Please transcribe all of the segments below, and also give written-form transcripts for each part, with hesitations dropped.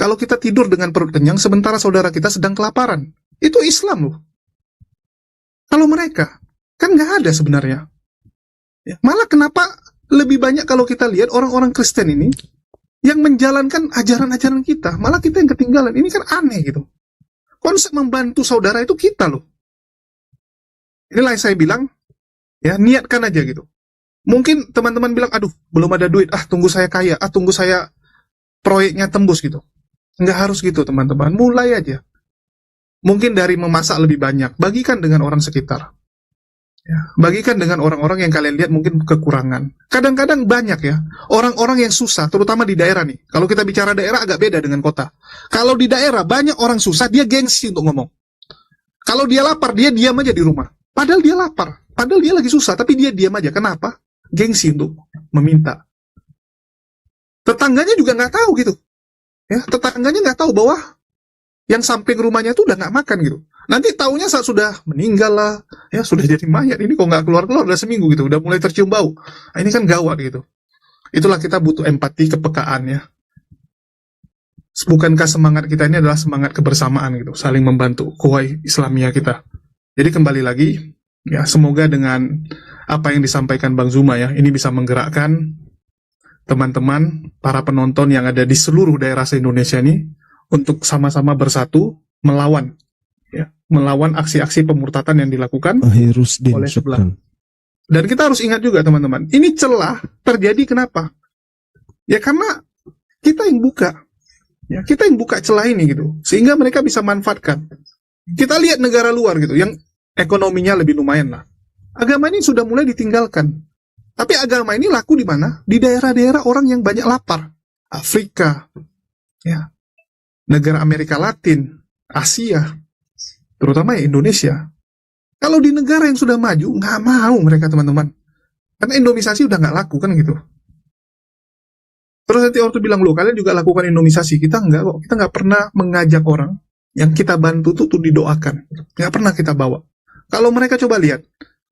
kalau kita tidur dengan perut kenyang sementara saudara kita sedang kelaparan. Itu Islam loh. Kalau mereka, kan nggak ada sebenarnya. Ya, malah kenapa lebih banyak kalau kita lihat orang-orang Kristen ini yang menjalankan ajaran-ajaran kita, malah kita yang ketinggalan. Ini kan aneh gitu. Konsep membantu saudara itu kita loh. Inilah yang saya bilang, ya niatkan aja gitu. Mungkin teman-teman bilang, aduh belum ada duit, tunggu saya kaya, tunggu saya proyeknya tembus gitu. Nggak harus gitu teman-teman, mulai aja. Mungkin dari memasak lebih banyak, bagikan dengan orang sekitar. Ya, bagikan dengan orang-orang yang kalian lihat mungkin kekurangan. Kadang-kadang banyak ya, orang-orang yang susah, terutama di daerah nih. Kalau kita bicara daerah agak beda dengan kota. Kalau di daerah banyak orang susah, dia gengsi untuk ngomong. Kalau dia lapar, dia diam aja di rumah. Padahal dia lapar, padahal dia lagi susah, tapi dia diam aja. Kenapa? Gengsi untuk meminta. Tetangganya juga nggak tahu gitu. Ya, tetangganya nggak tahu bahwa yang samping rumahnya tuh udah nggak makan gitu. Nanti taunya saat sudah meninggal lah, ya sudah jadi mayat. Ini kok nggak keluar-keluar udah seminggu gitu, udah mulai tercium bau. Nah, ini kan gawat gitu. Itulah kita butuh empati, kepekaan ya. Bukankah semangat kita ini adalah semangat kebersamaan gitu, saling membantu, kuwah Islamiyah kita. Jadi kembali lagi, ya semoga dengan apa yang disampaikan Bang Zuma ya, ini bisa menggerakkan teman-teman, para penonton yang ada di seluruh daerah se-Indonesia ini untuk sama-sama bersatu melawan aksi-aksi pemurtatan yang dilakukan oleh sebelah. Dan kita harus ingat juga teman-teman, ini celah terjadi kenapa? Ya karena kita yang buka. Ya, kita yang buka celah ini gitu, sehingga mereka bisa manfaatkan. Kita lihat negara luar gitu, yang ekonominya lebih lumayan lah. Agama ini sudah mulai ditinggalkan. Tapi agama ini laku di mana? Di daerah-daerah orang yang banyak lapar. Afrika, ya, negara Amerika Latin, Asia, terutama ya Indonesia. Kalau di negara yang sudah maju, nggak mau mereka teman-teman. Karena Indomisasi udah nggak laku kan gitu. Terus nanti orang tuh bilang, loh kalian juga lakukan Indomisasi. Kita nggak kok, kita nggak pernah mengajak orang yang kita bantu tuh didoakan. Nggak pernah kita bawa. Kalau mereka coba lihat,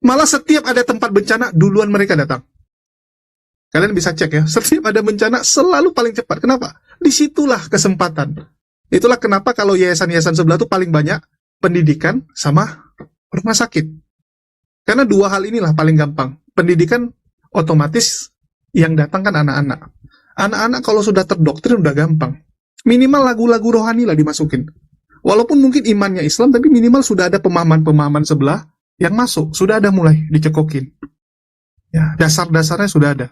malah setiap ada tempat bencana, duluan mereka datang. Kalian bisa cek ya, setiap ada bencana selalu paling cepat. Kenapa? Disitulah kesempatan. Itulah kenapa kalau yayasan-yayasan sebelah tuh paling banyak pendidikan sama rumah sakit. Karena dua hal inilah paling gampang. Pendidikan otomatis yang datang kan anak-anak. Anak-anak kalau sudah terdoktrin udah gampang. Minimal lagu-lagu rohani lah dimasukin. Walaupun mungkin imannya Islam, tapi minimal sudah ada pemahaman-pemahaman sebelah yang masuk. Sudah ada mulai dicekokin. Ya, dasar-dasarnya sudah ada.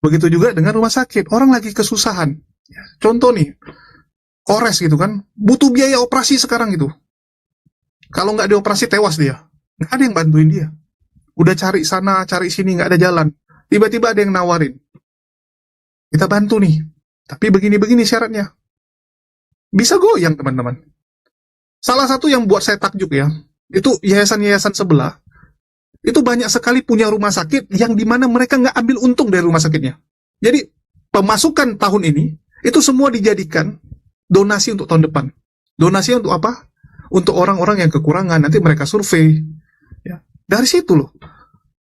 Begitu juga dengan rumah sakit. Orang lagi kesusahan. Ya, contoh nih, kores gitu kan, butuh biaya operasi sekarang gitu. Kalau nggak dioperasi tewas dia. Nggak ada yang bantuin dia. Udah cari sana, cari sini, nggak ada jalan. Tiba-tiba ada yang nawarin. Kita bantu nih. Tapi begini-begini syaratnya. Bisa goyang teman-teman. Salah satu yang buat saya takjub ya, itu yayasan-yayasan sebelah. Itu banyak sekali punya rumah sakit yang dimana mereka nggak ambil untung dari rumah sakitnya. Jadi pemasukan tahun ini, itu semua dijadikan donasi untuk tahun depan. Donasi untuk apa? Untuk orang-orang yang kekurangan, nanti mereka survei. Ya, dari situ loh.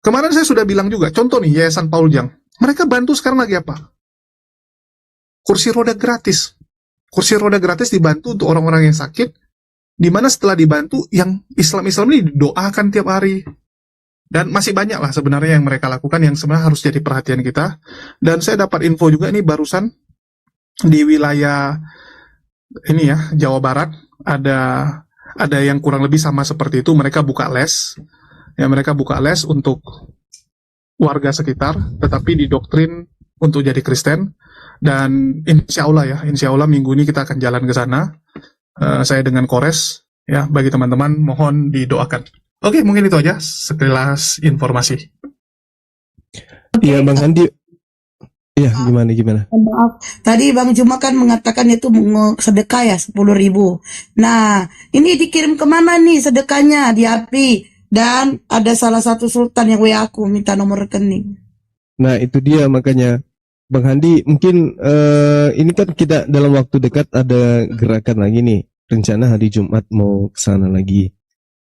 Kemarin saya sudah bilang juga, contoh nih, Yayasan Paul Jang. Mereka bantu sekarang lagi apa? Kursi roda gratis. Kursi roda gratis dibantu untuk orang-orang yang sakit, di mana setelah dibantu, yang Islam-Islam ini didoakan tiap hari. Dan masih banyak lah sebenarnya yang mereka lakukan, yang sebenarnya harus jadi perhatian kita. Dan saya dapat info juga ini barusan, di wilayah ini ya, Jawa Barat, ada yang kurang lebih sama seperti itu. Mereka buka les, ya mereka buka les untuk warga sekitar, tetapi didoktrin untuk jadi Kristen. Dan insya Allah minggu ini kita akan jalan ke sana. Saya dengan Kores, ya bagi teman-teman mohon didoakan. Oke, mungkin itu aja sekilas informasi. Iya, Bang Andi. Iya, gimana? Maaf, tadi Bang Juma kan mengatakan itu sedekah ya 10.000. Nah, ini dikirim kemana nih sedekahnya di API? Dan ada salah satu sultan yang WA aku minta nomor rekening. Nah, itu dia makanya Bang Handi, mungkin ini kan kita dalam waktu dekat ada gerakan lagi nih, rencana hari Jumat mau ke sana lagi.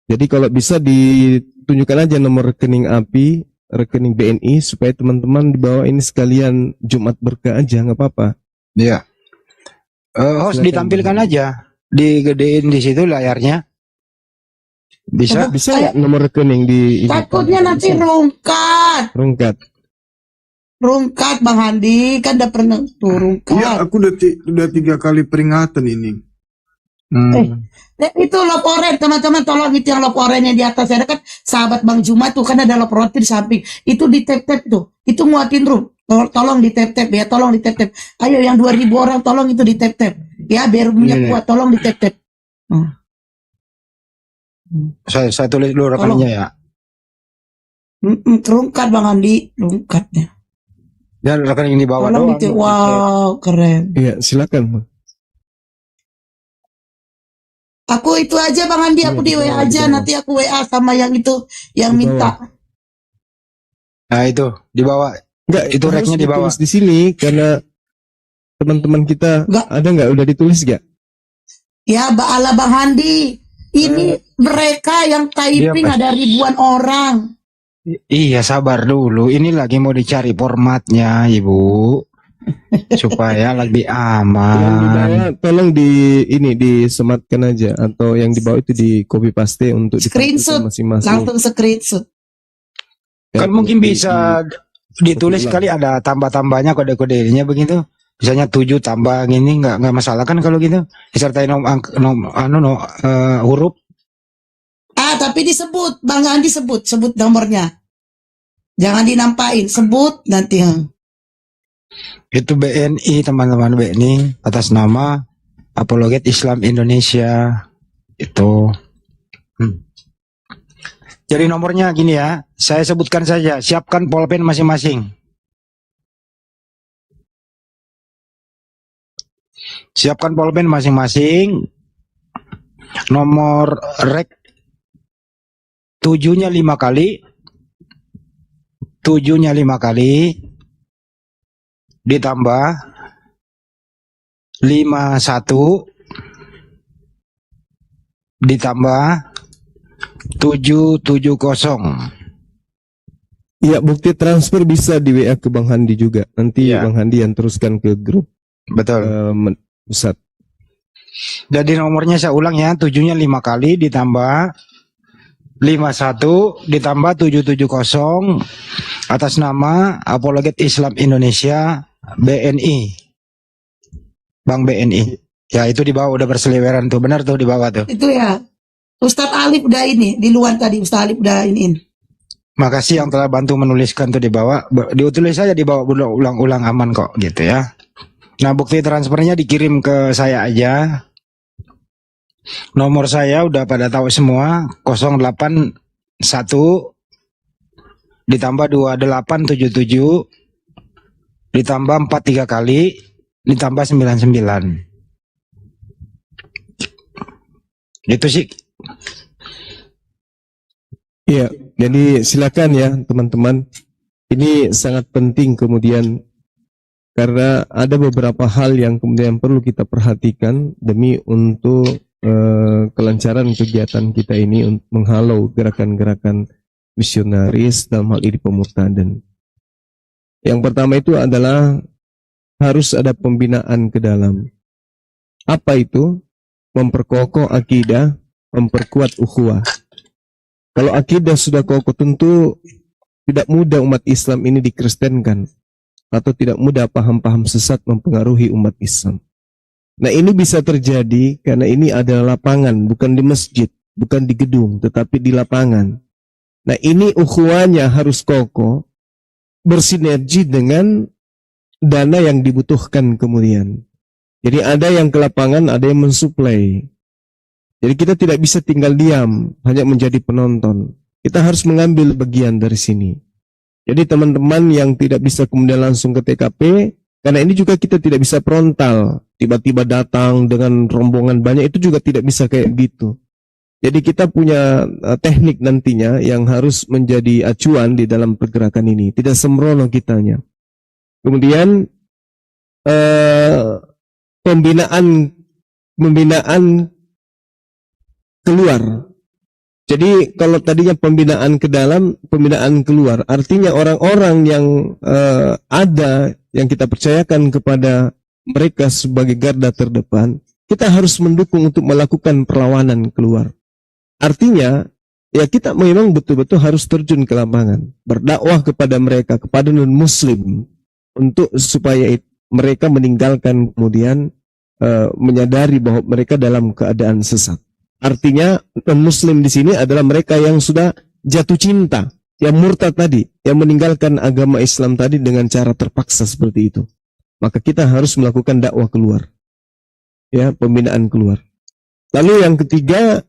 Jadi kalau bisa ditunjukkan aja nomor rekening API, rekening BNI, supaya teman-teman di bawah ini sekalian Jumat berkah aja, nggak apa-apa. Iya. Host Silakan, ditampilkan Bang. aja, digedein di situ layarnya. Bisa? Bisa nggak nomor rekening di ini? Takutnya nanti Bisa. rungkat Rungkat. Bang Handi, kan udah pernah tuh Iya, rungkat. aku udah 3 kali peringatan ini. Itu lop oren, teman-teman, tolong itu yang lop oren yang di atas ada kan sahabat Bang Juma tuh kan ada lop roti di samping. Itu di tap-tap tuh. Itu muatin room. Tolong di tap-tap ya, tolong di tap-tap. Ayo yang 2000 orang tolong itu di tap-tap. Ya biar punya Iya. kuat, tolong di tap-tap. Saya tulis dulu rekeningnya ya. Rungkat Bang Handi, rungkatnya. Dan rekening di bawah Tolong doang. wow, keren. Iya, silakan, Bang. Aku itu aja Bang Handi, aku Iya, di di WA bawah, di aja, bawah. nanti aku WA sama yang itu yang Di minta. Nah itu di bawah. Enggak, Itu harus reknya di bawah. ditulis di sini karena teman-teman kita Nggak. ada nggak udah ditulis nggak? Ya, ala Bang Handi. Ini mereka yang typing Dia, ada ribuan orang. Iya, sabar dulu. Ini lagi mau dicari formatnya, Ibu. Supaya lebih Yang di aman. bawah tolong disematkan aja atau yang di bawah itu di copy paste untuk Screenshot. ditampilkan masing-masing. Langsung screenshot. Kan mungkin bisa ditulis ulang. kali ada tambah-tambahnya kode-kodenya begitu. Misalnya 7 tambah gini nggak masalah kan kalau gitu. Disertai huruf. Tapi disebut, Bang Handi sebut nomornya. Jangan dinampain, sebut nanti. Itu BNI, teman-teman, BNI atas nama Apologet Islam Indonesia. Itu. Jadi nomornya gini ya, saya sebutkan saja. Siapkan pulpen masing-masing. Siapkan pulpen masing-masing. Nomor rek 7-nya 5 kali. 7-nya 5 kali. Ditambah 51. Ditambah 770. Iya, bukti transfer bisa di WA ke Bang Handi juga. Nanti Iya. Bang Handi yang teruskan ke grup Betul. pusat. Jadi nomornya saya ulang ya, 7-nya 5 kali ditambah 51 ditambah 770 atas nama Apologet Islam Indonesia BNI. Bang BNI. Ya itu di bawah udah berseliweran tuh, benar tuh di bawah tuh. Itu ya. Ustadz Alif udah ini, di luar tadi Ustadz Alif udah iniin. Makasih yang telah bantu menuliskan tuh di bawah. Ditulis saja di bawah, ulang-ulang aman kok gitu ya. Nah, bukti transfernya dikirim ke saya aja. Nomor saya udah pada tahu semua, 081 ditambah 2877 ditambah 43 kali ditambah 99. Itu sih. Iya, jadi silakan ya teman-teman. Ini sangat penting kemudian karena ada beberapa hal yang kemudian perlu kita perhatikan demi untuk kelancaran kegiatan kita ini untuk menghalau gerakan-gerakan misionaris dalam hal ini pemurtadan. Yang pertama itu adalah harus ada pembinaan ke dalam. Apa itu? Memperkokoh akidah, memperkuat ukhuwah. Kalau akidah sudah kokoh tentu tidak mudah umat Islam ini dikristenkan atau tidak mudah paham-paham sesat mempengaruhi umat Islam. Nah ini bisa terjadi karena ini adalah lapangan, bukan di masjid, bukan di gedung, tetapi di lapangan. Nah ini ukhuwahnya harus kokoh, bersinergi dengan dana yang dibutuhkan kemudian. Jadi ada yang ke lapangan, ada yang mensuplai. Jadi kita tidak bisa tinggal diam, hanya menjadi penonton. Kita harus mengambil bagian dari sini. Jadi teman-teman yang tidak bisa kemudian langsung ke TKP, karena ini juga kita tidak bisa frontal. Tiba-tiba datang dengan rombongan banyak, itu juga tidak bisa kayak gitu. Jadi kita punya teknik nantinya yang harus menjadi acuan di dalam pergerakan ini. Tidak sembrono kitanya. Kemudian pembinaan keluar. Jadi kalau tadinya pembinaan ke dalam, pembinaan keluar. Artinya orang-orang yang ada yang kita percayakan kepada mereka sebagai garda terdepan, kita harus mendukung untuk melakukan perlawanan keluar. Artinya, ya kita memang betul-betul harus terjun ke lapangan, berdakwah kepada mereka, kepada non-muslim, untuk supaya mereka meninggalkan kemudian menyadari bahwa mereka dalam keadaan sesat. Artinya non-muslim di sini adalah mereka yang sudah jatuh cinta, yang murtad tadi, yang meninggalkan agama Islam tadi dengan cara terpaksa seperti itu. Maka kita harus melakukan dakwah keluar, ya, pembinaan keluar. Lalu yang ketiga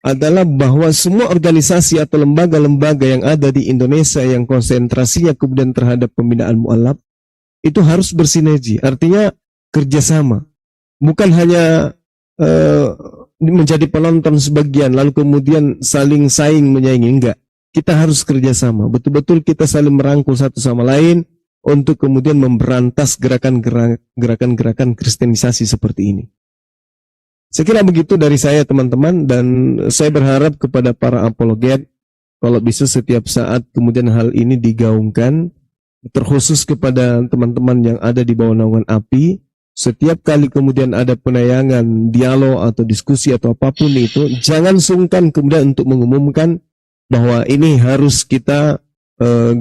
adalah bahwa semua organisasi atau lembaga-lembaga yang ada di Indonesia yang konsentrasinya kemudian terhadap pembinaan mu'alaf itu harus bersinergi, artinya kerjasama, bukan hanya menjadi penonton sebagian lalu kemudian saling saing menyaingi. Enggak, kita harus kerjasama, betul-betul kita saling merangkul satu sama lain untuk kemudian memberantas gerakan-gerakan kristenisasi seperti ini. Saya kira begitu dari saya, teman-teman, dan saya berharap kepada para apologet kalau bisa setiap saat kemudian hal ini digaungkan, terkhusus kepada teman-teman yang ada di bawah naungan API. Setiap kali kemudian ada penayangan dialog atau diskusi atau apapun itu, jangan sungkan kemudian untuk mengumumkan bahwa ini harus kita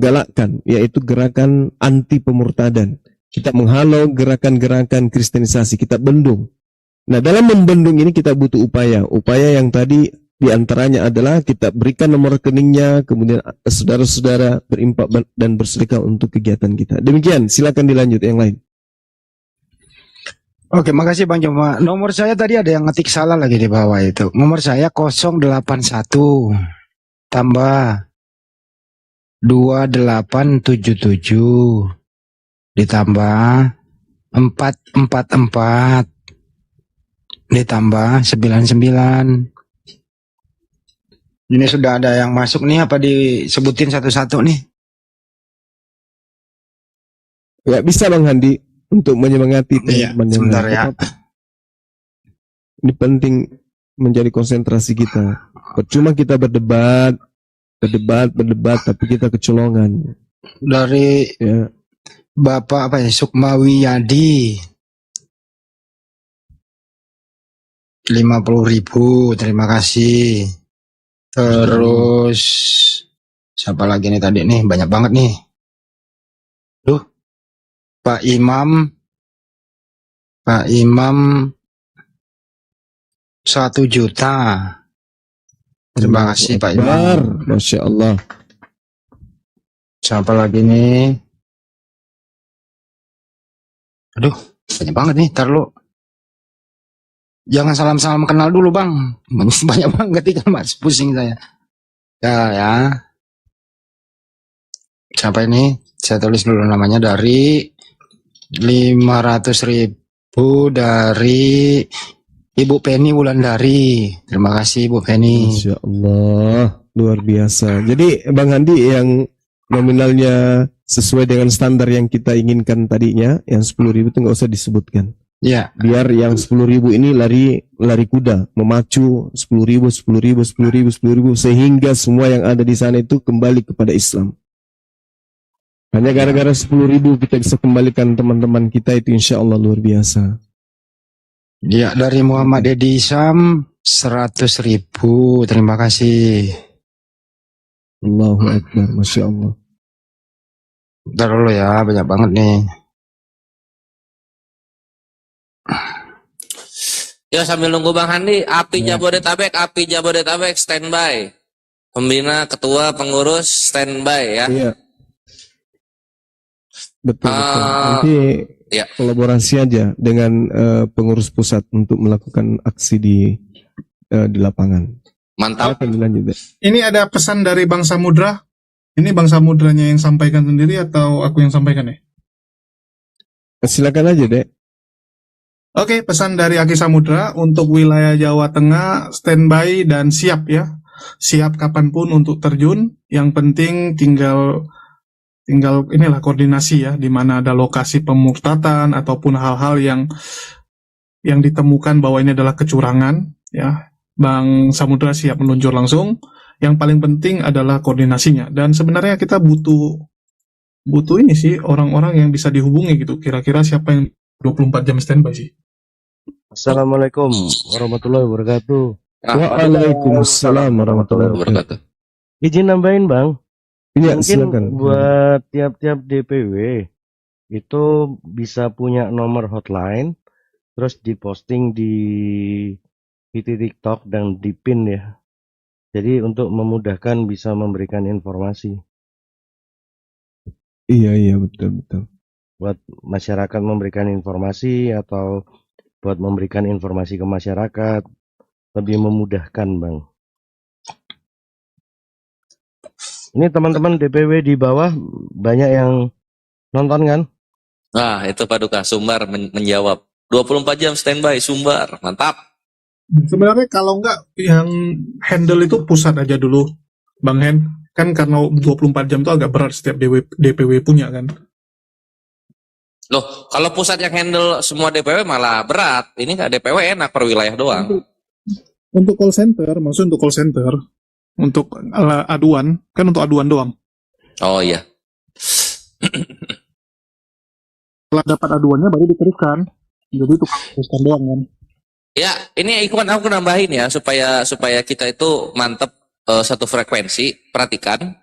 galakkan, yaitu gerakan anti pemurtadan. Kita menghalau gerakan-gerakan kristenisasi, kita bendung. Nah, dalam membendung ini kita butuh upaya yang tadi diantaranya adalah kita berikan nomor rekeningnya, kemudian saudara-saudara berimpak dan bersedekah untuk kegiatan kita. Demikian, silakan dilanjut yang lain. Oke, makasih Bang Joma. Nomor saya tadi ada yang ngetik salah lagi di bawah itu. Nomor saya 081 tambah 2877 ditambah 444 ditambah 99. Ini sudah ada yang masuk nih, apa disebutin satu-satu nih? Ya, bisa Bang Handi untuk menyemangati teman-teman yang sebentar ya. Ini penting menjadi konsentrasi kita. Percuma kita berdebat, tapi kita kecolongan. Dari Ya. Bapak apa ya, Sukmawiyadi 50.000, terima kasih. Terus siapa lagi nih tadi nih, banyak banget nih. Pak Imam 1 juta. Terima kasih Pak Imam. Masya Allah. Siapa lagi nih? Aduh, banyak banget nih. Ntar lu jangan salam-salam kenal dulu Bang. Banyak banget ikan mas, pusing saya. Ya. Siapa ini? Saya tulis dulu namanya. Dari 500.000 dari Ibu Penny Wulandari. Terima kasih Ibu Penny. Masya Allah, luar biasa. Jadi Bang Handi yang nominalnya sesuai dengan standar yang kita inginkan tadinya, yang 10.000 itu nggak usah disebutkan. Ya. Biar yang 10.000 ini lari kuda, memacu 10.000 sehingga semua yang ada di sana itu kembali kepada Islam. Hanya gara-gara 10.000 kita bisa kembalikan teman-teman kita, itu insya Allah luar biasa. Ya, dari Muhammad Edi Isam 100.000, terima kasih. Allahu Akbar, Masya Allah. Bentar dulu ya, banyak banget nih. Ya, sambil nunggu Bang Handi, API Ya. Jabodetabek standby. Pembina, ketua, pengurus standby ya. Iya. Betul. Nanti ya. kolaborasi aja dengan pengurus pusat untuk melakukan aksi di lapangan. Mantap. Silakan dilanjut, Dek. Ini ada pesan dari Bang Samudra. Ini Bang Samudranya yang sampaikan sendiri atau aku yang sampaikan ya? Silakan aja, Dek. Oke, pesan dari Aki Samudra untuk wilayah Jawa Tengah standby dan siap ya. Siap kapanpun untuk terjun. Yang penting tinggal inilah koordinasi ya, di mana ada lokasi pemurtatan ataupun hal-hal yang ditemukan bahwa ini adalah kecurangan ya. Bang Samudra siap meluncur langsung. Yang paling penting adalah koordinasinya, dan sebenarnya kita butuh ini sih, orang-orang yang bisa dihubungi gitu. Kira-kira siapa yang 24 jam standby sih. Assalamualaikum warahmatullahi wabarakatuh. Waalaikumsalam warahmatullahi wabarakatuh. Izin nambahin Bang, Iya, mungkin silakan. buat tiap-tiap DPW itu bisa punya nomor hotline, terus diposting di TikTok dan di pin ya. Jadi untuk memudahkan bisa memberikan informasi Iya, betul. buat masyarakat, memberikan informasi atau buat memberikan informasi ke masyarakat lebih memudahkan Bang. Ini teman-teman DPW di bawah banyak yang nonton kan? Nah, itu Paduka Sumbar menjawab. 24 jam standby Sumbar. Mantap. Sebenarnya kalau nggak yang handle itu pusat aja dulu, Bang Hen. Kan karena 24 jam itu agak berat setiap DPW punya kan. Loh, kalau pusat yang handle semua DPW malah berat. Ini nggak DPW enak per wilayah doang. Untuk call center, maksudnya untuk call center, untuk aduan, kan untuk aduan doang. Oh iya. Setelah dapat aduannya baru diteruskan. Jadi itu teruskan doang kan. Ya, ini Ikhwan aku nambahin ya supaya kita itu mantep satu frekuensi. Perhatikan,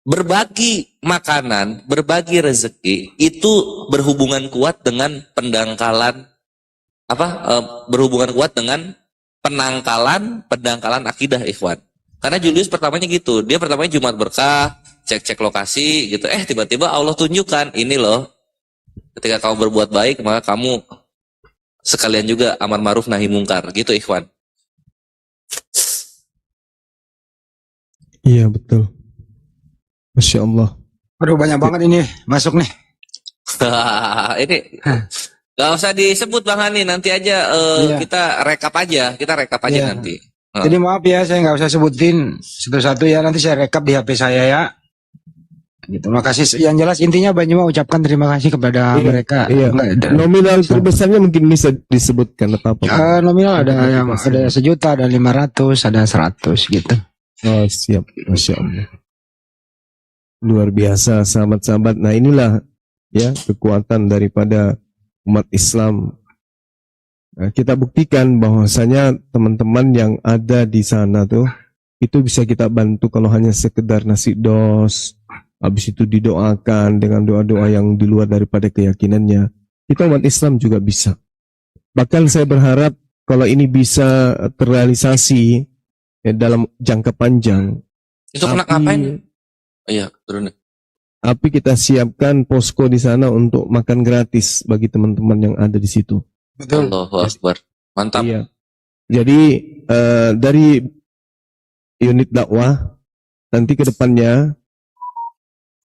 berbagi makanan, berbagi rezeki itu berhubungan kuat dengan pendangkalan berhubungan kuat dengan pendangkalan akidah Ikhwan. Karena Julius pertamanya gitu, dia pertamanya Jumat Berkah, cek lokasi gitu. Tiba-tiba Allah tunjukkan ini loh. Ketika kamu berbuat baik, maka kamu sekalian juga amar ma'ruf nahi mungkar, gitu Ikhwan. Iya, betul. Masya Allah. Aduh banyak banget ini masuk nih. Ini gak usah disebut Bang Hani, nanti aja Iya. kita rekap aja Iya. nanti. Jadi maaf ya, saya nggak usah sebutin satu-satu ya. Nanti saya rekap di HP saya ya. Gitu. Makasih. Yang jelas intinya Banyuma ucapkan terima kasih kepada mereka. Iya. Nggak, Nominal terbesarnya mungkin bisa disebutkan atau apa? nominal ada yang ada 1 juta, ada 500, ada 100 gitu. Oh, siap. Masya Allah. Luar biasa, sahabat-sahabat. Nah, inilah ya kekuatan daripada umat Islam. Nah, kita buktikan bahwasanya teman-teman yang ada di sana tuh itu bisa kita bantu kalau hanya sekedar nasi dos, habis itu didoakan dengan doa-doa yang di luar daripada keyakinannya. Kita umat Islam juga bisa. Bahkan saya berharap kalau ini bisa terrealisasi ya, dalam jangka panjang. Itu kena ngapain? Iya, turun. Tapi kita siapkan posko di sana untuk makan gratis bagi teman-teman yang ada di situ. Betul. Allahu Akbar. Mantap. Iya. Jadi dari unit dakwah nanti ke depannya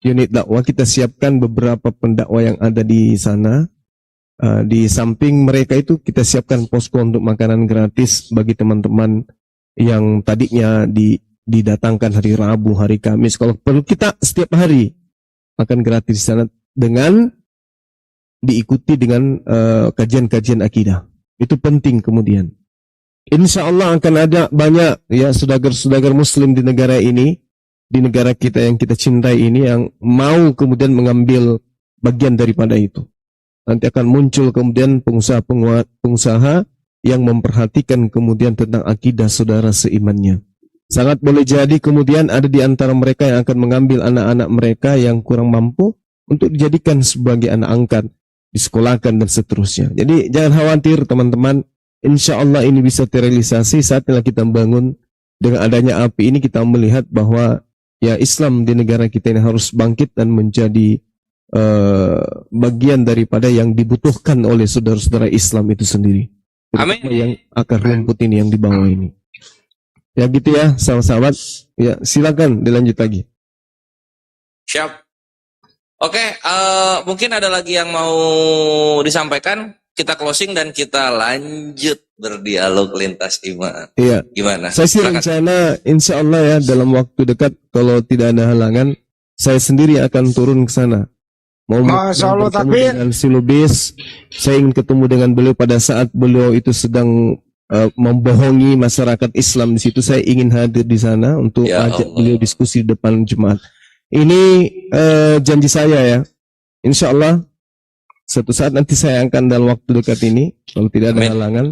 unit dakwah kita siapkan beberapa pendakwah yang ada di sana. Di samping mereka itu kita siapkan posko untuk makanan gratis bagi teman-teman yang tadinya didatangkan hari Rabu, hari Kamis. Kalau perlu kita setiap hari makan gratis di sana dengan diikuti dengan kajian-kajian akidah. Itu penting kemudian. Insya Allah akan ada banyak ya saudagar-saudagar Muslim di negara ini, di negara kita yang kita cintai ini yang mau kemudian mengambil bagian daripada itu. Nanti akan muncul kemudian pengusaha yang memperhatikan kemudian tentang akidah saudara seimannya. Sangat boleh jadi kemudian ada di antara mereka yang akan mengambil anak-anak mereka yang kurang mampu untuk dijadikan sebagai anak angkat, disekolahkan dan seterusnya. Jadi jangan khawatir teman-teman, insya Allah ini bisa terrealisasi saatnya kita bangun. Dengan adanya api ini kita melihat bahwa ya Islam di negara kita ini harus bangkit dan menjadi bagian daripada yang dibutuhkan oleh saudara-saudara Islam itu sendiri. Amin. Yang akar rumput ini yang di bawah ini. Ya gitu ya, sahabat-sahabat. Ya, silakan dilanjut lagi. Siap. Oke, mungkin ada lagi yang mau disampaikan. Kita closing dan kita lanjut berdialog lintas iman. Iya. Gimana? Saya sih Silakan. rencana insya Allah ya dalam waktu dekat kalau tidak ada halangan, saya sendiri akan turun ke sana. Mau Masya Allah, bertemu tapi- dengan si Lubis, saya ingin ketemu dengan beliau pada saat beliau itu sedang membohongi masyarakat Islam di situ. Saya ingin hadir di sana untuk Ya ajak Allah. beliau diskusi di depan jemaat. Ini janji saya ya, insya Allah Suatu saat nanti saya akan dalam waktu dekat ini, kalau tidak ada Amin. halangan,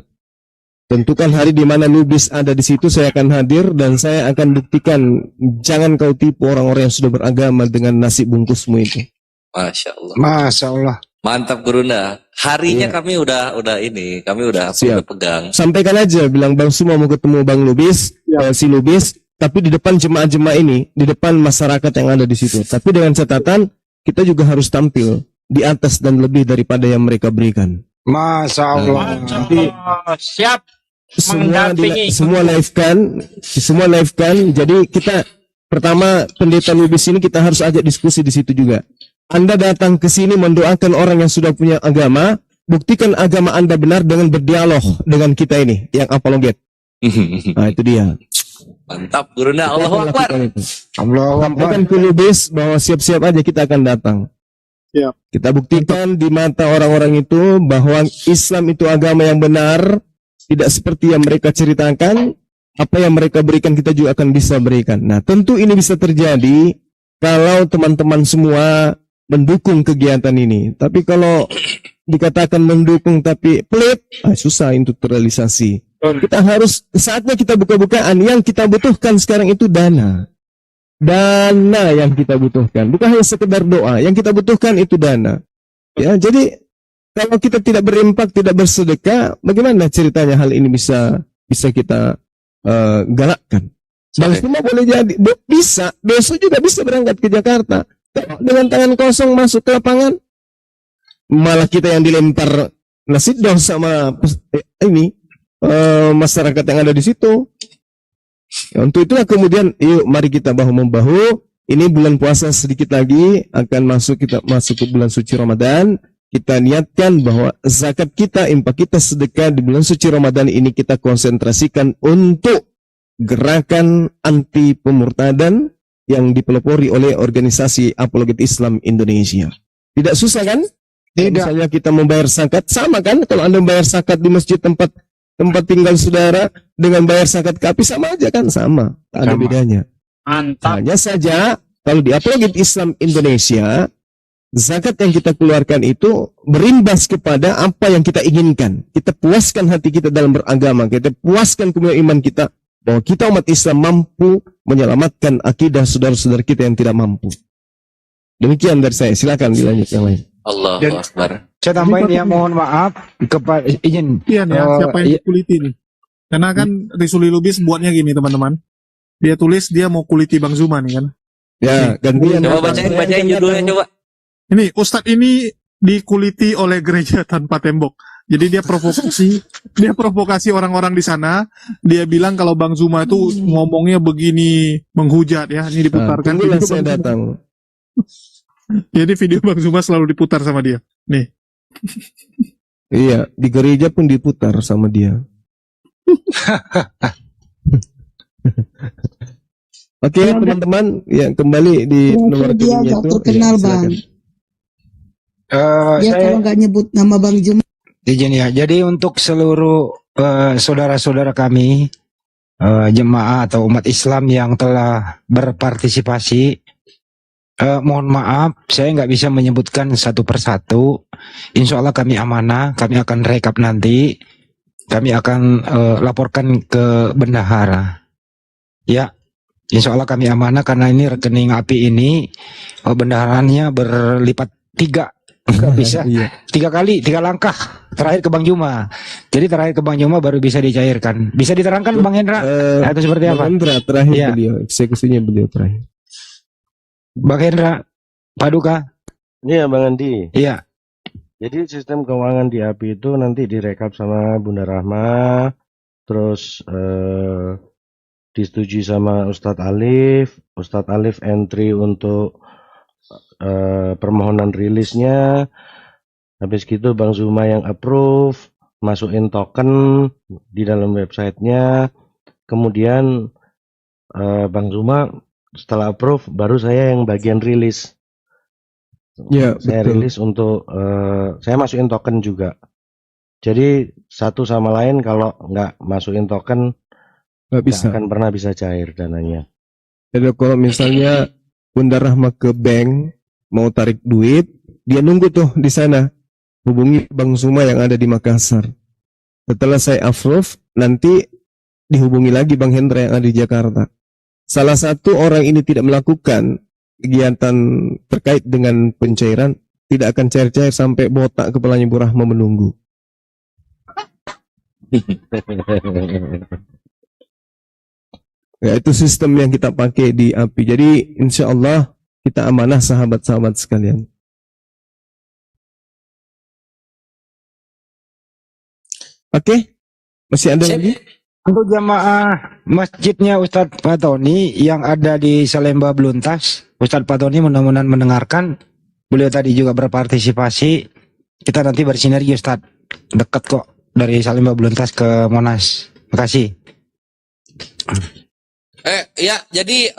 tentukan hari di mana Lubis ada di situ, saya akan hadir dan saya akan buktikan jangan kau tipu orang-orang yang sudah beragama dengan nasi bungkusmu itu. Masya Allah. Masya Allah. Mantap Gurunda. Harinya Iya. kami udah Siap. pegang. Sampaikan aja, bilang Bang Suma mau ketemu Bang Lubis, si Lubis, tapi di depan jemaah-jemaah ini, di depan masyarakat yang ada di situ. Tapi dengan catatan, kita juga harus tampil di atas dan lebih daripada yang mereka berikan. Masya Allah. Nanti Siap. semua live kan. Jadi kita pertama pendeta Lubis ini kita harus ajak diskusi di situ juga. Anda datang ke sini mendoakan orang yang sudah punya agama, buktikan agama Anda benar dengan berdialog dengan kita ini yang apologet. Nah, itu dia. Mantap Gurunda. Kita Allahu akan Akbar. lakukan itu. Allahu Akbar. Sampaikan ke Lubis bahwa siap-siap aja kita akan datang. Siap. Kita buktikan di mata orang-orang itu bahwa Islam itu agama yang benar, tidak seperti yang mereka ceritakan. Apa yang mereka berikan kita juga akan bisa berikan. Nah, tentu ini bisa terjadi kalau teman-teman semua mendukung kegiatan ini. Tapi kalau dikatakan mendukung tapi pelit, susah untuk terrealisasi. Kita harus, saatnya kita buka-bukaan. Yang kita butuhkan sekarang itu dana. Dana yang kita butuhkan, bukan hanya sekedar doa. Yang kita butuhkan itu dana. Ya, jadi kalau kita tidak berimpak, tidak bersedekah, bagaimana ceritanya hal ini bisa kita galakkan? Bang Suma boleh jadi, bisa, besok juga bisa berangkat ke Jakarta. Dengan tangan kosong masuk ke lapangan, malah kita yang dilempar nasi dong sama masyarakat yang ada di situ. Ya, untuk itulah kemudian, yuk mari kita bahu-membahu. Ini bulan puasa sedikit lagi akan kita masuk ke bulan suci Ramadan. Kita niatkan bahwa zakat kita, infak kita, sedekah di bulan suci Ramadan ini kita konsentrasikan untuk gerakan anti pemurtadan yang dipelopori oleh organisasi Apologet Islam Indonesia. Tidak susah kan? Tidak. Misalnya kita membayar zakat, sama kan? Kalau Anda membayar zakat di masjid tempat tinggal saudara dengan bayar zakat KAPI sama aja kan? Sama. Tak ada Sama. bedanya. Mantap. Hanya saja kalau di Apologet Islam Indonesia, zakat yang kita keluarkan itu berimbas kepada apa yang kita inginkan. Kita puaskan hati kita dalam beragama. Kita puaskan kemuliaan iman kita bahwa kita umat Islam mampu menyelamatkan akidah saudara-saudara kita yang tidak mampu. Demikian dari saya. Silakan dilanjut yang lain. Allahu Dan- Akbar. Saya tambahin ya, mohon maaf kepada izin. Iya nih ya, siapa yang iya. dikuliti nih? Karena kan Risuli Lubis buatnya gini teman-teman. Dia tulis dia mau kuliti Bang Zuma nih kan. Ya, gantian. Coba bacain judulnya coba. Ini Ustadz ini dikuliti oleh gereja tanpa tembok. Jadi dia provokasi orang-orang di sana. Dia bilang kalau Bang Zuma itu ngomongnya begini menghujat ya. Ini diputarkan. Tunggulah Video saya Bang Zuma. datang. Jadi video Bang Zuma selalu diputar sama dia. Nih. Iya, di gereja pun diputar sama dia. Oke, teman-teman, ya kembali di nomor dia rekeningnya nggak itu. terkenal, Ya, silakan. Bang. Dia Saya kalau nggak nyebut nama Bang Juma, izin ya. Jadi untuk seluruh saudara-saudara kami, jemaah atau umat Islam yang telah berpartisipasi, mohon maaf, saya nggak bisa menyebutkan satu persatu. Insya Allah kami amanah, kami akan rekap nanti, kami akan laporkan ke bendahara. Ya, insya Allah kami amanah karena ini rekening API ini bendaharanya berlipat 3. Nggak bisa Iya. 3 kali, 3 langkah terakhir ke Bang Juma. Jadi terakhir ke Bang Juma baru bisa dicairkan. Bisa diterangkan Bang Hendra? Atau seperti apa? Bang Hendra terakhir Iya. beliau, eksekusinya beliau terakhir. Bang Hendra, Paduka, Iya Bang Andi. iya. Jadi sistem keuangan di API itu nanti direkap sama Bunda Rahma, terus disetujui sama Ustadz Alif. Ustadz Alif entry untuk permohonan rilisnya. Habis gitu Bang Zuma yang approve, masukin token di dalam websitenya. Kemudian Bang Zuma setelah approve, baru saya yang bagian rilis. Ya, Saya betul. rilis untuk saya masukin token juga. Jadi satu sama lain kalau nggak masukin token Nggak nggak bisa. akan pernah bisa cair dananya. Jadi kalau misalnya Bunda Rahma ke bank mau tarik duit, dia nunggu tuh di sana. hubungi Bang Zuma yang ada di Makassar. Setelah saya approve, nanti dihubungi lagi Bang Hendra yang ada di Jakarta. Salah satu orang ini tidak melakukan kegiatan terkait dengan pencairan, tidak akan cair-cair sampai botak kepalanya Bu Rahma menunggu. Ya, itu sistem yang kita pakai di API. Jadi insya Allah kita amanah sahabat-sahabat sekalian. Oke, masih ada lagi? Untuk jamaah masjidnya Ustadz Fatoni yang ada di Salemba Beluntas, Ustadz Fatoni mudah-mudahan mendengarkan. Beliau tadi juga berpartisipasi. Kita nanti bersinergi Ustadz. Dekat kok dari Salemba Beluntas ke Monas. Makasih. Ya, jadi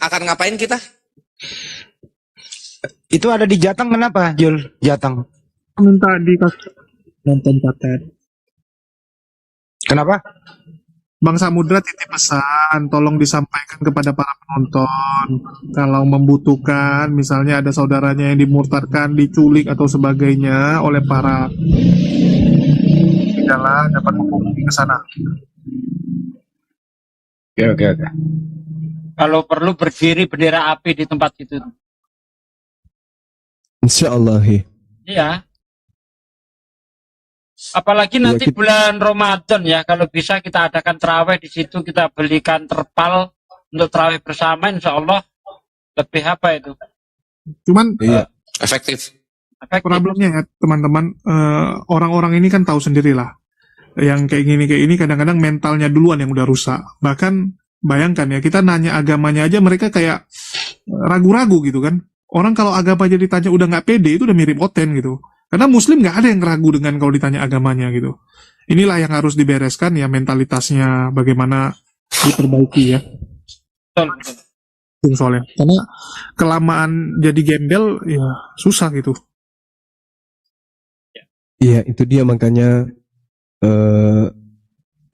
akan ngapain kita? Itu ada di Jateng, kenapa Jul? Jateng. Minta dikasih nonton paten. Kenapa? Bang Samudra titip pesan, tolong disampaikan kepada para penonton. Kalau membutuhkan, misalnya ada saudaranya yang dimurtadkan, diculik atau sebagainya oleh para tidaklah dapat menghubungi ke sana. Oke. Kalau perlu berdiri bendera api di tempat itu. Insya Allah. Iya. Apalagi nanti bulan Ramadan ya, kalau bisa kita adakan terawih di situ, kita belikan terpal untuk terawih bersama, insya Allah lebih apa itu? Cuman Efektif. problemnya ya teman-teman, orang-orang ini kan tahu sendirilah, yang kayak gini kadang-kadang mentalnya duluan yang udah rusak. Bahkan bayangkan ya, kita nanya agamanya aja mereka kayak ragu-ragu gitu kan. Orang kalau agama aja ditanya udah nggak pede, itu udah mirip oten gitu. Karena muslim nggak ada yang ragu dengan kalau ditanya agamanya gitu. Inilah yang harus dibereskan ya, mentalitasnya bagaimana diperbaiki ya. Soalnya karena kelamaan jadi gembel ya susah gitu. Iya, itu dia makanya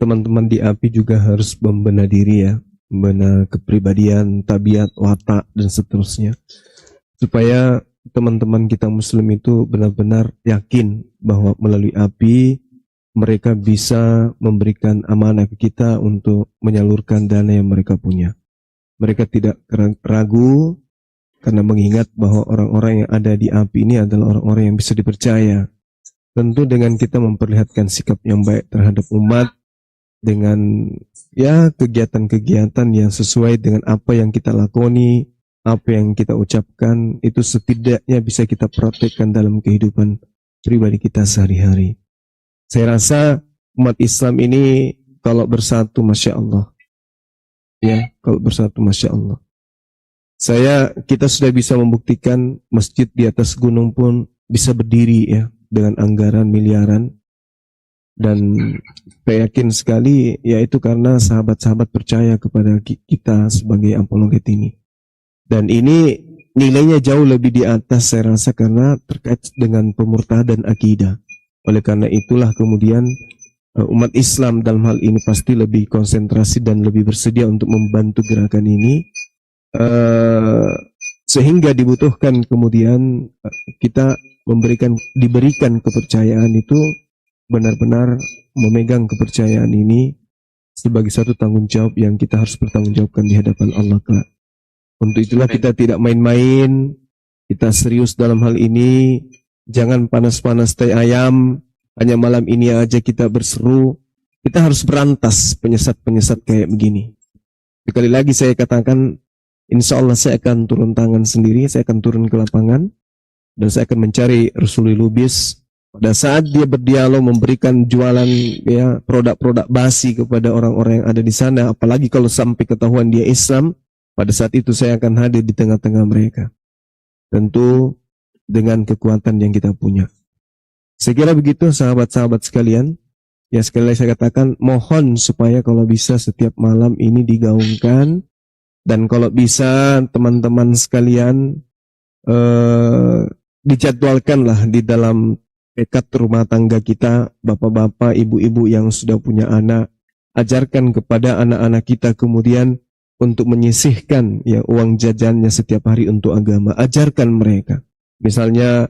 teman-teman di API juga harus membenahi diri ya, membenahi kepribadian, tabiat, watak dan seterusnya, supaya teman-teman kita muslim itu benar-benar yakin bahwa melalui API mereka bisa memberikan amanah ke kita untuk menyalurkan dana yang mereka punya. Mereka tidak ragu karena mengingat bahwa orang-orang yang ada di API ini adalah orang-orang yang bisa dipercaya. Tentu dengan kita memperlihatkan sikap yang baik terhadap umat, dengan ya kegiatan-kegiatan yang sesuai dengan apa yang kita lakoni, apa yang kita ucapkan, itu setidaknya bisa kita praktekkan dalam kehidupan pribadi kita sehari-hari. Saya rasa umat Islam ini kalau bersatu, Masya Allah. Ya, kalau bersatu, Masya Allah. Kita sudah bisa membuktikan masjid di atas gunung pun bisa berdiri ya, dengan anggaran miliaran. Dan saya yakin sekali, yaitu karena sahabat-sahabat percaya kepada kita sebagai apologet ini. Dan ini nilainya jauh lebih di atas saya rasa karena terkait dengan pemurtadan akidah. Oleh karena itulah kemudian umat Islam dalam hal ini pasti lebih konsentrasi dan lebih bersedia untuk membantu gerakan ini. Sehingga dibutuhkan kemudian kita diberikan kepercayaan itu, benar-benar memegang kepercayaan ini sebagai satu tanggung jawab yang kita harus bertanggungjawabkan di hadapan Allah kelak. Untuk itulah kita tidak main-main, kita serius dalam hal ini. Jangan panas-panas tai ayam, hanya malam ini aja kita berseru. Kita harus berantas penyesat-penyesat kayak begini. Sekali lagi saya katakan, insya Allah saya akan turun tangan sendiri, saya akan turun ke lapangan, dan saya akan mencari Rasulullah Lubis. Pada saat dia berdialog memberikan jualan ya produk-produk basi kepada orang-orang yang ada di sana, apalagi kalau sampai ketahuan dia Islam, pada saat itu saya akan hadir di tengah-tengah mereka. Tentu dengan kekuatan yang kita punya. Saya kira begitu sahabat-sahabat sekalian. Ya sekali lagi saya katakan, mohon supaya kalau bisa setiap malam ini digaungkan. Dan kalau bisa teman-teman sekalian dijadwalkanlah di dalam tekad rumah tangga kita, bapak-bapak, ibu-ibu yang sudah punya anak, ajarkan kepada anak-anak kita kemudian untuk menyisihkan ya uang jajannya setiap hari untuk agama. Ajarkan mereka. Misalnya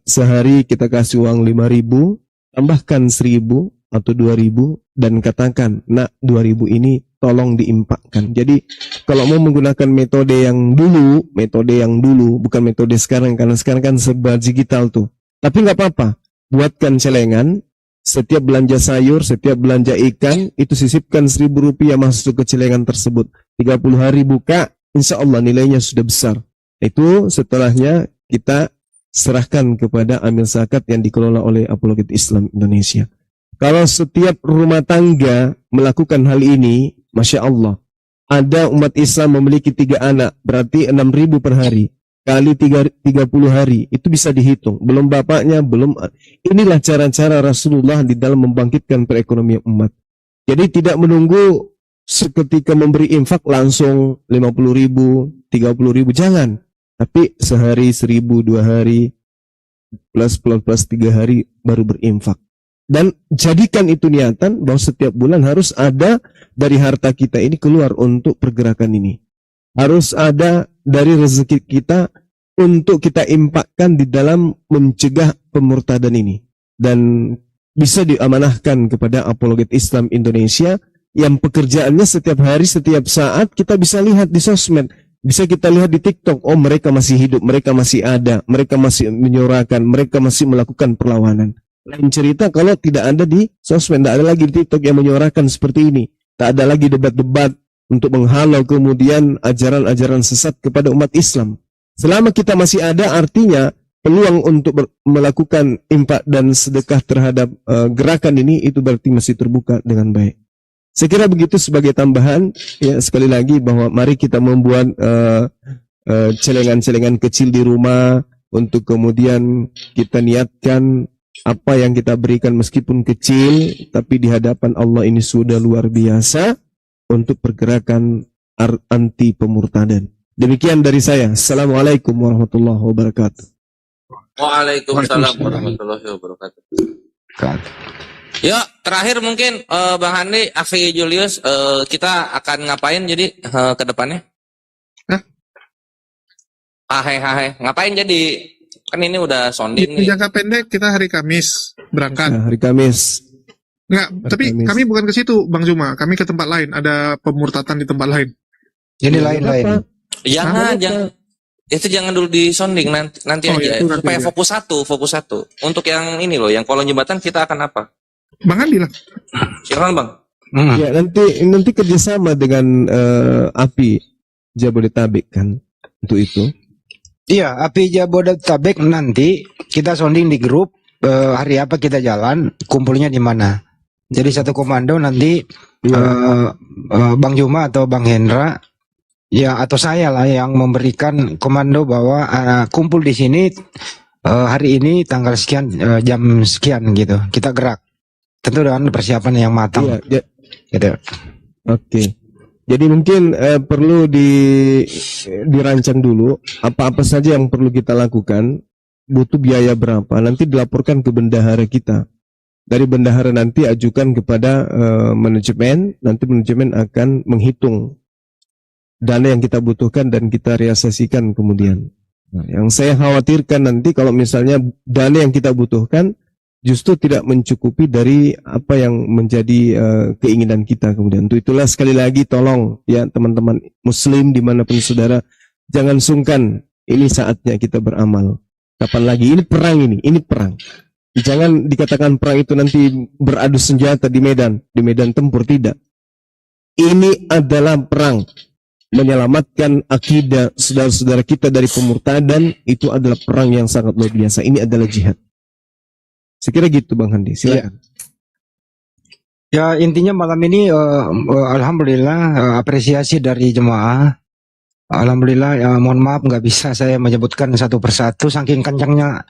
sehari kita kasih uang 5.000, tambahkan 1.000 atau 2.000 dan katakan, nak 2.000 ini tolong diimpakkan. Jadi kalau mau menggunakan metode yang dulu, bukan metode sekarang, karena sekarang kan serba digital tuh. Tapi nggak apa-apa, buatkan celengan. Setiap belanja sayur, setiap belanja ikan, itu sisipkan 1.000 rupiah masuk ke celengan tersebut. 30 hari buka, insya Allah nilainya sudah besar. Itu setelahnya kita serahkan kepada amil zakat yang dikelola oleh Apologet Islam Indonesia. Kalau setiap rumah tangga melakukan hal ini, Masya Allah, ada umat Islam memiliki 3 anak, berarti 6.000 per hari. Kali 30 hari, itu bisa dihitung. Belum bapaknya, belum. Inilah cara-cara Rasulullah di dalam membangkitkan perekonomian umat. Jadi tidak menunggu seketika memberi infak langsung 50.000, 30.000, jangan. Tapi sehari 1.000, 2 hari, plus 3 hari baru berinfak. Dan jadikan itu niatan bahwa setiap bulan harus ada dari harta kita ini keluar untuk pergerakan ini. Harus ada dari rezeki kita untuk kita impakkan di dalam mencegah pemurtadan ini. Dan bisa diamanahkan kepada Apologet Islam Indonesia yang pekerjaannya setiap hari, setiap saat kita bisa lihat di sosmed. Bisa kita lihat di TikTok, oh mereka masih hidup, mereka masih ada, mereka masih menyuarakan, mereka masih melakukan perlawanan. Lain cerita kalau tidak ada di sosmed, tidak ada lagi di TikTok yang menyuarakan seperti ini. Tak ada lagi debat-debat untuk menghalau kemudian ajaran-ajaran sesat kepada umat Islam. Selama kita masih ada, artinya peluang untuk melakukan infak dan sedekah terhadap gerakan ini itu berarti masih terbuka dengan baik. Saya kira begitu sebagai tambahan. Ya, sekali lagi bahwa mari kita membuat celengan-celengan kecil di rumah untuk kemudian kita niatkan apa yang kita berikan meskipun kecil, tapi di hadapan Allah ini sudah luar biasa untuk pergerakan anti pemurtadan. Demikian dari saya. Assalamualaikum warahmatullahi wabarakatuh. Waalaikumsalam warahmatullahi wabarakatuh. Yuk, terakhir mungkin Bang Handi, Afi Julius, kita akan ngapain jadi ke depannya? Hah? Ngapain jadi? Kan ini udah sounding Di nih. jangka pendek kita hari Kamis berangkat. Nah, hari Kamis. Enggak, tapi Kamis. kami bukan ke situ, Bang Zuma. Kami ke tempat lain. Ada pemurtatan di tempat lain. Ini lain-lain. Jangan. Itu jangan dulu di sounding nanti Oh, aja itu nanti supaya aja. fokus satu. Untuk yang ini loh, yang kolong jembatan kita akan apa? Bang Andi lah. Silakan Bang. Ya, nanti kerjasama dengan API Jabodetabek kan untuk itu. Iya, API Jabodetabek nanti kita sounding di grup hari apa kita jalan, kumpulnya di mana. Jadi satu komando nanti Bang Juma atau Bang Hendra ya atau saya lah yang memberikan komando bahwa kumpul di sini hari ini tanggal sekian jam sekian gitu. Kita gerak. Tentu dengan persiapan yang matang. Iya, Gitu. Oke. Jadi mungkin perlu dirancang dulu apa-apa saja yang perlu kita lakukan, butuh biaya berapa, nanti dilaporkan ke bendahara kita. Dari bendahara nanti ajukan kepada manajemen, nanti manajemen akan menghitung dana yang kita butuhkan dan kita realisasikan kemudian. Nah, yang saya khawatirkan nanti kalau misalnya dana yang kita butuhkan justru tidak mencukupi dari apa yang menjadi keinginan kita kemudian. Untuk itulah sekali lagi tolong ya teman-teman muslim dimanapun saudara, jangan sungkan, ini saatnya kita beramal. Kapan lagi? Ini perang. Jangan dikatakan perang itu nanti beradu senjata di medan tempur, tidak. Ini adalah perang. Menyelamatkan akidah saudara-saudara kita dari pemurtadan, itu adalah perang yang sangat luar biasa. Ini adalah jihad. Saya kira gitu Bang Handi, silakan. Ya intinya malam ini alhamdulillah apresiasi dari jemaah. Alhamdulillah ya, mohon maaf nggak bisa saya menyebutkan satu persatu saking kencangnya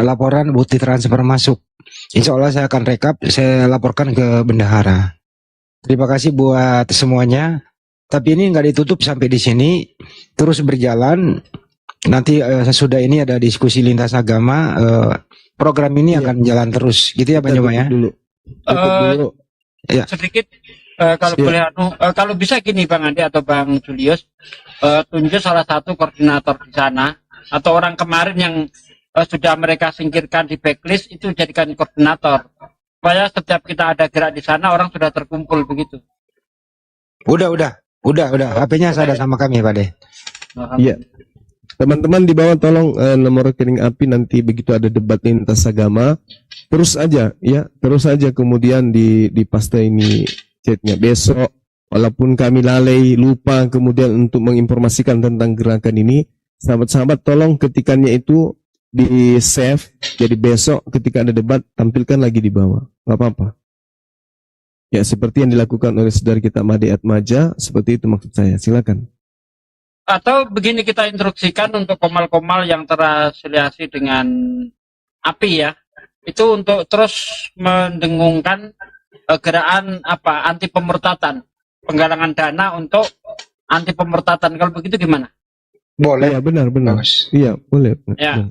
laporan bukti transfer masuk. Insya Allah saya akan rekap, saya laporkan ke bendahara. Terima kasih buat semuanya. Tapi ini nggak ditutup sampai di sini, terus berjalan. Nanti sesudah ini ada diskusi lintas agama. Program ini akan jalan terus, gitu ya Pak Juma ya. Dulu. Ya. Sedikit kalau boleh kalau bisa gini Bang Andi atau Bang Julius tunjuk salah satu koordinator di sana atau orang kemarin yang sudah mereka singkirkan di backlist itu jadikan koordinator. Supaya setiap kita ada gerak di sana orang sudah terkumpul begitu. Udah. HP-nya ada sama kami, Pak De. Iya. Teman-teman di bawah tolong nomor rekening API nanti begitu ada debat lintas agama, terus aja kemudian di paste ini chatnya besok, walaupun kami lalai lupa kemudian untuk menginformasikan tentang gerakan ini, sahabat-sahabat tolong ketikannya itu di save, jadi besok ketika ada debat tampilkan lagi di bawah, nggak apa-apa. Ya seperti yang dilakukan oleh saudara kita Mahdi Atmaja, seperti itu maksud saya. Silakan. Atau begini kita instruksikan untuk komal-komal yang terafiliasi dengan API ya, itu untuk terus mendengungkan gerakan anti pemurtatan, penggalangan dana untuk anti pemurtatan. Kalau begitu gimana? Boleh. Iya benar. Bagus. Iya boleh. Ya.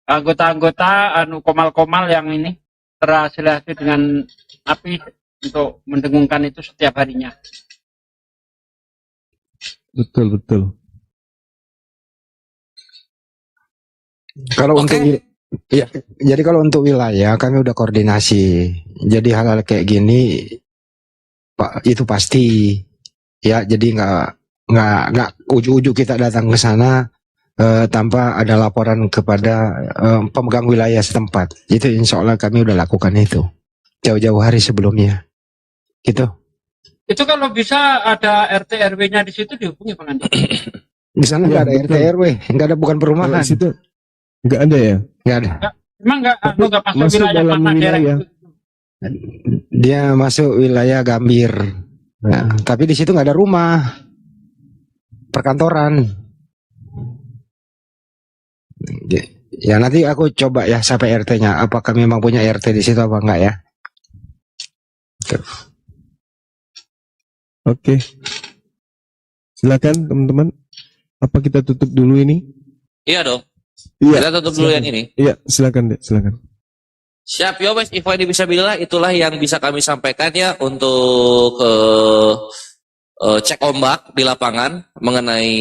Anggota-anggota komal-komal yang ini terafiliasi dengan API untuk mendengungkan itu setiap harinya. Betul. Kalau untuk ya, jadi kalau untuk wilayah kami udah koordinasi. Jadi hal-hal kayak gini Pak itu pasti ya. Jadi nggak ujuk-ujuk kita datang ke sana tanpa ada laporan kepada pemegang wilayah setempat. Itu insya Allah kami udah lakukan itu jauh-jauh hari sebelumnya. Gitu. Itu kalau bisa ada RT RW-nya di situ dihubungi Bang Andi. Di sana nggak ada RT RW, nggak ada, bukan perumahan. Di situ nggak ada ya? Nggak ada. Emang nggak masuk masuk wilayah dalam mana daerah wilayah. itu? Dia masuk wilayah Gambir. Nah, tapi di situ nggak ada rumah, perkantoran. Ya nanti aku coba ya sampai RT-nya. Apakah memang punya RT di situ apa enggak ya? Oke. Silakan teman-teman. Apa kita tutup dulu ini? Iya dong. Iya. Kita tutup dulu yang ini. Iya, silakan deh, silakan. Siap ya wes, Ikhwan Fisabilillah, itulah yang bisa kami sampaikan ya untuk cek ombak di lapangan mengenai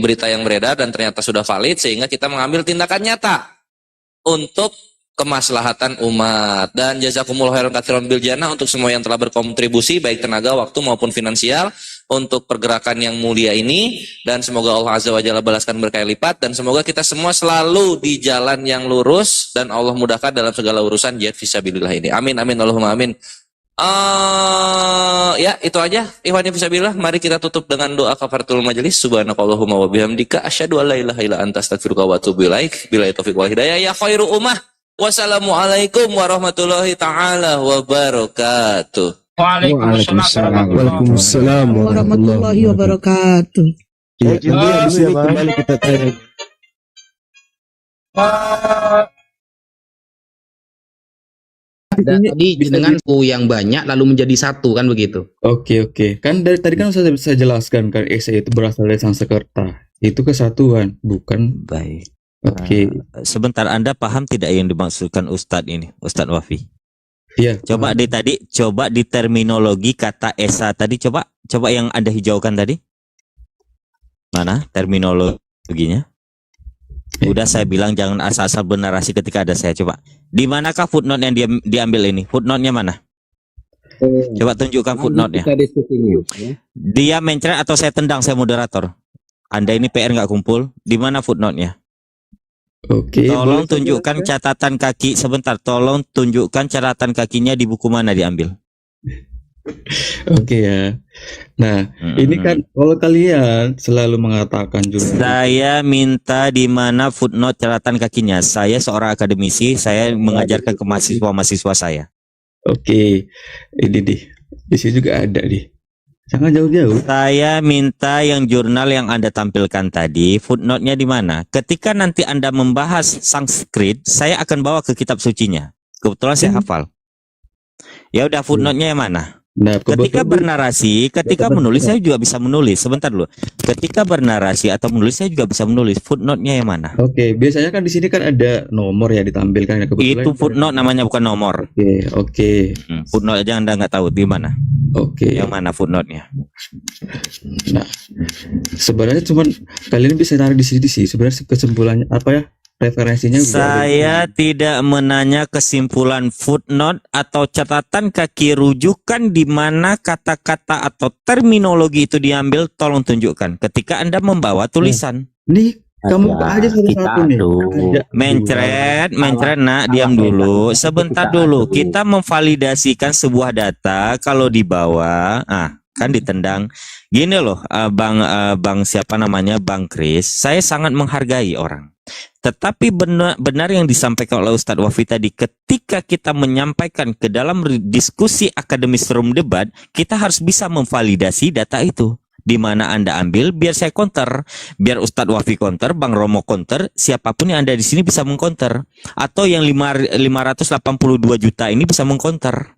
berita yang beredar dan ternyata sudah valid, sehingga kita mengambil tindakan nyata untuk kemaslahatan umat. Dan jazakumullah khairan katsiran bil jannah untuk semua yang telah berkontribusi baik tenaga, waktu maupun finansial untuk pergerakan yang mulia ini, dan semoga Allah Azza wa Jalla balaskan berkali lipat, dan semoga kita semua selalu di jalan yang lurus dan Allah mudahkan dalam segala urusan jihad fisabilillah ini. Amin amin Allahumma amin. Ya itu aja Ikhwan Fisabilillah. Mari kita tutup dengan doa kafaratul majelis. Subhanakallahumma wa bihamdika asyhadu an la ilaha illa anta astaghfiruka wa atubu ilaik. Billahi taufiq wal hidayah ya khairu ummah. Wassalamualaikum warahmatullahi taala wabarakatuh. Waalaikumsalam warahmatullahi wabarakatuh. Iya, nanti habis ini kembali kita tanya. Tadi dengan yang banyak lalu menjadi satu kan begitu. Oke. Kan dari tadi kan saya jelaskan kan Esa itu berasal dari Sanskerta. Itu kesatuan, bukan. Baik. Oke. Sebentar, Anda paham tidak yang dimaksudkan Ustadz ini, Ustadz Wafi? Iya. Coba di terminologi kata Esa tadi, coba yang Anda hijaukan tadi. Mana terminologinya? Udah saya bilang jangan asal-asal bernarasi ketika ada saya. Coba. Di manakah footnote yang diambil ini? Footnote-nya mana? Coba tunjukkan footnote-nya. Dia mencret atau saya tendang, saya moderator. Anda ini PR nggak kumpul. Di mana footnote-nya? Oke. Tolong tunjukkan catatan kaki sebentar. Tolong tunjukkan catatan kakinya di buku mana diambil. Oke ya. Nah, ini kan kalau kalian selalu mengatakan juga. Saya minta di mana footnote catatan kakinya. Saya seorang akademisi, saya mengajarkan ke mahasiswa-mahasiswa saya. Oke. Ini di sini juga ada nih. Jangan jauh-jauh. Saya minta yang jurnal yang Anda tampilkan tadi, footnote-nya di mana? Ketika nanti Anda membahas Sanskrit, saya akan bawa ke kitab sucinya. Kebetulan saya hafal. Ya udah, footnote-nya yang mana? Nah, ketika bernarasi, ketika menulis saya juga bisa menulis. Sebentar dulu. Ketika bernarasi atau menulis saya juga bisa menulis. Footnote-nya yang mana? Oke, biasanya kan di sini kan ada nomor ya ditampilkan. Itu footnote namanya, bukan nomor. Oke. Footnote aja Anda nggak tahu di mana. Oke. Yang mana footnote-nya? Nah, sebenarnya cuman kalian bisa tarik di sini sih. Sebenarnya kesimpulannya apa ya? Referensinya udah ada. Saya tidak menanya kesimpulan footnote atau catatan kaki rujukan di mana kata-kata atau terminologi itu diambil. Tolong tunjukkan ketika Anda membawa tulisan. Nih, kamu buka aja satu-satu nih. Mencret, nak, diam dulu. Sebentar dulu. Kita memvalidasikan sebuah data. Kalau di bawah, kan ditendang. Gini loh, Bang siapa namanya, Bang Kris. Saya sangat menghargai orang. Tetapi benar yang disampaikan oleh Ustadz Wafi tadi, ketika kita menyampaikan ke dalam diskusi akademis room debat, kita harus bisa memvalidasi data itu. Di mana Anda ambil, biar saya counter, biar Ustadz Wafi counter, Bang Romo counter, siapapun yang ada di sini bisa mengcounter, atau yang 582 juta ini bisa mengcounter.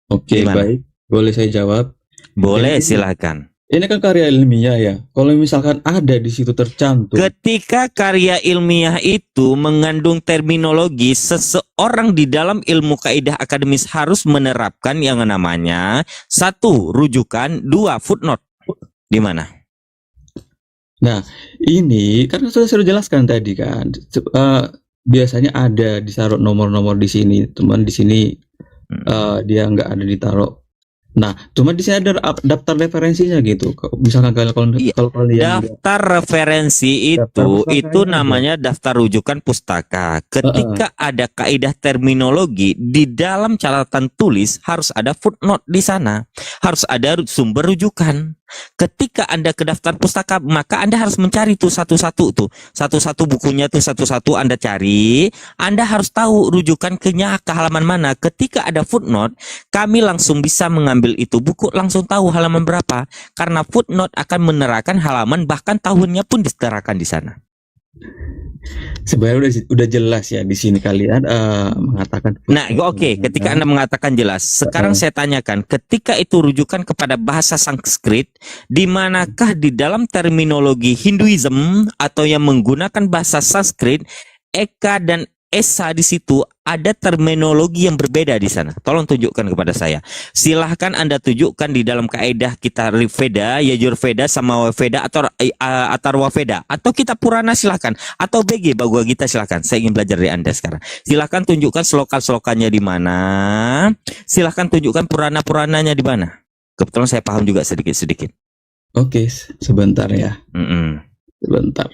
Oke, baik. Boleh saya jawab? Boleh, silakan. Ini kan karya ilmiah ya. Kalau misalkan ada di situ tercantum. Ketika karya ilmiah itu mengandung terminologi, seseorang di dalam ilmu kaidah akademis harus menerapkan yang namanya 1. Rujukan, 2. Footnote. Di mana? Nah, ini kan sudah jelaskan tadi kan. Biasanya ada ditaruh nomor-nomor di sini, teman di sini dia nggak ada ditaruh. Nah, cuma di sini ada daftar referensinya gitu. Misalkan kalau kalian daftar referensi itu namanya daftar rujukan pustaka. Ketika ada kaidah terminologi di dalam catatan tulis harus ada footnote di sana, harus ada sumber rujukan. Ketika Anda ke daftar pustaka, maka Anda harus mencari tuh satu-satu bukunya tuh satu-satu Anda cari. Anda harus tahu rujukan ke halaman mana. Ketika ada footnote, kami langsung bisa mengambil itu buku, langsung tahu halaman berapa. Karena footnote akan menerangkan halaman, bahkan tahunnya pun diterakan di sana. Sebenarnya udah jelas ya di sini kalian mengatakan. Nah, oke. Ketika Anda mengatakan jelas, sekarang saya tanyakan, ketika itu rujukan kepada bahasa Sanskrit, di manakah di dalam terminologi Hinduism atau yang menggunakan bahasa Sanskrit, Eka dan Esa di situ ada terminologi yang berbeda di sana. Tolong tunjukkan kepada saya. Silahkan Anda tunjukkan di dalam kaidah kita Veda, Yajurveda, Samaveda atau Atharva Veda atau kitab Purana silahkan, atau BG Bhagavad Gita silahkan. Saya ingin belajar dari Anda sekarang. Silahkan tunjukkan sloka-slokanya di mana. Silahkan tunjukkan Purana-Purananya di mana. Kebetulan saya paham juga sedikit-sedikit. Oke, sebentar ya. Sebentar.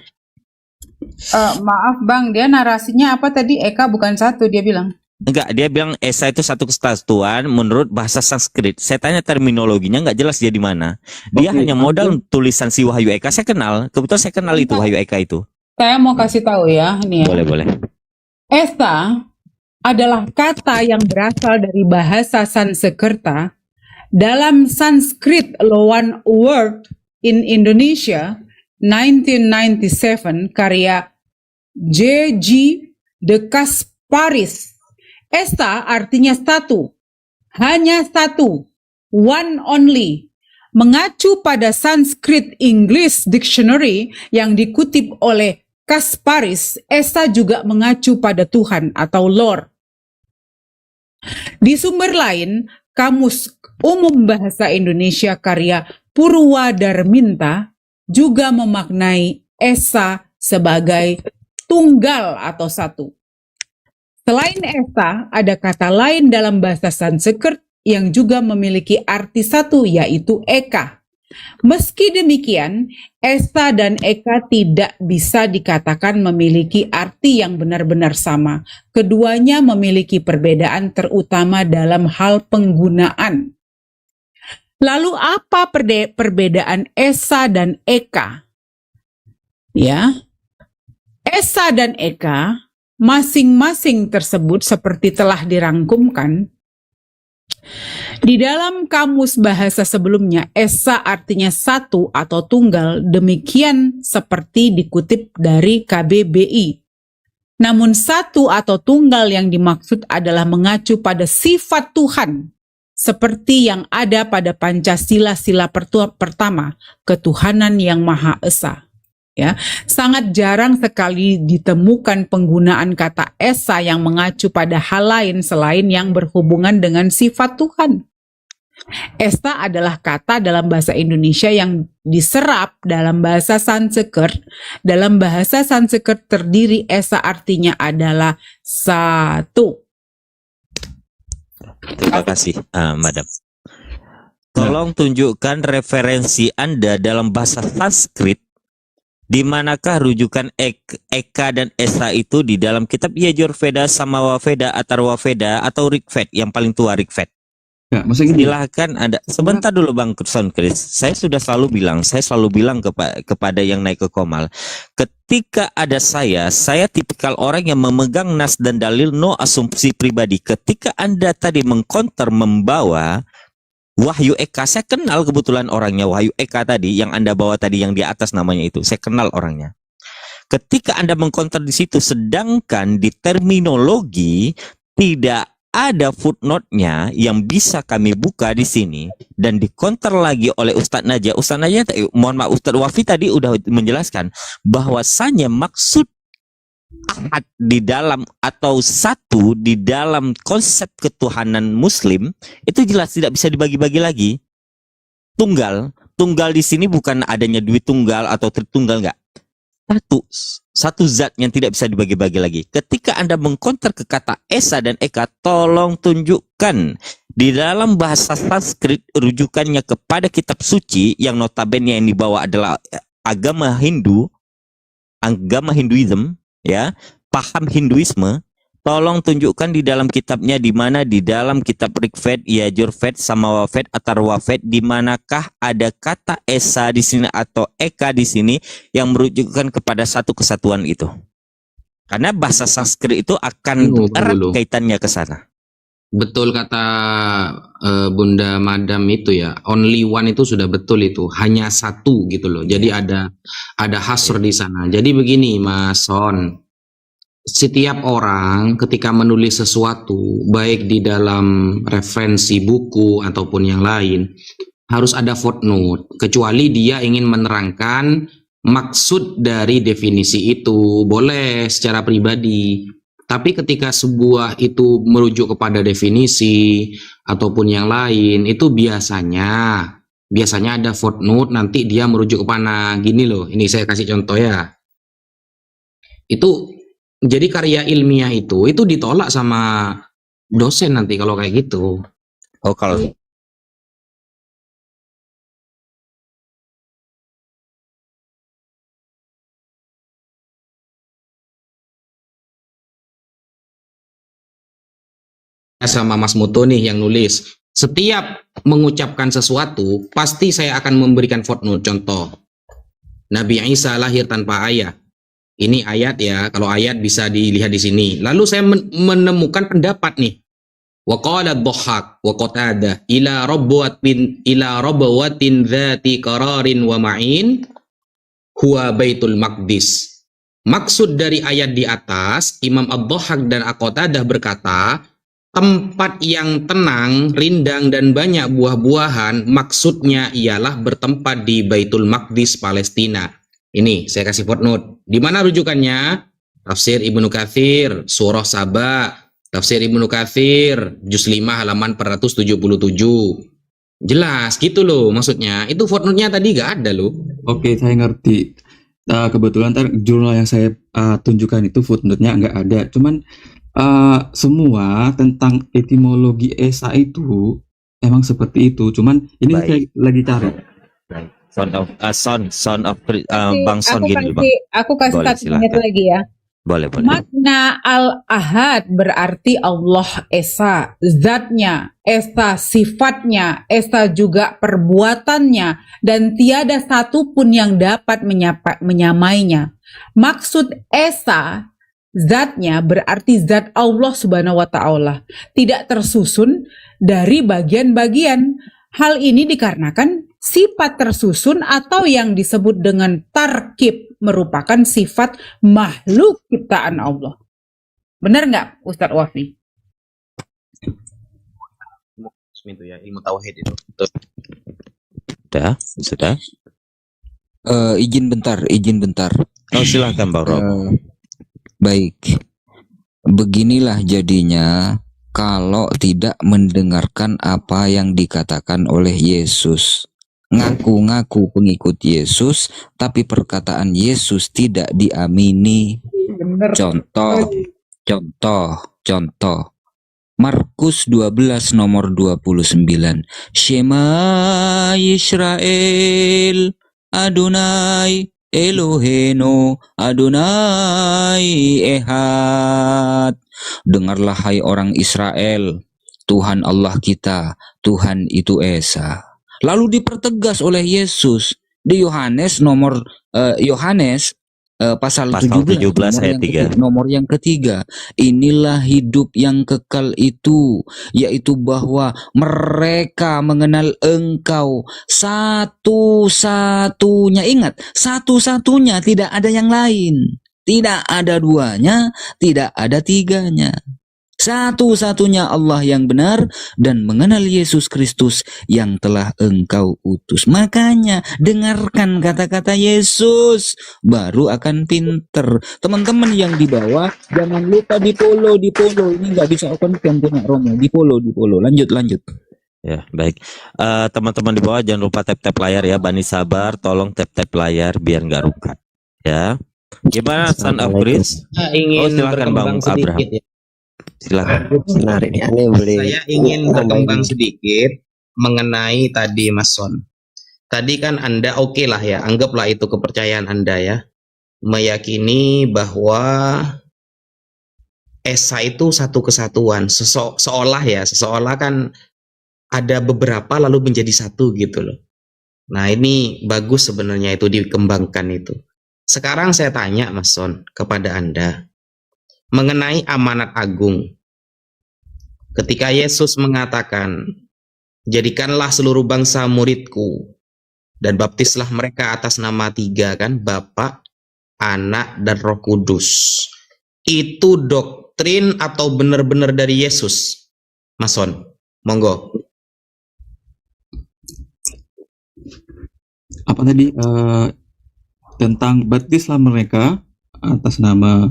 Maaf Bang, dia narasinya apa tadi? Eka bukan satu, dia bilang. Enggak, dia bilang Esa itu satu kesatuan menurut bahasa Sanskrit. Saya tanya terminologinya, enggak jelas dia di mana. Dia hanya modal tulisan si Wahyu Eka. Saya kenal, kebetulan saya kenal itu Wahyu Eka itu. Saya mau kasih tahu ya, nih ya. Boleh. Esa adalah kata yang berasal dari bahasa Sanskerta. Dalam Sanskrit Loan Word in Indonesia 1997 karya J.G. de Kasparis. Esta artinya satu, hanya satu, one only. Mengacu pada Sanskrit English Dictionary yang dikutip oleh Kasparis, Esta juga mengacu pada Tuhan atau Lord. Di sumber lain, Kamus Umum Bahasa Indonesia karya Purwadarminta juga memaknai Esa sebagai tunggal atau satu. Selain Esa, ada kata lain dalam bahasa Sanskrit yang juga memiliki arti satu, yaitu Eka. Meski demikian, Esa dan Eka tidak bisa dikatakan memiliki arti yang benar-benar sama. Keduanya memiliki perbedaan terutama dalam hal penggunaan. Lalu apa perbedaan Esa dan Eka? Ya, Esa dan Eka masing-masing tersebut seperti telah dirangkumkan. Di dalam kamus bahasa sebelumnya, Esa artinya satu atau tunggal, demikian seperti dikutip dari KBBI. Namun satu atau tunggal yang dimaksud adalah mengacu pada sifat Tuhan, seperti yang ada pada Pancasila sila pertama, ketuhanan yang Maha Esa. Ya, sangat jarang sekali ditemukan penggunaan kata Esa yang mengacu pada hal lain selain yang berhubungan dengan sifat Tuhan. Esa adalah kata dalam bahasa Indonesia yang diserap dalam bahasa Sanskrit. Dalam bahasa Sanskrit terdiri esa artinya adalah satu. Terima kasih, Madam. Tolong tunjukkan referensi Anda dalam bahasa Sanskrit di manakah rujukan Eka dan Esa itu di dalam kitab Yajurveda, Samaveda, Atharvaveda atau Rigveda yang paling tua Rigveda. Ya, maksudnya gini. Silahkan ada. Sebentar dulu Bang Sonkris. Saya sudah selalu bilang kepada yang naik ke Komal. Ketika ada saya tipikal orang yang memegang nas dan dalil, no asumsi pribadi. Ketika Anda tadi mengkonter membawa Wahyu Eka, saya kenal kebetulan orangnya. Wahyu Eka tadi yang Anda bawa tadi yang di atas namanya itu, saya kenal orangnya. Ketika Anda mengkonter di situ, sedangkan di terminologi tidak ada footnote-nya yang bisa kami buka di sini dan dikonter lagi oleh Ustadz Najah. Mohon maaf, Ustadz Wafi tadi udah menjelaskan bahwasanya maksud ahad di dalam atau satu di dalam konsep ketuhanan Muslim itu jelas tidak bisa dibagi-bagi lagi. Tunggal di sini bukan adanya duit tunggal atau tritunggal, enggak. Satu zat yang tidak bisa dibagi-bagi lagi. Ketika Anda mengkonter ke kata Esa dan Eka, tolong tunjukkan di dalam bahasa Sanskrit rujukannya kepada kitab suci yang notabene yang dibawa adalah agama Hinduism, ya, paham Hinduisme. Tolong tunjukkan di dalam kitabnya di mana di dalam kitab Rigveda, Yajurveda, Samaveda, Atharvaveda di manakah ada kata Esa di sini atau Eka di sini yang merujukkan kepada satu kesatuan itu. Karena bahasa Sanskrit itu akan erat kaitannya ke sana. Betul kata Bunda Madam itu ya, only one itu sudah betul itu, hanya satu gitu loh. Jadi ada hasr di sana. Jadi begini Mas Son, setiap orang ketika menulis sesuatu, baik di dalam referensi buku ataupun yang lain, harus ada footnote, kecuali dia ingin menerangkan maksud dari definisi itu, boleh secara pribadi. Tapi ketika sebuah itu merujuk kepada definisi ataupun yang lain, itu biasanya ada footnote, nanti dia merujuk ke mana. Gini loh, ini saya kasih contoh ya. Itu jadi karya ilmiah itu ditolak sama dosen nanti kalau kayak gitu. Oh, kalau sama Mas Muto nih yang nulis, setiap mengucapkan sesuatu pasti saya akan memberikan footnote. Contoh, Nabi Isa lahir tanpa ayah. Ini ayat ya, kalau ayat bisa dilihat di sini. Lalu saya menemukan pendapat nih. Wa qala ad-Dhahhak wa Qatadah ila rabwatin dzati qararin wa ma'in huwa Baitul Maqdis. Maksud dari ayat di atas, Imam ad-Dhahhak dan Qatadah berkata, tempat yang tenang, rindang dan banyak buah-buahan, maksudnya ialah bertempat di Baitul Maqdis, Palestina. Ini saya kasih footnote. Di mana rujukannya? Tafsir Ibnu Katsir, Surah Saba, Tafsir Ibnu Katsir, juz 5 halaman 477. Jelas gitu loh maksudnya. Itu footnote-nya tadi gak ada loh. Oke, saya ngerti. Kebetulan jurnal yang saya tunjukkan itu footnote-nya nggak ada. Cuman semua tentang etimologi Esa itu emang seperti itu. Cuman ini saya lagi cari. Son of Bang Son gini Bang. Aku kasih Boleh, satu menit silakan. lagi ya. Boleh. Makna al-ahad berarti Allah Esa, zatnya, Esa sifatnya, Esa juga perbuatannya, dan tiada satu pun yang dapat menyamainya. Maksud Esa, zatnya berarti zat Allah Subhanahu wa Ta'ala, tidak tersusun dari bagian-bagian. Hal ini dikarenakan sifat tersusun atau yang disebut dengan tarkib merupakan sifat makhluk ciptaan Allah. Benar nggak Ustadz Wafi? Itu ya, ilmu tauhid itu. Sudah. Izin bentar. Oh, silahkan Bang Rob. Baik. Beginilah jadinya kalau tidak mendengarkan apa yang dikatakan oleh Yesus. Ngaku-ngaku pengikut Yesus, tapi perkataan Yesus tidak diamini. Bener. Contoh. Markus 12 nomor 29. Shema Yisrael, Adonai Elohenu, Adonai Ehad. Dengarlah hai orang Israel, Tuhan Allah kita, Tuhan itu Esa. Lalu dipertegas oleh Yesus di Yohanes pasal 17 ayat 3. nomor yang ketiga. Inilah hidup yang kekal itu, yaitu bahwa mereka mengenal Engkau satu-satunya. Ingat, satu-satunya, tidak ada yang lain. Tidak ada duanya, tidak ada tiganya. Satu-satunya Allah yang benar dan mengenal Yesus Kristus yang telah Engkau utus. Makanya dengarkan kata-kata Yesus, baru akan pinter. Teman-teman yang di bawah, jangan lupa di follow. Ini nggak bisa open cam punya Romo. Di follow. Lanjut. Ya, baik. Teman-teman di bawah jangan lupa tap-tap layar ya. Bani sabar, tolong tap-tap layar biar nggak rukat. Ya. Gimana Son of Prince? Ingin silakan Bang berkembang Abraham. sedikit ya. Silakan. Benar ini aneh boleh. Saya ingin berkembang sedikit mengenai tadi Mas Son. Tadi kan Anda oke lah ya, anggaplah itu kepercayaan Anda ya. Meyakini bahwa Esa itu satu kesatuan, seolah kan ada beberapa lalu menjadi satu gitu loh. Nah ini bagus sebenarnya itu dikembangkan itu. Sekarang saya tanya Mas Son kepada Anda mengenai amanat agung. Ketika Yesus mengatakan, jadikanlah seluruh bangsa muridku dan baptislah mereka atas nama 3 kan, Bapa, Anak, dan Roh Kudus. Itu doktrin atau benar-benar dari Yesus? Mas Son, monggo. Apa tadi? Tentang baptislah mereka atas nama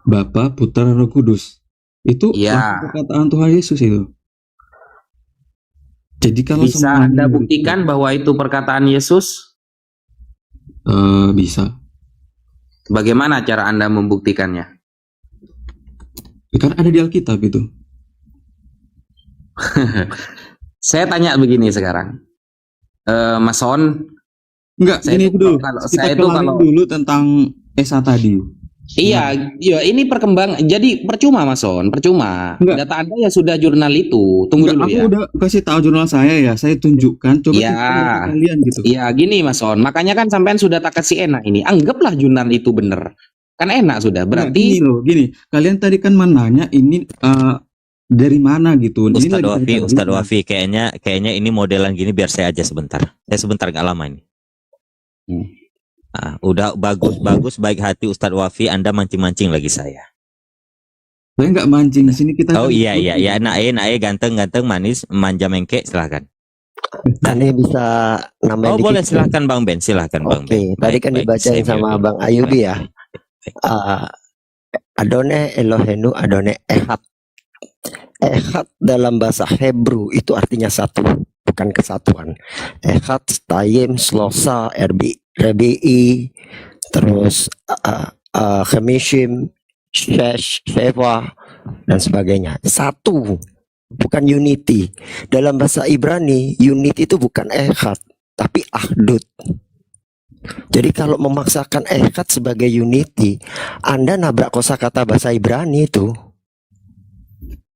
Bapa, Putra, Roh Kudus. Itu perkataan Tuhan Yesus itu. Jadi kalau bisa Anda buktikan bahwa itu perkataan Yesus? Bisa. Bagaimana cara Anda membuktikannya? Kan ada di Alkitab itu. Saya tanya begini sekarang, Mas Son. Enggak, ini dulu. Kita kelarin dulu tentang Esa tadi. Iya, ini perkembangan. Jadi percuma Mas Son, percuma. Enggak. Data Anda ya sudah jurnal itu. Tunggu dulu ya. Aku udah kasih tahu jurnal saya ya, saya tunjukkan. Coba kalian gitu. Iya, gini Mas Son. Makanya kan sampean sudah tak kasih enak ini. Anggaplah jurnal itu bener. Kan enak sudah. Berarti gini. Kalian tadi kan menanya ini dari mana gitu. Ustadz Wafi, kayaknya ini modelan gini biar saya aja sebentar. Saya sebentar gak lama ini. Udah bagus baik hati Ustadz Wafi, Anda mancing-mancing lagi saya. Saya nggak mancing, di sini kita. Oh iya, nae ganteng manis manja mengke, silahkan. Aneh bisa nambahin boleh, dikit. silahkan Bang Ben, silahkan Bang Ben. Tadi kan dibacain sama Bang Ayubi ya. Adonai Elohenu, Adonai Ehad. Ehad dalam bahasa Hebrew itu artinya satu, bukan kesatuan. Ehad, Tayim, Slosa, RBI, terus Chemishim, Shesh, Sheva, dan sebagainya. Satu, bukan unity. Dalam bahasa Ibrani, unity itu bukan Ehad, tapi Ahdut. Jadi kalau memaksakan Ehad sebagai unity, Anda nabrak kosakata bahasa Ibrani itu.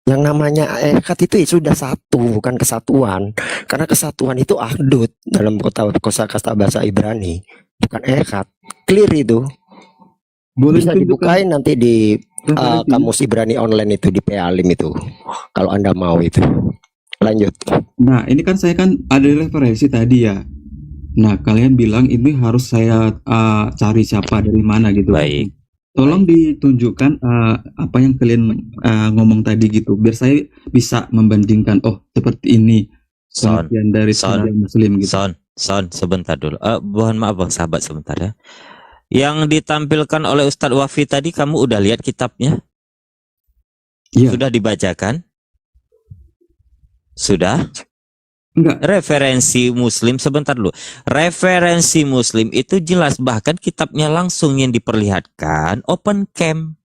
Yang namanya Ehad itu sudah satu, bukan kesatuan. Karena kesatuan itu Ahdut dalam kosakata bahasa Ibrani, bukan Ehad. Clear itu. Boleh bisa dibukain nanti di kamus Ibrani online itu, di Pealim itu, kalau Anda mau itu. Lanjut. Nah, ini kan saya kan ada referensi tadi ya. Nah, kalian bilang ini harus saya cari siapa dari mana gitu. Baik. Tolong ditunjukkan apa yang kalian ngomong tadi gitu, biar saya bisa membandingkan. Oh, seperti ini pengertian dari saudara Muslim gitu. Son, sebentar dulu. Mohon maaf Bang, sahabat sebentar ya. Yang ditampilkan oleh Ustadz Wafi tadi, kamu udah lihat kitabnya? Iya. Sudah dibacakan? Sudah? Enggak. Referensi Muslim, sebentar dulu. Referensi Muslim itu jelas, bahkan kitabnya langsung yang diperlihatkan open cam.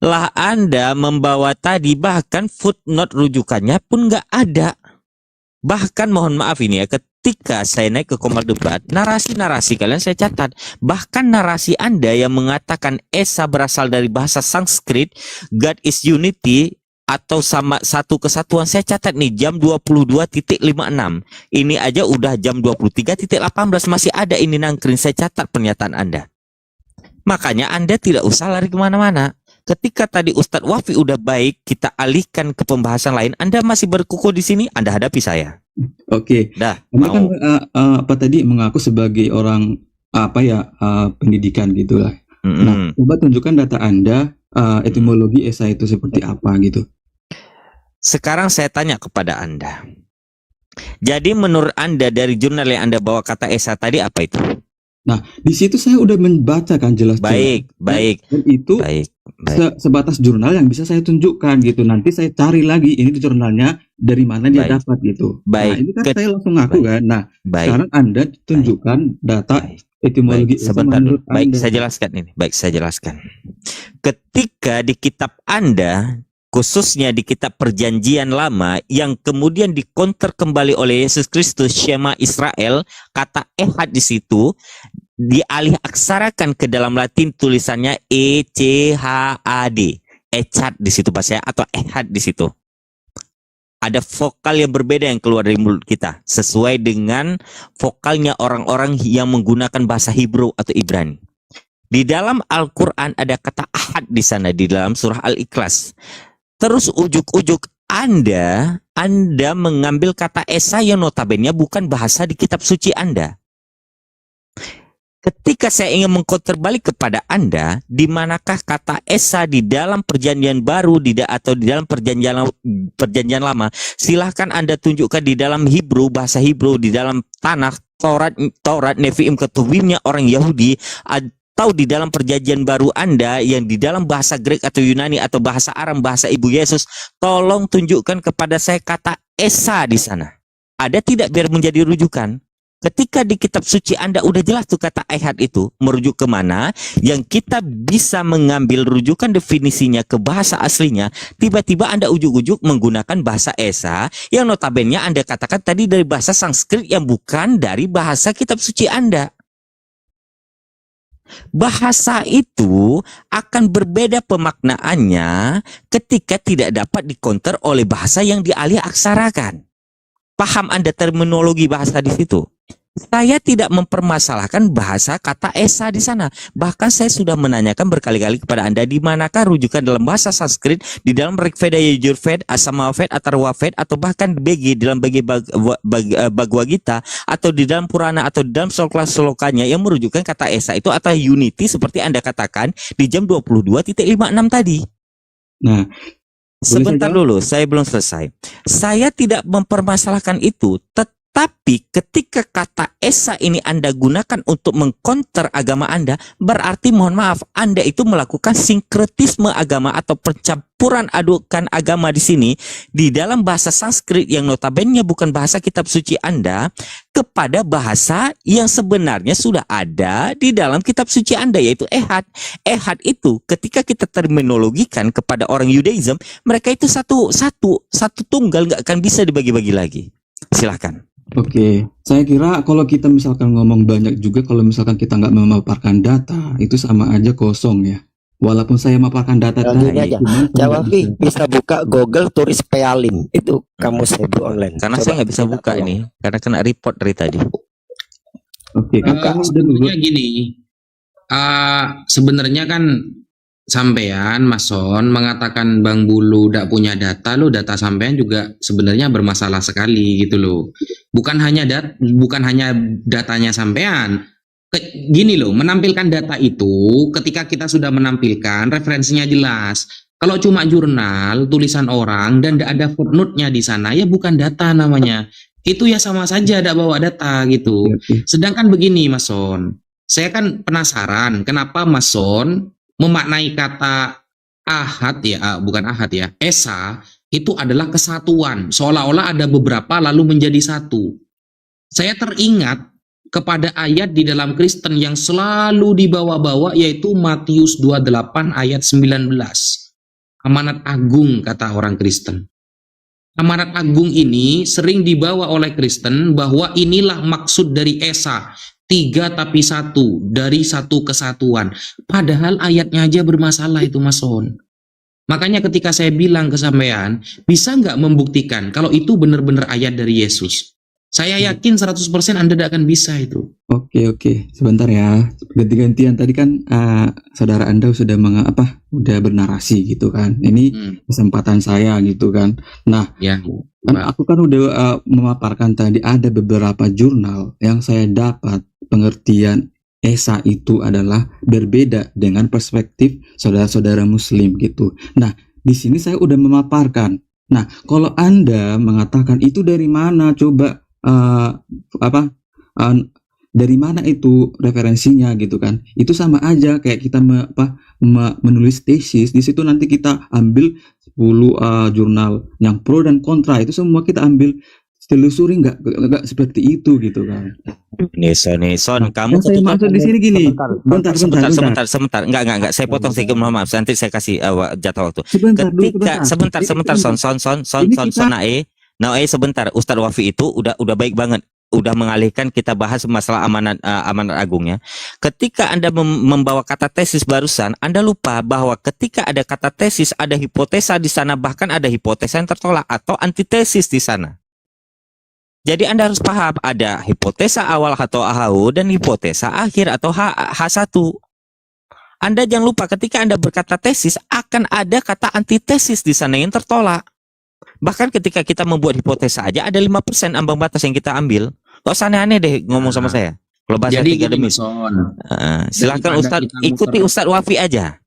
Lah Anda membawa tadi, bahkan footnote rujukannya pun nggak ada. Bahkan mohon maaf ini ya, ketika saya naik ke Komal Debat, narasi-narasi kalian saya catat. Bahkan narasi Anda yang mengatakan Esa berasal dari bahasa Sanskrit, God is unity, atau sama satu kesatuan, saya catat nih jam 22.56. Ini aja udah jam 23.18, masih ada ini nangkring, saya catat pernyataan Anda. Makanya Anda tidak usah lari kemana-mana. Ketika tadi Ustadz Wafi udah baik, kita alihkan ke pembahasan lain, Anda masih berkukuh di sini, Anda hadapi saya. Oke. Dah, Anda kan mau. apa tadi mengaku sebagai orang pendidikan gitulah. Nah, coba tunjukkan data Anda, etimologi Esa itu seperti apa gitu. Sekarang saya tanya kepada Anda. Jadi menurut Anda dari jurnal yang Anda bawa kata Esa tadi apa itu? Nah, di situ saya udah membaca kan jelas. Baik. Dan itu sebatas jurnal yang bisa saya tunjukkan gitu. Nanti saya cari lagi ini di jurnalnya dari mana dia dapat gitu. Nah, ini kan saya langsung ngaku kan. Nah, sekarang Anda tunjukkan data etimologi Esa sebentar dulu. menurut Baik, Anda. saya jelaskan ini. Baik, saya jelaskan. Ketika di kitab Anda, khususnya di kitab Perjanjian Lama yang kemudian dikonter kembali oleh Yesus Kristus, Shema Israel, kata ehad di situ dialih aksarakan ke dalam Latin, tulisannya ECHAD, echad di situ bahasa atau ehad di situ. Ada vokal yang berbeda yang keluar dari mulut kita sesuai dengan vokalnya orang-orang yang menggunakan bahasa Hebrew atau Ibrani. Di dalam Al-Quran ada kata ahad di sana di dalam surah Al-Ikhlas. Terus ujuk-ujuk Anda mengambil kata Esa yang notabene bukan bahasa di kitab suci Anda. Ketika saya ingin mengkonter balik kepada Anda, di manakah kata Esa di dalam perjanjian baru atau di dalam perjanjian lama? Silahkan Anda tunjukkan di dalam Hebrew, bahasa Hebrew, di dalam Tanakh, Taurat, Nevi'im, Ketuvimnya orang Yahudi, atau di dalam perjanjian baru Anda yang di dalam bahasa Grek atau Yunani atau bahasa Aram, bahasa Ibu Yesus, tolong tunjukkan kepada saya kata Esa di sana. Ada tidak biar menjadi rujukan? Ketika di kitab suci Anda udah jelas tuh kata ehad itu merujuk kemana, yang kita bisa mengambil rujukan definisinya ke bahasa aslinya, tiba-tiba Anda ujuk-ujuk menggunakan bahasa Esa yang notabene Anda katakan tadi dari bahasa Sanskrit yang bukan dari bahasa kitab suci Anda. Bahasa itu akan berbeda pemaknaannya ketika tidak dapat dikonter oleh bahasa yang dialih aksarakan. Paham Anda terminologi bahasa di situ? Saya tidak mempermasalahkan bahasa kata Esa di sana. Bahkan saya sudah menanyakan berkali-kali kepada Anda di manakah rujukan dalam bahasa Sanskrit, di dalam Rigveda, Yajurveda, Asamaveda, Atharvaveda, atau bahkan BG dalam Bhagavad Gita, atau di dalam Purana atau di dalam sloka-slokanya yang merujukkan kata Esa itu atau unity seperti Anda katakan di jam 22.56 tadi. Nah, sebentar dulu, saya belum selesai. Saya tidak mempermasalahkan itu, tetapi ketika kata Esa ini Anda gunakan untuk mengkonter agama Anda, berarti mohon maaf, Anda itu melakukan sinkretisme agama atau pencampuran adukan agama di sini di dalam bahasa Sanskrit yang notabene bukan bahasa kitab suci Anda kepada bahasa yang sebenarnya sudah ada di dalam kitab suci Anda, yaitu ehad. Ehad itu ketika kita terminologikan kepada orang Yudaism, mereka itu satu tunggal, nggak akan bisa dibagi-bagi lagi. Silahkan. Oke, saya kira kalau kita misalkan ngomong banyak juga, kalau misalkan kita nggak memaparkan data, itu sama aja kosong ya. Walaupun saya memaparkan data Gini aja, Jawabi bisa buka Google tulis pealim, itu kamus Hebrew online. Karena saya nggak bisa buka ini, karena kena report dari tadi. Oke, sebenarnya gini, sebenarnya kan sampean Mason mengatakan Bang Bulu tidak punya data, lo data sampean juga sebenarnya bermasalah sekali gitu loh. Bukan hanya datanya sampean. Gini loh, menampilkan data itu ketika kita sudah menampilkan referensinya jelas. Kalau cuma jurnal, tulisan orang dan tidak ada footnote-nya di sana, ya bukan data namanya. Itu ya sama saja tidak bawa data gitu. Sedangkan begini Mason, saya kan penasaran kenapa Mason memaknai kata ahad ya, bukan ahad ya, Esa itu adalah kesatuan, seolah-olah ada beberapa lalu menjadi satu. Saya teringat kepada ayat di dalam Kristen yang selalu dibawa-bawa, yaitu Matius 28 ayat 19. Amanat agung, kata orang Kristen. Amanat agung ini sering dibawa oleh Kristen bahwa inilah maksud dari Esa, 3 tapi 1, dari satu kesatuan. Padahal ayatnya aja bermasalah itu, Mas Son. Makanya ketika saya bilang ke sampean, bisa nggak membuktikan kalau itu benar-benar ayat dari Yesus? Saya yakin 100% Anda tidak akan bisa itu. Oke, sebentar ya. Ganti-gantian tadi kan saudara Anda sudah udah bernarasi gitu kan. Ini kesempatan saya gitu kan. Nah, ya, kan aku kan udah memaparkan tadi ada beberapa jurnal yang saya dapat pengertian Esa itu adalah berbeda dengan perspektif saudara-saudara Muslim gitu. Nah, di sini saya udah memaparkan. Nah, kalau Anda mengatakan itu dari mana, coba dari mana itu referensinya gitu kan? Itu sama aja kayak kita menulis tesis. Di situ nanti kita ambil 10 jurnal yang pro dan kontra. Itu semua kita ambil, telusuri, nggak seperti itu gitu kan. Son, kamu saya maksud di sini gini. Sebentar. Enggak. Saya potong sedikit, mohon maaf. Nanti saya kasih jatah waktu. Sebentar, Son, sebentar. Ustadz Wafi itu udah baik banget. Udah mengalihkan kita bahas masalah amanat agungnya. Ketika Anda membawa kata tesis barusan, Anda lupa bahwa ketika ada kata tesis, ada hipotesa di sana, bahkan ada hipotesa yang tertolak atau antitesis di sana. Jadi Anda harus paham, ada hipotesa awal atau AHU dan hipotesa akhir atau H1. Anda jangan lupa ketika Anda berkata tesis, akan ada kata antitesis di sana yang tertolak. Bahkan ketika kita membuat hipotesa aja, ada 5% ambang batas yang kita ambil. Gak usah aneh-aneh deh ngomong sama saya. Kalau bahasa tiga demis. Silakan Ustadz, ikuti Ustadz Wafi aja.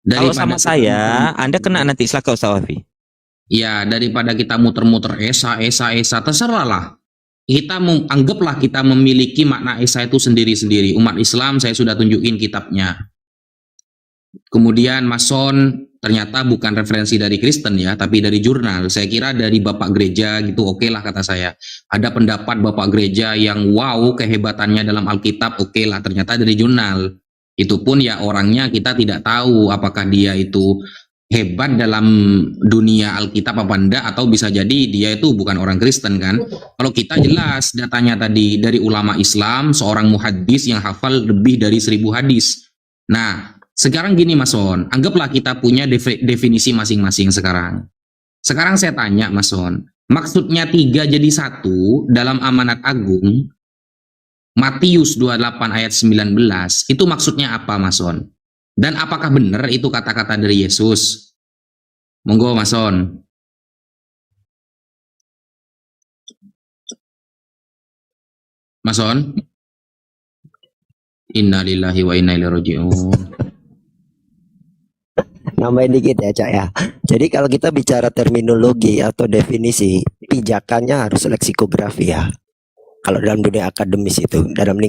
Kalau sama saya, Anda kena nanti. Silakan Ustadz Wafi. Ya, daripada kita muter-muter Esa, terserah lah. Anggaplah kita memiliki makna Esa itu sendiri-sendiri. Umat Islam saya sudah tunjukin kitabnya. Kemudian Mason ternyata bukan referensi dari Kristen ya, tapi dari jurnal. Saya kira dari Bapak Gereja gitu, oke lah kata saya. Ada pendapat Bapak Gereja yang wow kehebatannya dalam Alkitab, oke lah, ternyata dari jurnal. Itu pun ya orangnya kita tidak tahu apakah dia itu hebat dalam dunia Alkitab apa enggak, atau bisa jadi dia itu bukan orang Kristen kan. Kalau kita jelas datanya tadi dari ulama Islam, seorang muhaddis yang hafal lebih dari 1000 hadis. Nah, sekarang gini Mas Son, anggaplah kita punya definisi masing-masing sekarang. Sekarang saya tanya Mas Son, maksudnya 3 jadi 1 dalam amanat agung, Matius 28 ayat 19, itu maksudnya apa Mas Son? Dan apakah benar itu kata-kata dari Yesus? Monggo Mas Son. Mas Son. Innalillahi wa inna ilaihi raji'un. Nambahin dikit ya Cak ya. Jadi kalau kita bicara terminologi atau definisi, pijakannya harus leksikografi ya. Kalau dalam dunia akademis itu, dalam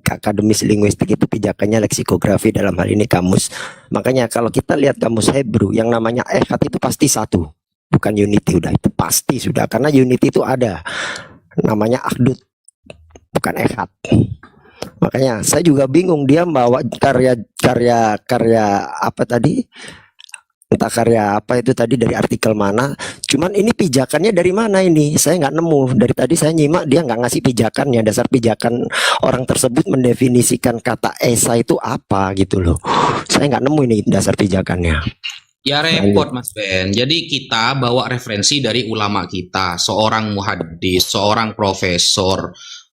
akademis linguistik itu pijakannya leksikografi, dalam hal ini kamus. Makanya kalau kita lihat kamus Hebrew yang namanya echad itu pasti satu, bukan unity, udah itu pasti sudah, karena unity itu ada namanya akhdut, bukan echad. Makanya saya juga bingung dia bawa karya apa tadi, entah karya apa itu tadi dari artikel mana. Cuman ini pijakannya dari mana ini? Saya nggak nemu. Dari tadi saya nyimak dia nggak ngasih pijakannya. Dasar pijakan orang tersebut mendefinisikan kata Esa itu apa gitu loh. Saya nggak nemu ini dasar pijakannya. Ya repot Mas Ben. Jadi kita bawa referensi dari ulama kita, seorang muhaddis, seorang profesor,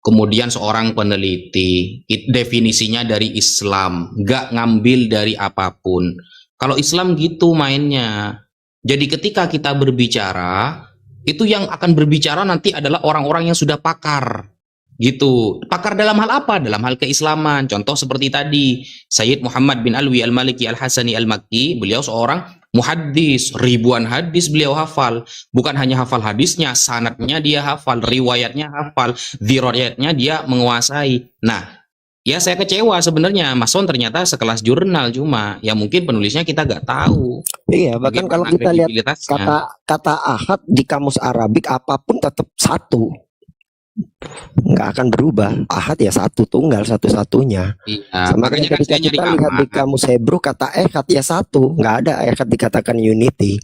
kemudian seorang peneliti. Definisinya dari Islam, nggak ngambil dari apapun. Kalau Islam gitu mainnya. Jadi ketika kita berbicara, itu yang akan berbicara nanti adalah orang-orang yang sudah pakar. Gitu. Pakar dalam hal apa? Dalam hal keislaman. Contoh seperti tadi, Sayyid Muhammad bin Alwi Al-Maliki Al-Hasani Al-Makki, beliau seorang muhaddis, ribuan hadis beliau hafal. Bukan hanya hafal hadisnya, sanadnya dia hafal, riwayatnya hafal, dzirayatnya dia menguasai. Nah, Ya saya kecewa sebenarnya, Mason ternyata sekelas jurnal, cuma ya mungkin penulisnya kita nggak tahu Iya, bahkan kalau bagaimana kita lihat kredibilitasnya. kata ahad di kamus Arabik apapun tetap satu, nggak akan berubah. Ahad ya satu, tunggal, satu-satunya. Iya, Sama makanya kayak kan ketika saya nyari kita lihat di aman. kamus Hebrew kata ehad ya satu, nggak ada ehad dikatakan unity.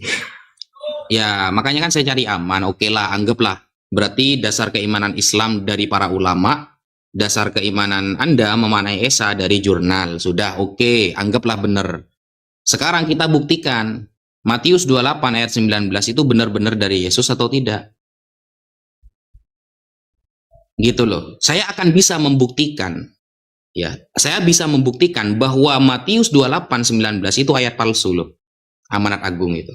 Ya, makanya kan saya cari aman. Oke lah, anggaplah. Berarti dasar keimanan Islam dari para ulama, dasar keimanan Anda memaknai Esa dari jurnal. Sudah, oke, anggaplah benar. Sekarang kita buktikan Matius 28 ayat 19 itu benar-benar dari Yesus atau tidak. Gitu loh. Saya akan bisa membuktikan. Ya, saya bisa membuktikan bahwa Matius 28:19 itu ayat palsu loh. Amanat Agung itu.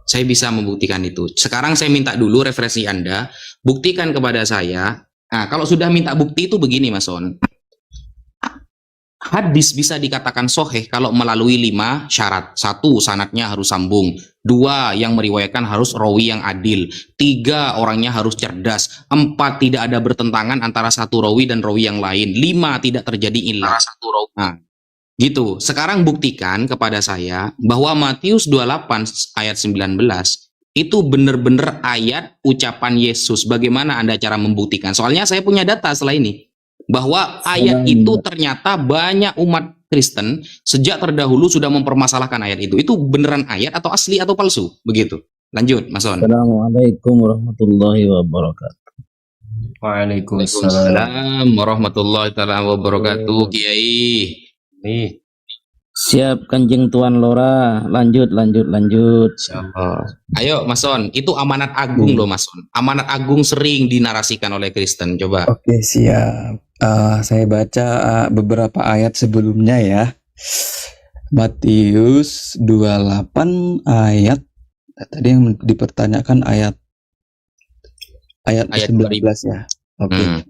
Saya bisa membuktikan itu. Sekarang saya minta dulu referensi Anda, buktikan kepada saya. Nah, kalau sudah minta bukti itu begini, Mas On. Hadis bisa dikatakan soheh kalau melalui 5 syarat. 1, sanadnya harus sambung. 2, yang meriwayatkan harus rawi yang adil. 3, orangnya harus cerdas. 4, tidak ada bertentangan antara satu rawi dan rawi yang lain. 5, tidak terjadi illah. Nah, gitu. Sekarang buktikan kepada saya bahwa Matius 28 ayat 19 itu benar-benar ayat ucapan Yesus. Bagaimana Anda cara membuktikan? Soalnya saya punya data setelah ini. Bahwa ayat itu ternyata banyak umat Kristen sejak terdahulu sudah mempermasalahkan ayat itu. Itu beneran ayat atau asli atau palsu? Begitu. Lanjut, Mas On. Assalamualaikum warahmatullahi wabarakatuh. Waalaikumsalam warahmatullahi wabarakatuh, Kiai. Nih. Siap Kanjeng Tuan Lora, lanjut. Ayo Mas On, itu amanat agung loh Mas On. Amanat agung sering dinarasikan oleh Kristen, coba. Oke, siap. Saya baca beberapa ayat sebelumnya ya. Matius 28 ayat tadi yang dipertanyakan ayat 19 ya. Oke.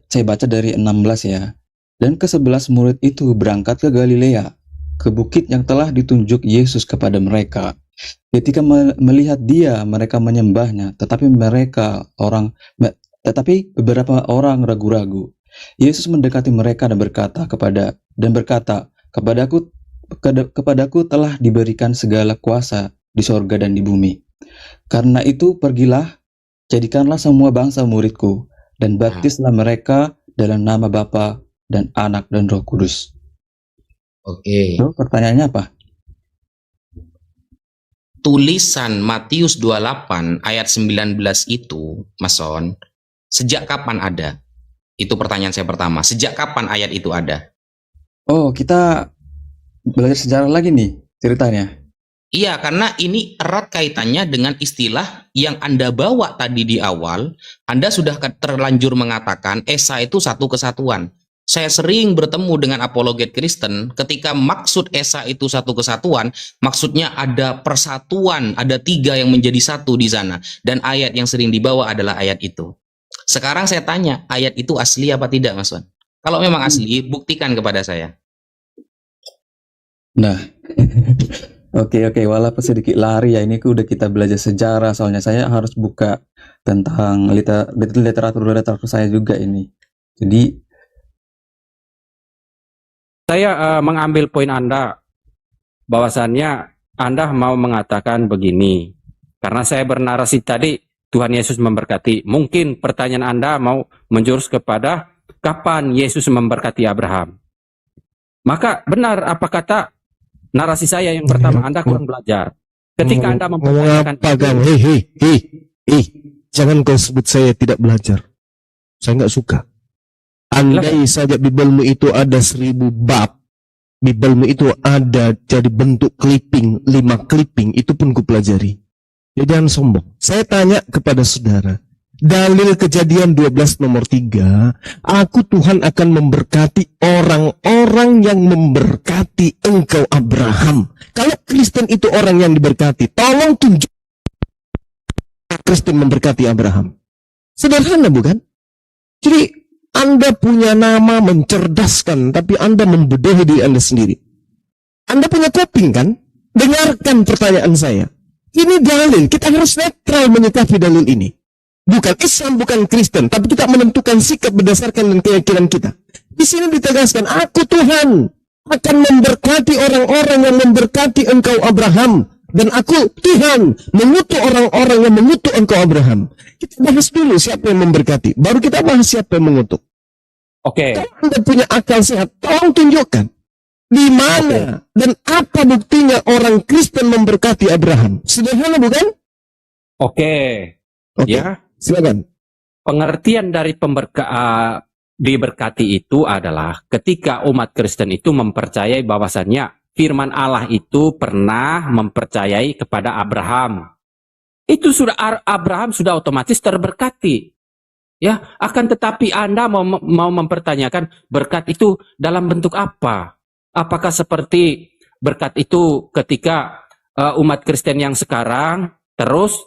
Saya baca dari 16 ya. Dan ke-11 murid itu berangkat ke Galilea, ke bukit yang telah ditunjuk Yesus kepada mereka. Ketika melihat dia, mereka menyembahnya, tetapi beberapa orang ragu-ragu. Yesus mendekati mereka dan berkata, kepadaku telah diberikan segala kuasa di sorga dan di bumi. Karena itu pergilah, jadikanlah semua bangsa muridku, dan baptislah mereka dalam nama Bapa dan Anak dan Roh Kudus. Oke. So, pertanyaannya apa? Tulisan Matius 28 ayat 19 itu, Mas On, sejak kapan ada? Itu pertanyaan saya pertama. Sejak kapan ayat itu ada? Oh, kita belajar sejarah lagi nih ceritanya. Iya, karena ini erat kaitannya dengan istilah yang Anda bawa tadi di awal. Anda sudah terlanjur mengatakan Esa itu satu kesatuan. Saya sering bertemu dengan apologet Kristen ketika maksud Esa itu satu kesatuan, maksudnya ada persatuan, ada 3 yang menjadi satu di sana. Dan ayat yang sering dibawa adalah ayat itu. Sekarang saya tanya, ayat itu asli apa tidak, Mas Wan? Kalau memang asli, buktikan kepada saya. Nah, oke, walaupun sedikit lari ya, ini udah kita belajar sejarah, soalnya saya harus buka tentang literatur saya juga ini. Jadi, saya mengambil poin Anda, bahwasannya Anda mau mengatakan begini, karena saya bernarasi tadi, Tuhan Yesus memberkati. Mungkin pertanyaan Anda mau menjurus kepada kapan Yesus memberkati Abraham. Maka benar apa kata narasi saya yang pertama, Anda kurang belajar. Ketika Anda mempertanyakan jangan kau sebut saya tidak belajar. Saya nggak suka. Andai saja Bibelmu itu ada 1000 bab, Bibelmu itu ada jadi bentuk clipping, 5 clipping, itu pun kupelajari. Jadi jangan sombong. Saya tanya kepada saudara, dalil Kejadian 12 nomor 3, aku Tuhan akan memberkati orang-orang yang memberkati engkau Abraham. Kalau Kristen itu orang yang diberkati, tolong tunjuk Kristen memberkati Abraham. Sederhana bukan? Jadi Anda punya nama mencerdaskan, tapi Anda membodohi diri Anda sendiri. Anda punya kuping kan? Dengarkan pertanyaan saya. Ini dalil, kita harus netral menyikapi dalil ini. Bukan Islam, bukan Kristen, tapi kita menentukan sikap berdasarkan dan keyakinan kita. Di sini ditegaskan, aku Tuhan akan memberkati orang-orang yang memberkati engkau Abraham, dan aku Tuhan mengutuk orang-orang yang mengutuk engkau Abraham. Kita bahas dulu siapa yang memberkati, baru kita bahas siapa yang mengutuk. Oke. Kalau Anda punya akal sehat, tolong tunjukkan di mana dan apa buktinya orang Kristen memberkati Abraham. Sederhana bukan? Oke. Ya, silakan. Pengertian dari diberkati itu adalah ketika umat Kristen itu mempercayai bahwasannya firman Allah itu pernah mempercayai kepada Abraham. Itu sudah Abraham sudah otomatis terberkati. Ya, akan tetapi Anda mau mempertanyakan berkat itu dalam bentuk apa? Apakah seperti berkat itu ketika umat Kristen yang sekarang terus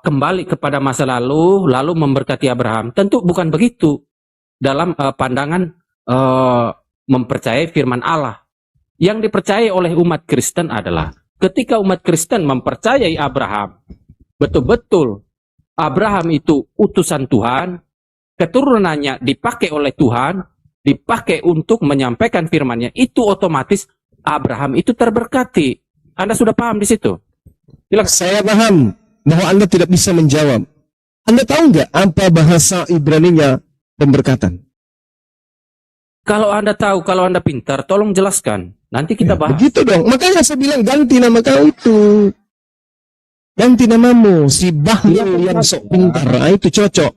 kembali kepada masa lalu memberkati Abraham? Tentu bukan begitu dalam pandangan mempercayai firman Allah. Yang dipercayai oleh umat Kristen adalah ketika umat Kristen mempercayai Abraham, betul-betul Abraham itu utusan Tuhan, keturunannya dipakai oleh Tuhan, dipakai untuk menyampaikan firman-Nya, itu otomatis Abraham itu terberkati. Anda sudah paham di situ? Saya paham bahwa Anda tidak bisa menjawab. Anda tahu nggak apa bahasa Ibrani-nya pemberkatan? Kalau Anda tahu, kalau Anda pintar, tolong jelaskan. Nanti kita bahas. Begitu dong. Makanya saya bilang ganti nama kau itu. Ganti namamu, si Bahlil yang sok pintar. Itu cocok.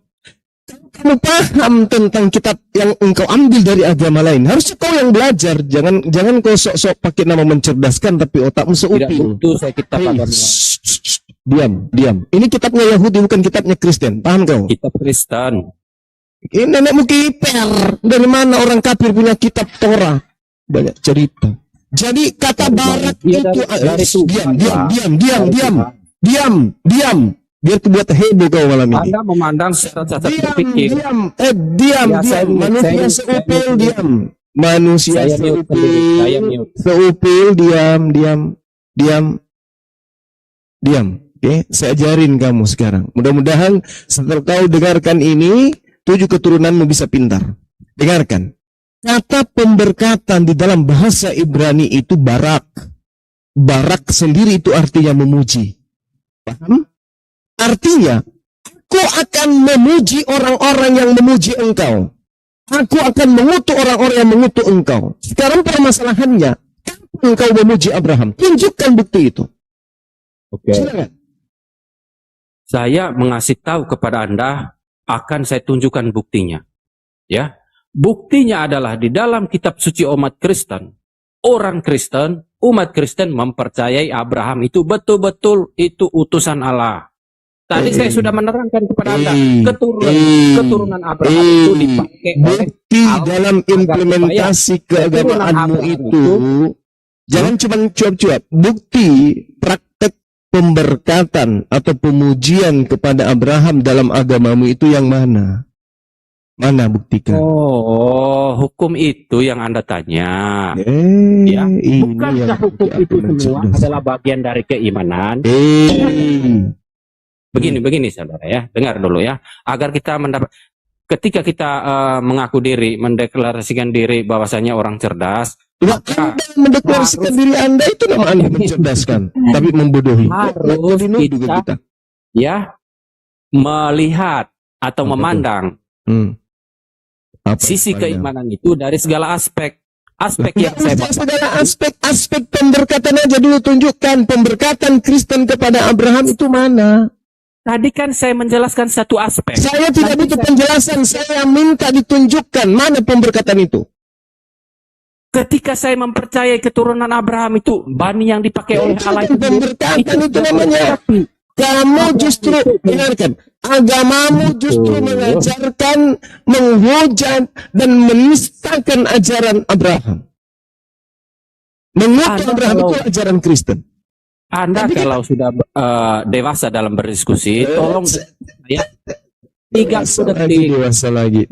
Kamu paham tentang kitab yang engkau ambil dari agama lain. Harusnya kau yang belajar. Jangan kau sok-sok pakai nama mencerdaskan tapi otakmu seupil. Tidak butuh saya kitab agama. Diam. Ini kitabnya Yahudi, bukan kitabnya Kristen. Paham kau? Kitab Kristen. Ini nenekmu kiper. Dari mana orang kafir punya kitab Torah? Banyak cerita. Jadi kata barat itu diam. Biar kebuat heboh kau malam ini. Anda memandang secara cacat berpikir. Diam. Manusia seupil diam. Manusia seupil diam. Oke, saya ajarin kamu sekarang. Mudah-mudahan setelah kau dengarkan ini, 7 keturunanmu bisa pintar. Dengarkan. Kata pemberkatan di dalam bahasa Ibrani itu barak. Barak sendiri itu artinya memuji. Paham? Artinya, aku akan memuji orang-orang yang memuji engkau. Aku akan mengutuk orang-orang yang mengutuk engkau. Sekarang permasalahannya, kapan engkau memuji Abraham? Tunjukkan bukti itu. Oke. Silakan. Saya mengasih tahu kepada Anda, akan saya tunjukkan buktinya. Ya. Buktinya adalah di dalam kitab suci umat Kristen. Orang Kristen, umat Kristen mempercayai Abraham itu betul-betul itu utusan Allah. Tadi saya sudah menerangkan kepada Anda, keturunan Abraham itu dipakai bukti dalam implementasi keagamaanmu itu. Jangan cuma cuap-cuap. Bukti praktek pemberkatan atau pemujian kepada Abraham dalam agamamu itu yang mana? Mana buktikan? Oh, hukum itu yang Anda tanya. Ya, bukankah hukum itu semua adalah bagian dari keimanan? Begini saudara ya, dengar dulu ya, agar kita mendapat. Ketika kita mengaku diri, mendeklarasikan diri bahwasanya orang cerdas, maka mendeklarasikan diri Anda itu nama Anda mencerdaskan, tapi membodohi. Harus kita ya melihat atau memandang sisi keimanan itu dari segala aspek. Yang saya bahas. Segala aspek pemberkatan aja dulu tunjukkan. Pemberkatan Kristen kepada Abraham itu mana? Tadi kan saya menjelaskan satu aspek. Saya tidak butuh penjelasan. Saya minta ditunjukkan mana pemberkatan itu. Ketika saya mempercayai keturunan Abraham itu bani yang dipakai oleh Allah itu pemberkatan itu namanya. Kamu justru dengarkan, agamamu justru mengajarkan, menghujat dan menistakan ajaran Abraham. Mengutuk Abraham itu ajaran Kristen. Anda kalau sudah dewasa dalam berdiskusi, tolong ya 30 detik. Dewasa lagi.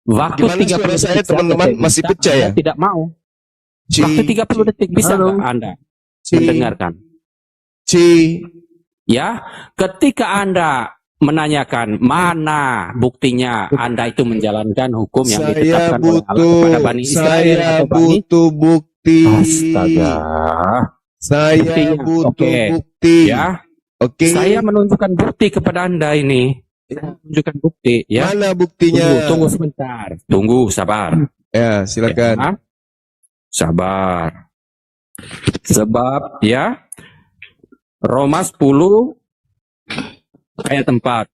Waktu 30 detik saya teman-teman masih percaya. Tidak mau. Waktu 30 detik bisa nggak Anda mendengarkan? Ya, ketika Anda menanyakan mana buktinya Anda itu menjalankan hukum yang Saya ditetapkan oleh Allah kepada Bani Israel saya atau Bani butuh bukti. Astaga. Saya Buktinya, butuh oke. bukti. Ya, Oke. saya menunjukkan bukti kepada Anda ini. Menunjukkan bukti, ya. Mana buktinya? Tunggu sebentar. Tunggu, sabar. Ya, silakan. Ya, sabar. Sebab ya Roma 10 ayat 4.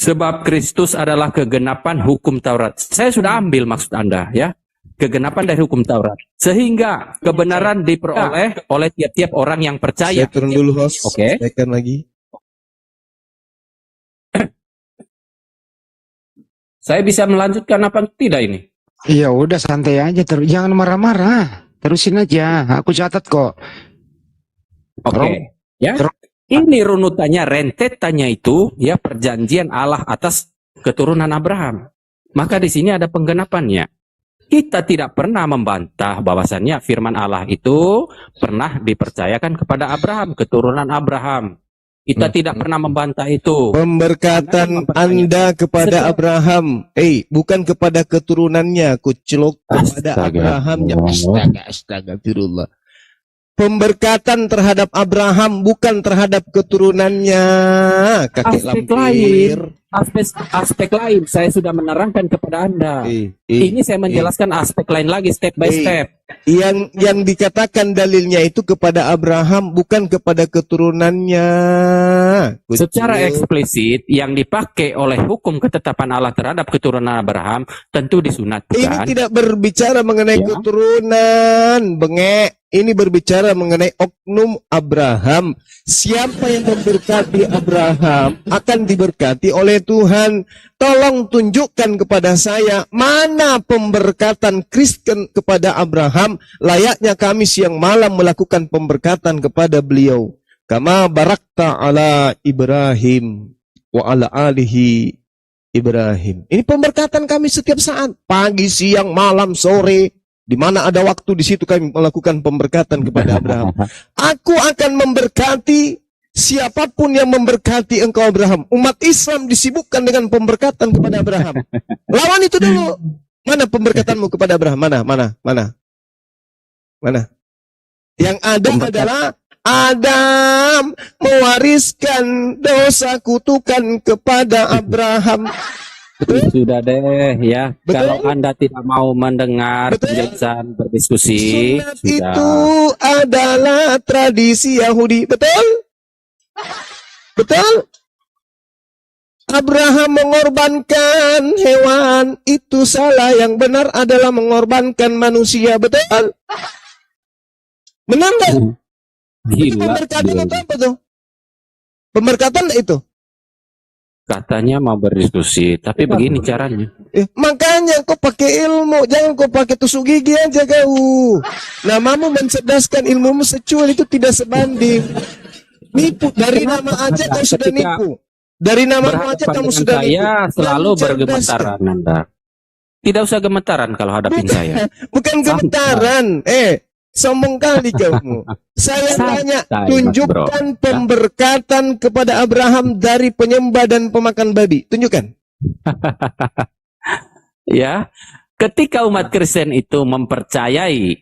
Sebab Kristus adalah kegenapan hukum Taurat. Saya sudah ambil maksud Anda, ya. Kegenapan dari hukum Taurat. Sehingga kebenaran diperoleh oleh tiap-tiap orang yang percaya. Saya turun dulu, host. Oke. Tekan lagi. Saya bisa melanjutkan apa tidak ini? Iya udah santai aja, jangan marah-marah. Terusin aja, aku catat kok. Oke. Ya. Ini runutannya, rentetannya itu ya perjanjian Allah atas keturunan Abraham. Maka di sini ada penggenapannya. Kita tidak pernah membantah bahwasannya firman Allah itu pernah dipercayakan kepada Abraham, keturunan Abraham. Kita tidak pernah membantah itu. Pemberkatan Anda kepada Abraham. Bukan kepada keturunannya, kucelok kepada Abrahamnya. Astagfirullah. Pemberkatan terhadap Abraham bukan terhadap keturunannya. Kakek lampir. Aspek lain saya sudah menerangkan kepada Anda. Ini saya menjelaskan aspek lain lagi step by step. Yang dikatakan dalilnya itu kepada Abraham bukan kepada keturunannya. Secara eksplisit yang dipakai oleh hukum ketetapan Allah terhadap keturunan Abraham tentu disunat. Ini tidak berbicara mengenai keturunan, bengek. Ini berbicara mengenai oknum Abraham. Siapa yang memberkati Abraham akan diberkati oleh Tuhan. Tolong tunjukkan kepada saya mana pemberkatan Kristen kepada Abraham. Layaknya kami siang malam melakukan pemberkatan kepada beliau. Kama barakta ala Ibrahim wa ala alihi Ibrahim. Ini pemberkatan kami setiap saat. Pagi, siang, malam, sore. Di mana ada waktu, di situ kami melakukan pemberkatan kepada Abraham. Aku akan memberkati siapapun yang memberkati engkau Abraham. Umat Islam disibukkan dengan pemberkatan kepada Abraham. Lawan itu dulu. Mana pemberkatanmu kepada Abraham? Mana? Yang ada adalah Adam mewariskan dosa kutukan kepada Abraham. Sudah deh ya. Kalau Anda tidak mau mendengar penjelasan berdiskusi, Sunat itu adalah tradisi Yahudi. Betul? Betul? Abraham mengorbankan hewan, itu salah. Yang benar adalah mengorbankan manusia. Betul? Benar nggak? Itu pemberkatan atau apa tuh? Pemberkatan itu? Katanya mau berdiskusi, tapi begini caranya. Makanya kau pakai ilmu, jangan kau pakai tusuk gigi aja kau. Namamu mencerdaskan, ilmumu secuil, itu tidak sebanding. Nipu dari nama aja kau sudah nipu. Dari nama aja kamu sudah nipu. Saya selalu bergemetaran Anda. Tidak usah gemetaran kalau hadapin saya. Bukan gemetaran. Sombong kali kamu. Saya tanya, tunjukkan pemberkatan kepada Abraham dari penyembah dan pemakan babi. Tunjukkan. Ya, ketika umat Kristen itu mempercayai,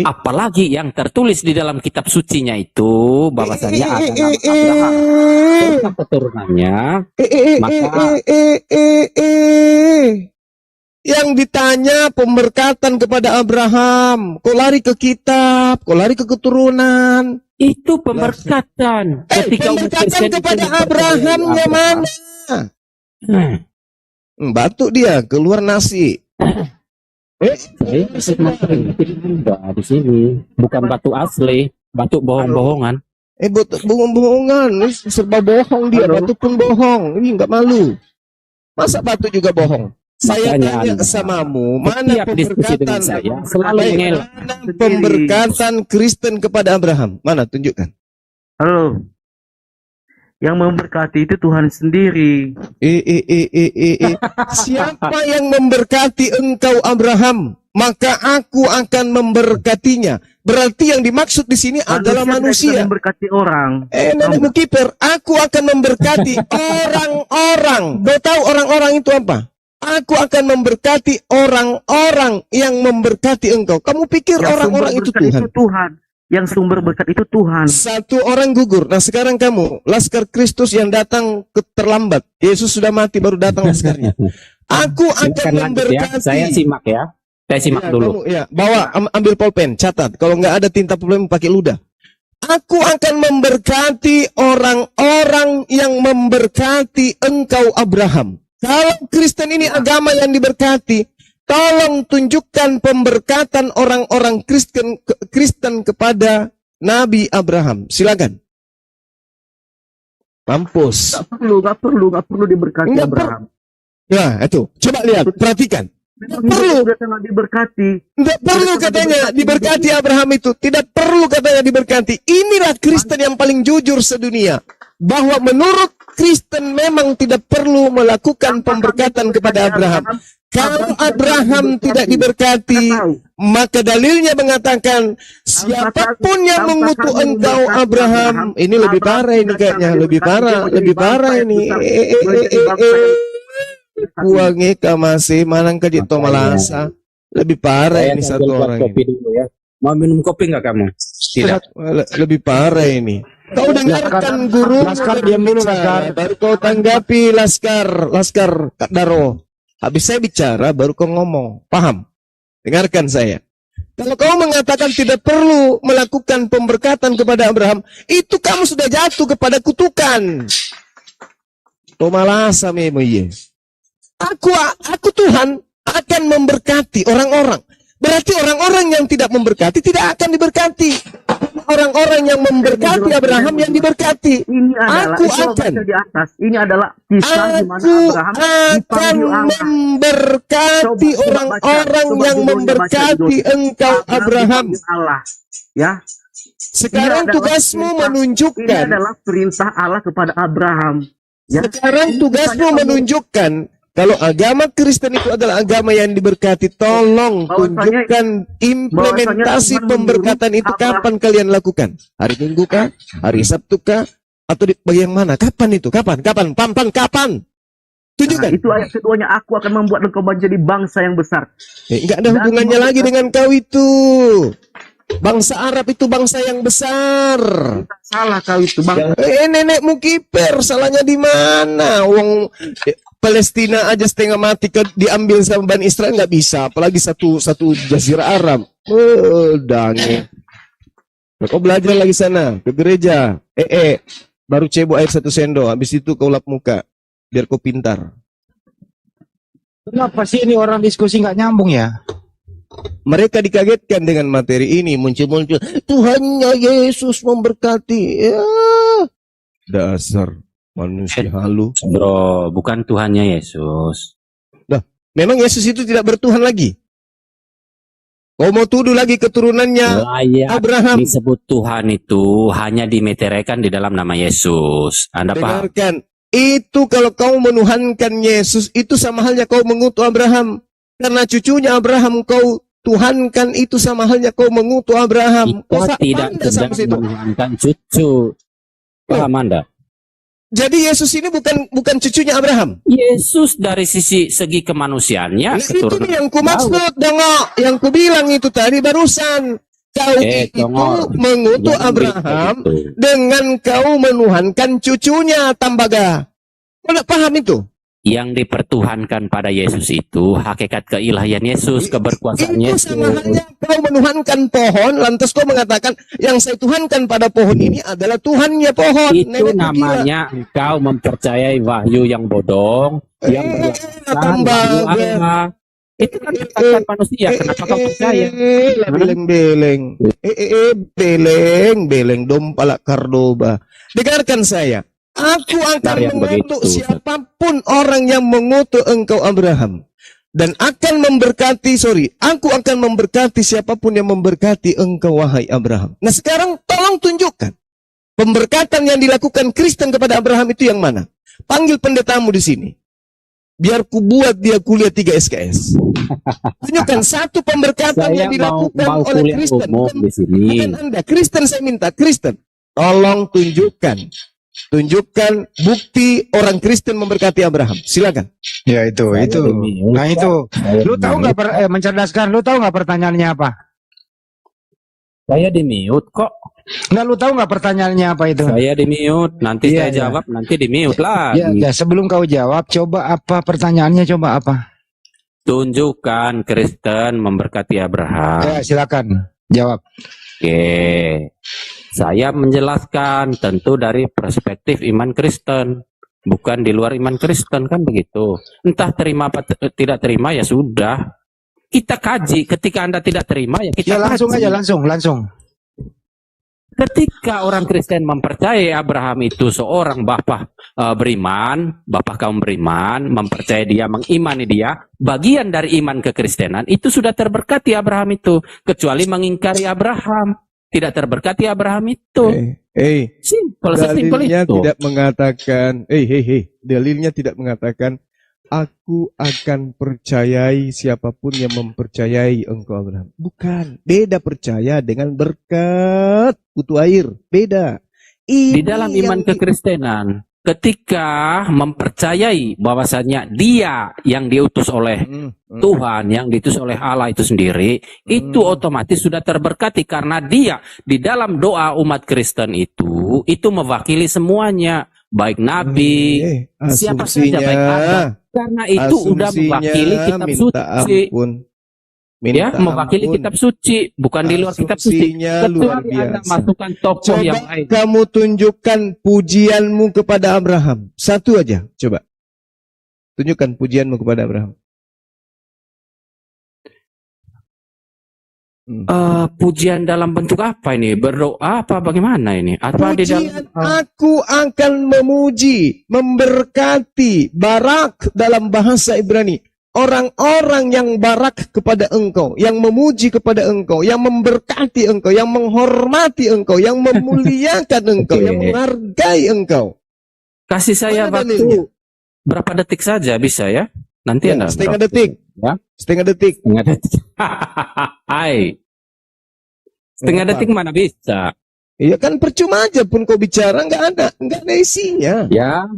apalagi yang tertulis di dalam kitab sucinya itu, bahwasanya ada nama Abraham serta keturunannya, maka yang ditanya pemberkatan kepada Abraham, kok lari ke kitab, kok lari ke keturunan? Itu pemberkatan. Ketika pemberkatan kepada Abrahamnya mana? Batuk dia, keluar nasi. Di sini bukan batu asli, batu bohong-bohongan. Bohong-bohongan, serba bohong dia, batu pun bohong. Ini nggak malu. Masa batu juga bohong? Saya tanya samamu, mana pemberkatan saya selalu mengelak. Mana pemberkatan Kristen kepada Abraham? Mana, tunjukkan. Halo. Yang memberkati itu Tuhan sendiri. Siapa yang memberkati engkau Abraham? maka aku akan memberkatinya. Berarti yang dimaksud di sini adalah manusia. Memberkati orang. Nenek Mukiper, aku akan memberkati orang-orang. Kau tahu orang-orang itu apa? Aku akan memberkati orang-orang yang memberkati engkau. Kamu pikir orang-orang itu Tuhan? Yang sumber berkat itu Tuhan. Satu orang gugur. Nah sekarang kamu, laskar Kristus yang datang terlambat. Yesus sudah mati baru datang laskarnya. Aku akan memberkati. Saya simak ya. Saya simak dulu. Kamu, bawa ambil pulpen, catat. Kalau nggak ada tinta pulpen pakai ludah. Aku akan memberkati orang-orang yang memberkati engkau Abraham. Kalau Kristen ini agama yang diberkati, tolong tunjukkan pemberkatan orang-orang Kristen kepada Nabi Abraham. Silakan. Mampus. Gak perlu diberkati Abraham. Nah, itu. Coba lihat, perhatikan. Tidak perlu katanya diberkati Abraham itu. Tidak perlu katanya diberkati. Inilah Kristen yang paling jujur sedunia. Bahwa menurut Kristen memang tidak perlu melakukan pemberkatan kepada Abraham. Kalau Abraham tidak diberkati, maka dalilnya mengatakan siapapun yang mengutuk engkau Abraham, ini lebih parah ini kayaknya, lebih parah ini. Uang eka masih manang kajit to malasa. Lebih parah ini satu orang kopi dulu ya. Mau minum kopi nggak kamu? Tidak. Lebih parah ini. Kau dengarkan guru. Laskar diam dulu Laskar. Baru kau tanggapi Laskar Kak Daro. Habis saya bicara baru kau ngomong. Paham? Dengarkan saya. Kalau kau mengatakan tidak perlu melakukan pemberkatan kepada Abraham, itu kamu sudah jatuh kepada kutukan. Tomalasa memo yes. Aku Tuhan akan memberkati orang-orang. Berarti orang-orang yang tidak memberkati tidak akan diberkati. Orang-orang yang memberkati Abraham yang diberkati. Ini adalah aku akan di atas. Ini adalah kisah di mana Abraham akan memberkati orang-orang yang memberkati engkau Abraham. Allah, ya. Sekarang tugasmu menunjukkan. Ini adalah perintah Allah kepada Abraham. Ya. Sekarang tugasmu menunjukkan. Kalau agama Kristen itu adalah agama yang diberkati, tolong tunjukkan implementasi pemberkatan itu kapan kalian lakukan? Hari Minggu kah? Hari Sabtu kah? Atau di bagian mana? Kapan itu? Kapan? Kapan? Tunjukkan. Nah, itu ayat keduanya, aku akan membuat engkau menjadi bangsa yang besar. Enggak ada hubungannya lagi dengan kau itu. Bangsa Arab itu bangsa yang besar. Salah kau itu bang. Nenek Mukiper, salahnya di mana? Wong Palestina aja setengah mati diambil sama Bani Israel nggak bisa, apalagi satu jazirah Arab. Dange. Kau belajar lagi sana ke gereja. Baru cebok air 1 sendok, habis itu kau lap muka biar kau pintar. Kenapa sih ini orang diskusi nggak nyambung ya? Mereka dikagetkan dengan materi ini, muncul-muncul Tuhannya Yesus memberkati. Ya, dasar manusia halu. Bro, bukan Tuhannya Yesus. Nah, memang Yesus itu tidak bertuhan lagi. Kau mau tuduh lagi keturunannya Abraham. Disebut Tuhan itu hanya dimeteraikan di dalam nama Yesus. Anda paham? Dengarkan, itu kalau kau menuhankan Yesus, itu sama halnya kau mengutuk Abraham. Karena cucunya Abraham kau tuhankan, itu sama halnya kau mengutuk Abraham. Kita tidak sedang menuhankan cucu. Paham Anda? Jadi Yesus ini bukan cucunya Abraham. Yesus dari segi kemanusiaannya. Nah, itu nih yang ku maksud, dongok. Yang ku bilang itu tadi barusan. Kau itu mengutuk Abraham dengan kau menuhankan cucunya Tambaga. Kau tidak paham itu? Yang dipertuhankan pada Yesus itu hakikat keilahian Yesus, keberkuasaan Yesus. Itu sama halnya kau menuhankan pohon, lantas kau mengatakan yang saya tuhankan pada pohon ini adalah Tuhannya pohon. Itu namanya engkau mempercayai wahyu yang bodong, yang berdasarkan wahyu Allah. Itu kan kata manusia, kenapa kau percaya? Beleng dompalak Kardoba. Dengarkan saya. Aku akan mengutuk siapapun orang yang mengutuk engkau Abraham. Dan akan memberkati, aku akan memberkati siapapun yang memberkati engkau wahai Abraham. Nah sekarang tolong tunjukkan. Pemberkatan yang dilakukan Kristen kepada Abraham itu yang mana? Panggil pendetamu di sini. biar ku buat dia kuliah 3 SKS. Tunjukkan satu pemberkatan Saya yang dilakukan mau oleh kuliah Kristen. umum di sini. Bukan Anda. Kristen saya minta. Kristen. Tolong tunjukkan bukti orang Kristen memberkati Abraham. Silakan. Ya itu. Nah itu. Lu tahu nggak mencerdaskan? Lu tahu nggak pertanyaannya apa? Saya di mute kok. Nggak, lu tahu nggak pertanyaannya apa itu? Saya di mute. Nanti Iya, saya iya. jawab. Nanti di mute lagi. Ya, sebelum kau jawab, coba apa pertanyaannya? Coba apa? Tunjukkan Kristen memberkati Abraham. Ya, silakan jawab. Oke. Saya menjelaskan tentu dari perspektif iman Kristen. Bukan di luar iman Kristen, kan begitu. Entah terima apa tidak terima, ya sudah. Kita kaji. Ketika Anda tidak terima, ya kita Ya langsung kaji. aja, langsung. Ketika orang Kristen mempercayai Abraham itu seorang bapak beriman, bapak kaum beriman, mempercayai dia, mengimani dia, bagian dari iman kekristenan, itu sudah terberkati Abraham itu. Kecuali mengingkari Abraham, tidak terberkati Abraham itu. Simpel, sesimpel Dalilnya itu. tidak mengatakan, dalilnya tidak mengatakan, aku akan percayai siapapun yang mempercayai engkau Abraham. Bukan, beda percaya dengan berkat putu air, beda. Di dalam iman kekristenan, ketika mempercayai bahwasanya dia yang diutus oleh Tuhan, yang diutus oleh Allah itu sendiri, itu otomatis sudah terberkati karena dia di dalam doa umat Kristen itu mewakili semuanya, baik nabi, siapa saja, baik apa. Karena itu udah mewakili kitab suci. Ya, mewakili kitab suci, bukan di luar kitab suci. Kecuali Anda masukkan tokoh Coba yang lain. kamu tunjukkan pujianmu kepada Abraham. Satu aja, coba. Tunjukkan pujianmu kepada Abraham. Pujian dalam bentuk apa ini? Berdoa apa bagaimana ini? Apa di dalam Aku akan memuji, memberkati, barak dalam bahasa Ibrani. Orang-orang yang barak kepada engkau, yang memuji kepada engkau, yang memberkati engkau, yang menghormati engkau, yang memuliakan engkau, yang menghargai engkau. Kasih saya Mana waktu dalilnya? berapa detik saja bisa ya? Nanti Ya, Anda setengah drop. detik. Ya. Setengah detik. Setengah detik. Hai. Setengah Apa? detik mana bisa? Iya kan percuma aja pun kau bicara nggak ada isinya. Ya.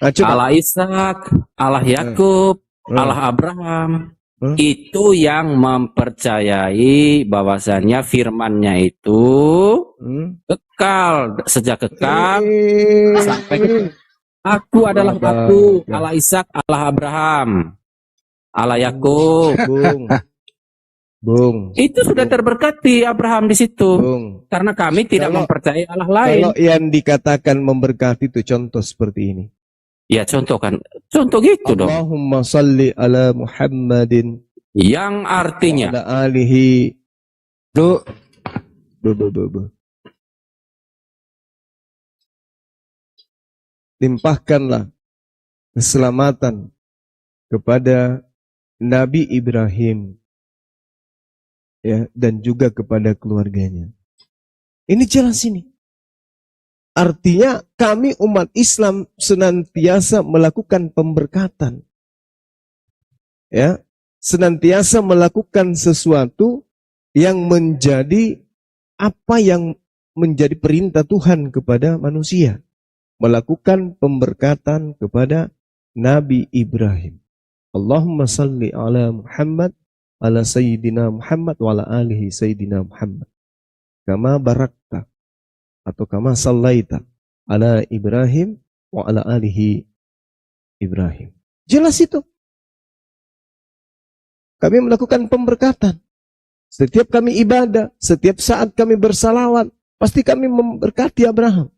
coba. Allah Ishak, Allah Yakub, Allah Abraham. Itu yang mempercayai bahwasannya firman-Nya itu kekal, sejak kekal sampai kekal. Aku adalah aku, Allah Ishak, Allah Abraham, Allah Yakub. Bung. Itu sudah terberkati Abraham di situ. Karena kami tidak mempercayai Allah lain. Kalau yang dikatakan memberkati itu contoh seperti ini. Ya contoh kan, contoh gitu dong. Allahumma salli ala Muhammadin. Yang artinya. Ala alihi. Limpahkanlah keselamatan kepada Nabi Ibrahim, ya, dan juga kepada keluarganya. Ini jelas ini. Artinya kami umat Islam senantiasa melakukan pemberkatan. Ya, senantiasa melakukan sesuatu yang menjadi apa yang menjadi perintah Tuhan kepada manusia. Melakukan pemberkatan kepada Nabi Ibrahim. Allahumma salli ala Muhammad, ala Sayyidina Muhammad, wa ala alihi Sayyidina Muhammad. Kama barakta, atau kama sallaita, ala Ibrahim, wa ala alihi Ibrahim. Jelas itu. Kami melakukan pemberkatan. Setiap kami ibadah, setiap saat kami bersalawat, pasti kami memberkati Abraham.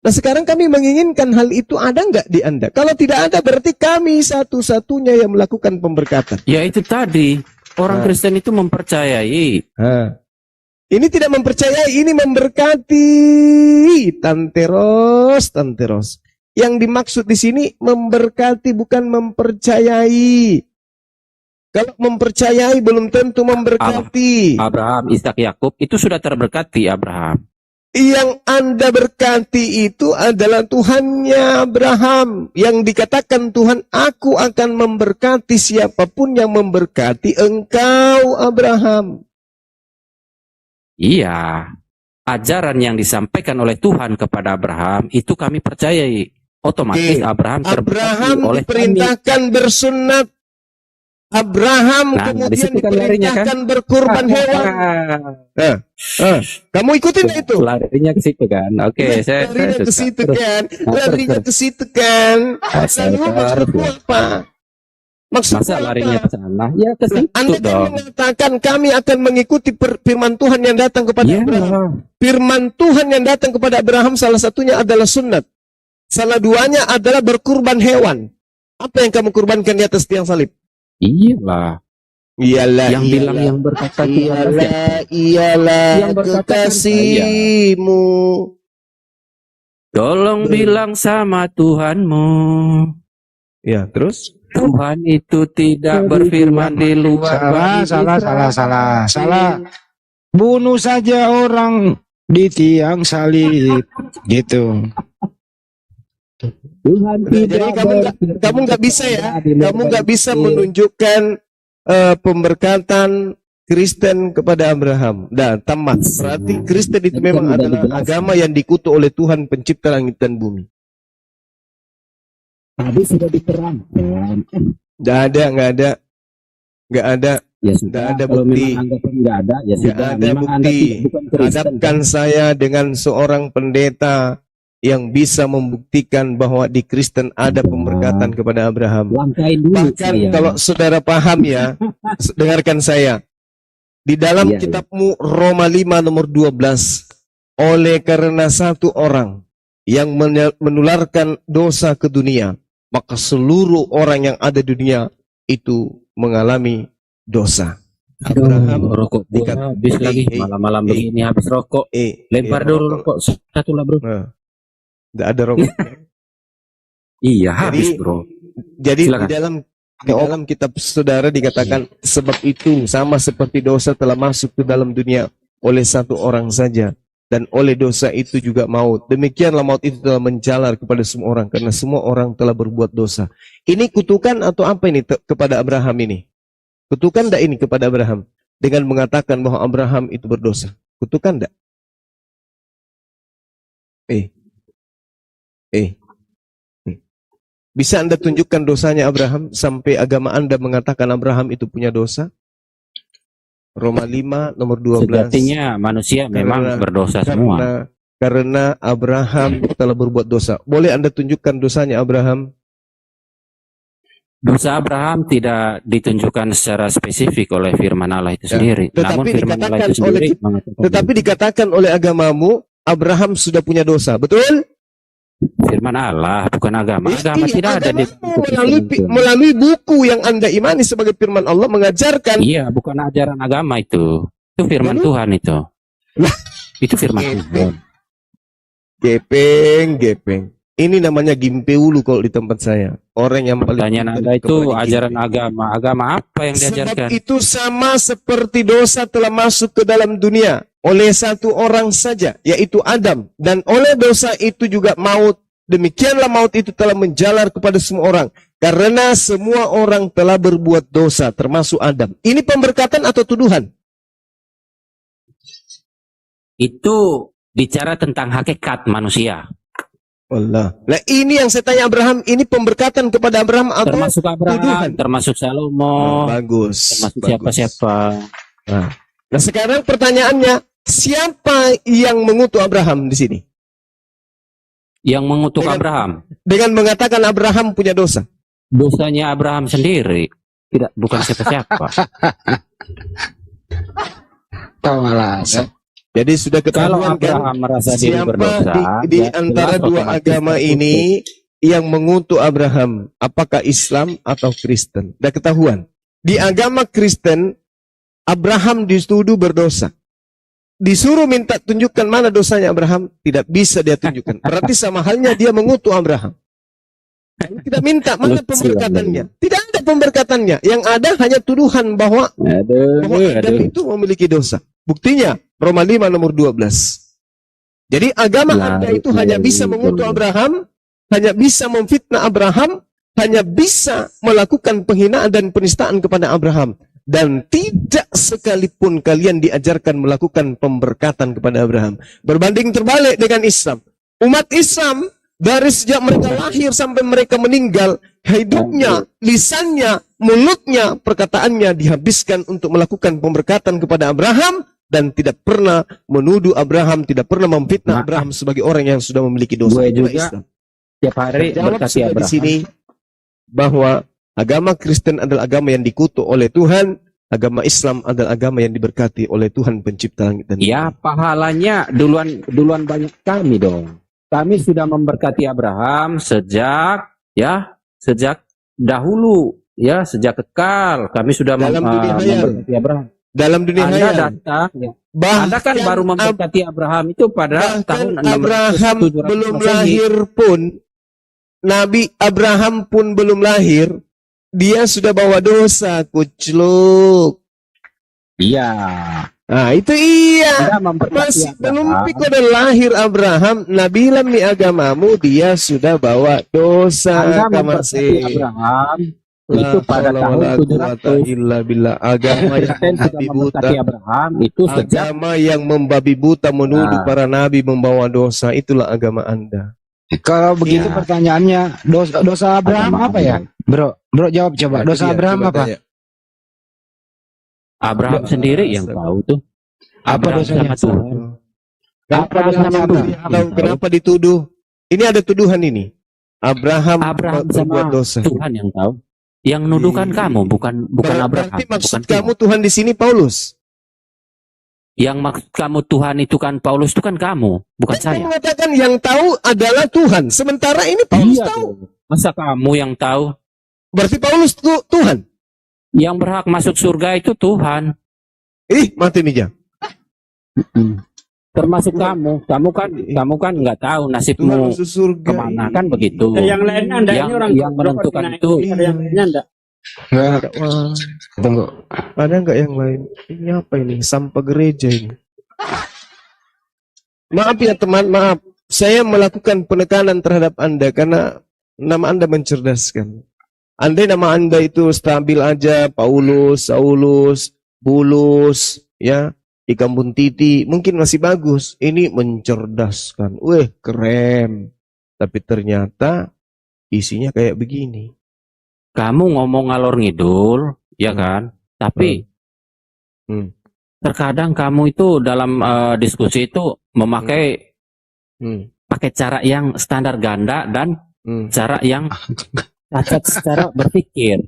Nah sekarang kami menginginkan hal itu ada nggak di Anda? Kalau tidak ada berarti kami satu-satunya yang melakukan pemberkatan. Ya itu tadi, orang Kristen itu mempercayai. Ini tidak mempercayai, ini memberkati. Tanteros. Yang dimaksud di sini memberkati bukan mempercayai. Kalau mempercayai belum tentu memberkati. Abraham, Ishak, Yakub itu sudah terberkati Abraham. Yang Anda berkati itu adalah Tuhannya Abraham. Yang dikatakan Tuhan, aku akan memberkati siapapun yang memberkati engkau, Abraham. Iya, ajaran yang disampaikan oleh Tuhan kepada Abraham itu kami percayai. Otomatis Abraham terberkati oleh diperintahkan bersunat. Abraham kemudian diperintahkan berkurban hewan. Kamu ikutin itu? Larinya ke situ kan? Oke, saya Larinya ke situ terus. kan? Nah, Larinya terus. ke situ kan? Lalu maksudmu apa? Masa larinya ke sana? Ya ke situ Anda kan dong. mengatakan kami akan mengikuti firman Tuhan yang datang kepada Abraham. Firman Tuhan yang datang kepada Abraham salah satunya adalah sunnat. Salah duanya adalah berkurban hewan. Apa yang kamu kurbankan di atas tiang salib? Iyalah. Yang bilang yang berkata iyalah yang berkata kekasihmu. Tolong bilang sama Tuhanmu. Ya, terus? Tuhan itu tidak berfirman di luar. Salah. Bunuh saja orang di tiang salib, gitu. Tuhan jadi kamu nggak bisa ya, kamu nggak bisa menunjukkan pemberkatan Kristen kepada Abraham. Nah, tamat. Berarti Kristen itu memang adalah agama yang dikutuk oleh Tuhan pencipta langit dan bumi. Tadi sudah diterangkan. Nggak ada. Ya sudah, Nggak ada kalau bukti. memang anggapnya nggak ada, ya Nggak sudah. ada Memang Anda bukti. bukan Kristen, Hadapkan kan? saya dengan seorang pendeta yang bisa membuktikan bahwa di Kristen ada pemberkatan kepada Abraham. Langkain dulu Bahkan saya. kalau saudara paham ya, dengarkan saya. Di dalam Iya, kitabmu Roma 5 nomor 12, oleh karena satu orang yang menularkan dosa ke dunia, maka seluruh orang yang ada di dunia itu mengalami dosa. Abraham Rokok gua habis lagi malam-malam begini habis rokok. Lempar dulu rokok satu lah bro. Nggak ada rokok. Iya habis bro. Jadi Silakan. di dalam kitab saudara dikatakan sebab itu sama seperti dosa telah masuk ke dalam dunia oleh satu orang saja dan oleh dosa itu juga maut. Demikianlah maut itu telah menjalar kepada semua orang karena semua orang telah berbuat dosa. Ini kutukan atau apa ini kepada Abraham ini? Kutukan enggak ini kepada Abraham dengan mengatakan bahwa Abraham itu berdosa? Kutukan enggak? Bisa Anda tunjukkan dosanya Abraham sampai agama Anda mengatakan Abraham itu punya dosa? Roma 5 nomor 12. Sejatinya manusia memang berdosa semua. Karena Abraham telah berbuat dosa. Boleh Anda tunjukkan dosanya Abraham? Dosa Abraham tidak ditunjukkan secara spesifik oleh firman Allah itu sendiri. Namun firman Allah itu sendiri mengatakan Tetapi dikatakan oleh agamamu Abraham sudah punya dosa. Betul? firman Allah bukan agama. Agama tidak ada di melalui buku yang Anda imani sebagai firman Allah mengajarkan. Iya, bukan ajaran agama itu. Itu firman Tuhan itu. Itu firman Tuhan. Gepeng. Ini namanya gimpeulu kalau di tempat saya. Orang yang paling pertanyaan Anda itu ajaran agama. Agama apa yang diajarkan? Sebab itu sama seperti dosa telah masuk ke dalam dunia oleh satu orang saja, yaitu Adam. Dan oleh dosa itu juga maut. Demikianlah maut itu telah menjalar kepada semua orang. Karena semua orang telah berbuat dosa, termasuk Adam. Ini pemberkatan atau tuduhan? Itu bicara tentang hakikat manusia. Allah. Nah ini yang saya tanya Abraham, ini pemberkatan kepada Abraham atau termasuk Abraham, tuduhan? termasuk Salomo, bagus. termasuk siapa-siapa. Nah sekarang pertanyaannya, siapa yang mengutuk Abraham di sini? Yang mengutuk Abraham dengan mengatakan Abraham punya dosa. Dosanya Abraham sendiri, tidak bukan siapa-siapa. Jadi sudah Kalau ketahuan kan Abraham merasa diri siapa berdosa, di ya antara jelas dua otomatis agama ini yang mengutuk Abraham, apakah Islam atau Kristen? Sudah ketahuan. Di agama Kristen, Abraham dituduh berdosa. Disuruh minta tunjukkan mana dosanya Abraham, tidak bisa dia tunjukkan. Berarti sama halnya dia mengutuk Abraham. Kita minta mana pemberkatannya? Tidak ada pemberkatannya. Yang ada hanya tuduhan bahwa Adam itu memiliki dosa. Buktinya Roma 5 nomor 12. Jadi agama Nah, Anda itu hanya bisa mengutuk Abraham, hanya bisa memfitnah Abraham, hanya bisa melakukan penghinaan dan penistaan kepada Abraham. Dan tidak sekalipun kalian diajarkan melakukan pemberkatan kepada Abraham. Berbanding terbalik dengan Islam. Umat Islam dari sejak mereka lahir sampai mereka meninggal, hidupnya, lisannya, mulutnya, perkataannya dihabiskan untuk melakukan pemberkatan kepada Abraham dan tidak pernah menuduh Abraham, tidak pernah memfitnah Abraham sebagai orang yang sudah memiliki dosa. Gue Itulah juga Islam. tiap hari Terjawab berkati sudah di Abraham. sini bahwa agama Kristen adalah agama yang dikutuk oleh Tuhan, agama Islam adalah agama yang diberkati oleh Tuhan pencipta langit dan bumi. Ya, pahalanya duluan banyak kami dong. Kami sudah memberkati Abraham sejak dahulu, ya, sejak kekal. Kami sudah Dalam dunia hayal. memberkati Abraham. Dalam dunia Anda hayal. datang, ya. Bahkan Anda kan baru memberkati Abraham itu pada tahun Abraham 700 belum Masehi. lahir pun, Nabi Abraham pun belum lahir, dia sudah bawa dosa, kucluk. Iya. Nah, itu iya. Anda memberkati Masih belum Abraham. pikir lahir Abraham, Nabi mi agamamu, dia sudah bawa dosa. Anda Kamar memberkati Abraham itu pada tahun 700. Agama yang Kristen sudah membabi buta, memberkati Abraham itu sejak agama yang membabi buta menuduh para nabi membawa dosa, itulah agama Anda. Kalau begitu pertanyaannya, dosa Abraham apa ya? Bro jawab coba. Dosa Abraham apa? Abraham sendiri yang tahu tuh. Apa Abraham dosanya? sama Tuhan. Kenapa Abraham sama dosanya? Tuhan. Kenapa dituduh? Ini ada tuduhan ini. Abraham Abraham berbuat sama dosa. Tuhan yang tahu. Yang nuduhkan kamu bukan Abraham. Berarti maksud bukan kamu Tuhan di sini Paulus. Yang maksud kamu Tuhan itu kan Paulus itu kan kamu, bukan Saya saya. mengatakan yang tahu adalah Tuhan. Sementara ini Paulus Iya tahu. tuh. Masa kamu yang tahu? Berarti Paulus Tuhan. Yang berhak masuk surga itu Tuhan. Mati nih Jam. Termasuk kamu. Kamu kan nggak tahu nasibmu kemana kan begitu. Yang lainnya Anda yang, ini orang yang menentukan itu. Yang lainnya Anda. Enggak. Tunggu. Ada nggak yang lain? Ini apa ini? Sampah gereja ini. Maaf ya teman, maaf. Saya melakukan penekanan terhadap Anda karena nama Anda mencerdaskan. Andai nama Anda itu stabil aja, Paulus, Saulus, Bulus, ya, Ikan Buntiti, mungkin masih bagus. Ini mencerdaskan. Keren. Tapi ternyata isinya kayak begini. Kamu ngomong ngalor ngidul, ya kan? Tapi terkadang kamu itu dalam diskusi itu memakai pakai cara yang standar ganda dan cara yang cacat secara berpikir.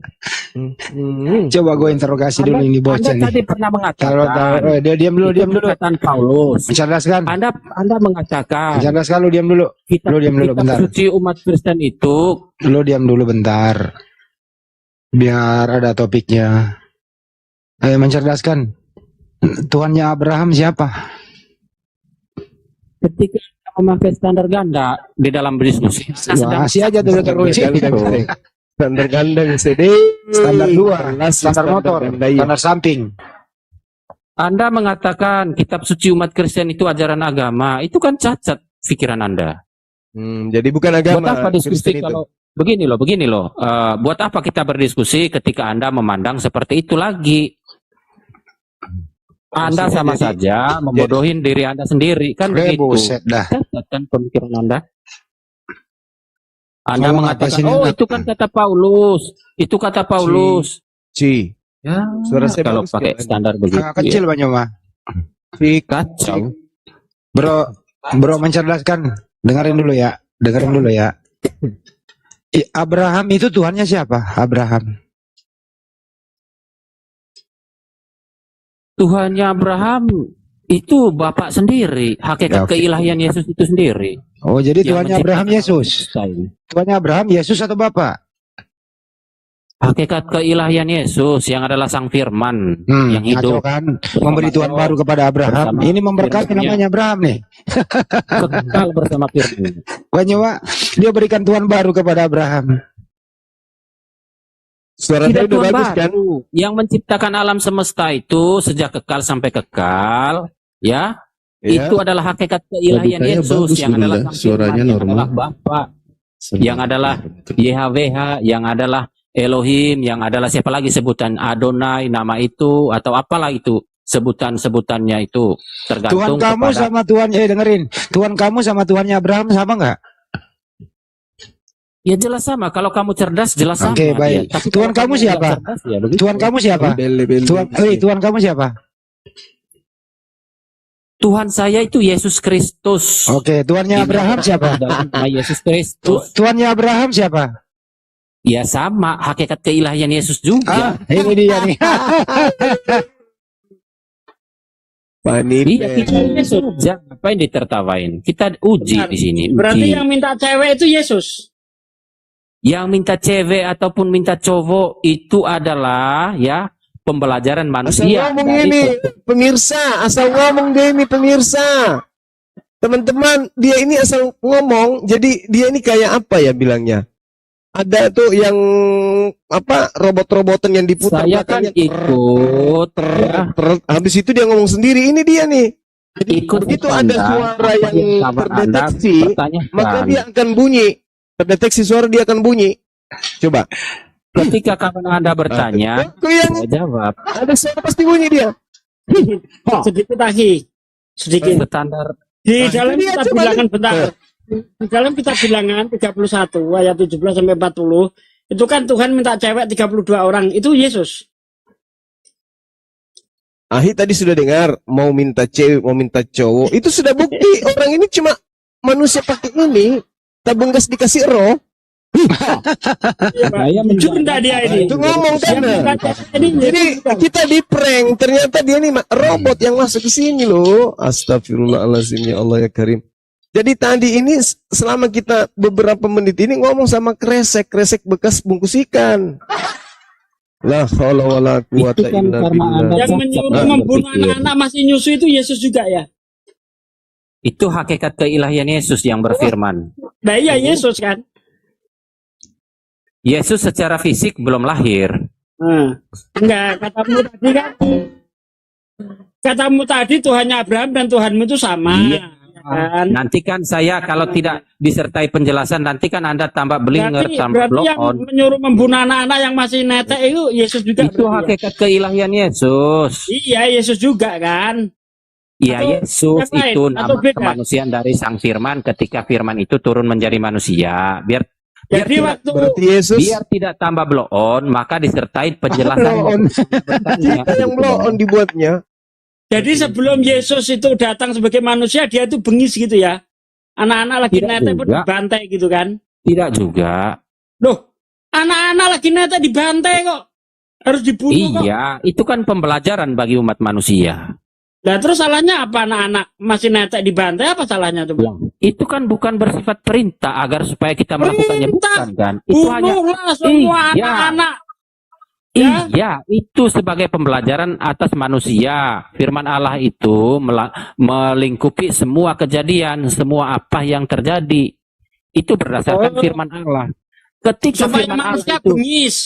Coba gue interogasi dulu ini bocah Anda nih. tadi pernah mengatakan. Dia diam dulu. Perkataan Paulus. Mencerdaskan. Anda mengatakan. Mencerdaskan, lu diam dulu. Lu diam dulu bentar. Suci umat Kristen itu. Lu diam dulu bentar. Biar ada topiknya. Mencerdaskan. Tuhannya Abraham siapa? Ketika memakai standar ganda di dalam berdiskusi. Masih aja dulu terus. Standar ganda CD, Standar 2, standar motor, standar samping. Anda mengatakan kitab suci umat Kristen itu ajaran agama, itu kan cacat pikiran Anda. Jadi bukan agama. Buat apa diskusi kalau begini loh. Buat apa kita berdiskusi ketika Anda memandang seperti itu lagi? Anda sama saja membodohin diri Anda sendiri kan begitu. Buset dah. Cacat kan pemikiran Anda. Anda Ngomong mengatakan, apa sih, itu kan kata Paulus. Itu kata Paulus. Ya, Suara saya kalau bagus pakai nggak? standar begitu. Kecil banyak mah. Kacau. Bro mencerdaskan. Dengerin dulu ya. Abraham itu Tuhannya siapa? Abraham. Tuhannya Abraham itu Bapak sendiri. Hakikat keilahian Yesus itu sendiri. Oh, jadi Yang Tuhannya Abraham Yesus. Tuhannya Abraham Yesus atau Bapak? Hakikat keilahian Yesus yang adalah Sang Firman yang hidup. Ngaco kan? Memberi Tuhan baru kepada Abraham. Ini memberkati namanya Abraham nih. Kekal bersama Firman. Banyak, dia berikan Tuhan baru kepada Abraham. Suara Tidak saya udah Tuhan bagus kan? baru. Yang menciptakan alam semesta itu sejak kekal sampai kekal, ya. Ya. Itu adalah hakikat keilahian Logikanya Yesus bagus, yang adalah Gurunda. Sang Suaranya Firman, yang adalah normal. Bapa, yang adalah YHWH, yang adalah Elohim, yang adalah siapa lagi sebutan Adonai, nama itu atau apalah itu sebutan-sebutannya itu Tuhan tergantung kamu kepada sama Tuhan, dengerin. Tuhan kamu sama Tuhannya Abraham sama nggak? ya jelas sama. Kalau kamu cerdas jelas sama. Oke, dia. baik. Tapi Tuhan kalau kamu nggak siapa? cerdas, ya begitu. Tuhan kamu siapa? Tuhan kamu siapa? Tuhan saya itu Yesus Kristus. Oke, Tuhannya Abraham siapa? Nama Yesus Kristus. Tuhannya Abraham siapa? Ya sama, hakikat keilahian Yesus juga. Ini dia nih. Iya, kita ini saja. Apa yang ditertawain? Kita uji di sini. Berarti uji. yang minta cewek itu Yesus. Yang minta cewek ataupun minta cowok itu adalah ya pembelajaran Asal manusia. ngomong dari ini, pemirsa. Asal ngomong dia ini, pemirsa. Teman-teman, dia ini asal ngomong. Jadi dia ini kayak apa ya bilangnya? Ada tuh yang apa robot-robotan yang diputar Saya kan belakangnya. ikut ya. Habis itu dia ngomong sendiri. Ini dia nih. Jadi Ikut begitu Anda, ada suara apa yang yang kabar Anda terdeteksi, pertanyakan. maka dia akan bunyi. Terdeteksi suara dia akan bunyi. Coba. Ketika kawan Anda bertanya, Aku yang saya jawab. ada suara pasti bunyi dia. Sedikit lagi. Sedikit. Standar. Di dalam dia kitab coba bilangan nih. bentar. Di dalam kitab bilangan 31 ayat 17 sampai 40 itu kan Tuhan minta cewek 32 orang. Itu Yesus. Ahi tadi sudah dengar mau minta cewek, mau minta cowok. Itu sudah bukti orang ini cuma manusia pakai ini. Tabung gas dikasih roh. Saya Junda dia ini. Itu ngomong kan. Yang minta cewek ini Jadi kita di prank, ternyata dia nih robot yang masuk ke sini loh. Astagfirullahaladzim ya Allah ya Karim. Jadi tadi ini selama kita beberapa menit ini ngomong sama kresek bekas bungkus ikan. La haula wala quwata Itu kan illa karena billah. Anda Yang menyuruh membunuh anak-anak masih nyusu itu Yesus juga ya. Itu hakikat keilahian Yesus yang berfirman. Nah iya Yesus kan. Yesus secara fisik belum lahir. Enggak, katamu tadi Tuhannya Abraham dan Tuhanmu itu sama. Iya. Kan? Nanti kan saya kalau tidak disertai penjelasan, nanti kan Anda tambah belinger, tambah Berarti blow yang on. menyuruh membunuh anak-anak yang masih netek itu Yesus juga. Itu hakikat keilahian Yesus. Iya, Yesus juga kan. Iya, Atau Yesus yang lain, itu atau nama beda? kemanusiaan dari Sang Firman ketika Firman itu turun menjadi manusia. Biar Jadi waktu Berarti Yesus biar tidak tambah blow on, maka disertai penjelasan. blow on. Kita yang blow on dibuatnya. Jadi sebelum Yesus itu datang sebagai manusia, dia itu bengis gitu ya. Anak-anak lagi Tidak netek pun juga. dibantai gitu kan. Tidak juga. Loh, anak-anak lagi netek dibantai kok. Harus dibunuh kok. Iya, itu kan pembelajaran bagi umat manusia. Nah terus salahnya apa anak-anak masih netek dibantai, apa salahnya tuh? Itu kan bukan bersifat perintah agar supaya kita melakukannya, bukan kan? Itu hanya Bunuhlah semua Iya. anak-anak. Iya, itu sebagai pembelajaran atas manusia. Firman Allah itu melingkupi semua kejadian, semua apa yang terjadi. Itu berdasarkan firman Allah. Ketika Supaya firman Allah manusia itu bengis.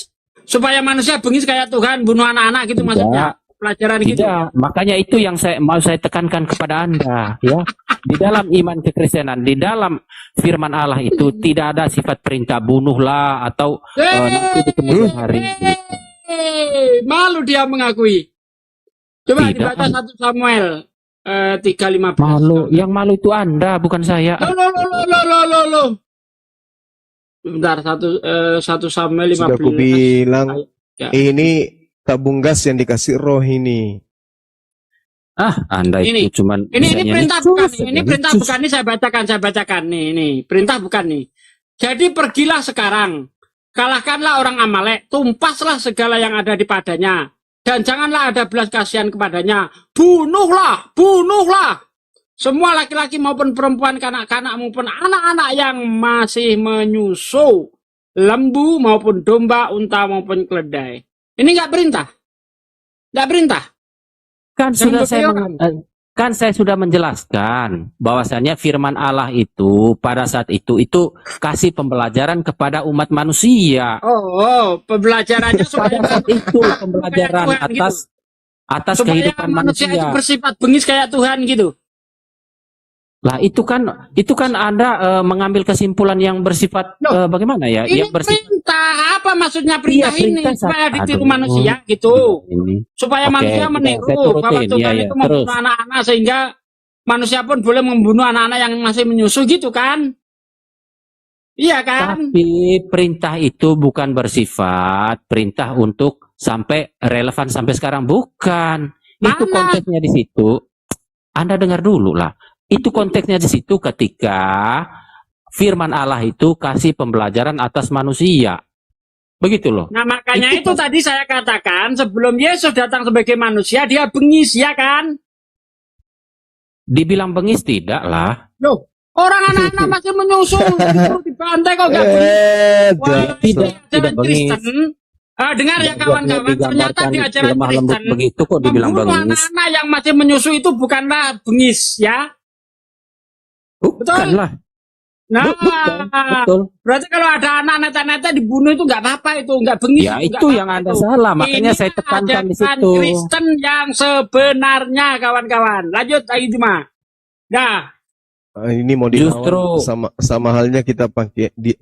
Supaya manusia bengis kayak Tuhan bunuh anak-anak gitu maksudnya. Pelajaran gitu. tidak, makanya itu yang mau saya tekankan kepada Anda, ya. Di dalam iman kekristenan, di dalam firman Allah itu tidak ada sifat perintah bunuhlah atau nanti di kemudian hari. Malu dia mengakui. Coba Tidak. dibaca 1 Samuel 3:15. Malu, yang malu itu Anda, bukan saya. Loh. Bentar, 1 Samuel 15. Sudah aku bilang Ya. ini tabung gas yang dikasih roh ini. Anda Ini. itu cuman Ini bisanya perintah nih. bukan nih. Ini perintah bukan nih, saya bacakan nih. Perintah bukan nih. Jadi pergilah sekarang, kalahkanlah orang Amalek, tumpaslah segala yang ada di padanya, dan janganlah ada belas kasihan kepadanya. Bunuhlah. Semua laki-laki maupun perempuan, kanak-kanak maupun anak-anak yang masih menyusu, lembu maupun domba, unta maupun keledai. Ini nggak perintah. Kan Yang saya sudah menjelaskan bahwasannya firman Allah itu pada saat itu kasih pembelajaran kepada umat manusia. Oh, pembelajarannya supaya Pada saat itu pembelajaran Tuhan atas supaya kehidupan manusia itu manusia. bersifat bengis kayak Tuhan gitu. Lah itu kan Anda mengambil kesimpulan yang bersifat bagaimana ya? Ini Yang bersifat perintah, apa maksudnya perintah Iya, ini? perintah Supaya ditiru Aduh. manusia gitu. ini. Supaya Oke, manusia saya meniru turutin. bahwa Tuhan Iya, itu terus. membunuh anak-anak sehingga manusia pun boleh membunuh anak-anak yang masih menyusu gitu kan? Iya kan? Tapi perintah itu bukan bersifat perintah untuk sampai relevan sampai sekarang, bukan. Itu Mana? konteksnya di situ. Anda dengar dulu lah. Itu konteksnya di situ ketika firman Allah itu kasih pembelajaran atas manusia. Begitu loh. Nah makanya itu tadi saya katakan sebelum Yesus datang sebagai manusia dia bengis ya kan? Dibilang bengis tidak lah. Loh, orang anak-anak masih menyusu disuruh dibantai kok gak bengis? Wah, tidak bengis. Kristen. Dengar ya kawan-kawan, ternyata di ajaran lemah lembut Kristen begitu kok dibilang membunuh bengis. anak-anak yang masih menyusu itu bukanlah bengis ya? Bukan lah. Nah, betul. berarti kalau ada anak neta-neta dibunuh itu nggak apa-apa, itu nggak bengis. Ya nggak itu apa-apa yang Anda itu. salah, makanya Ini saya tekankan di ajaran situ. Kristen yang sebenarnya kawan-kawan. Lanjut lagi cuma. Nah, Ini mau dilawan Justru- sama halnya kita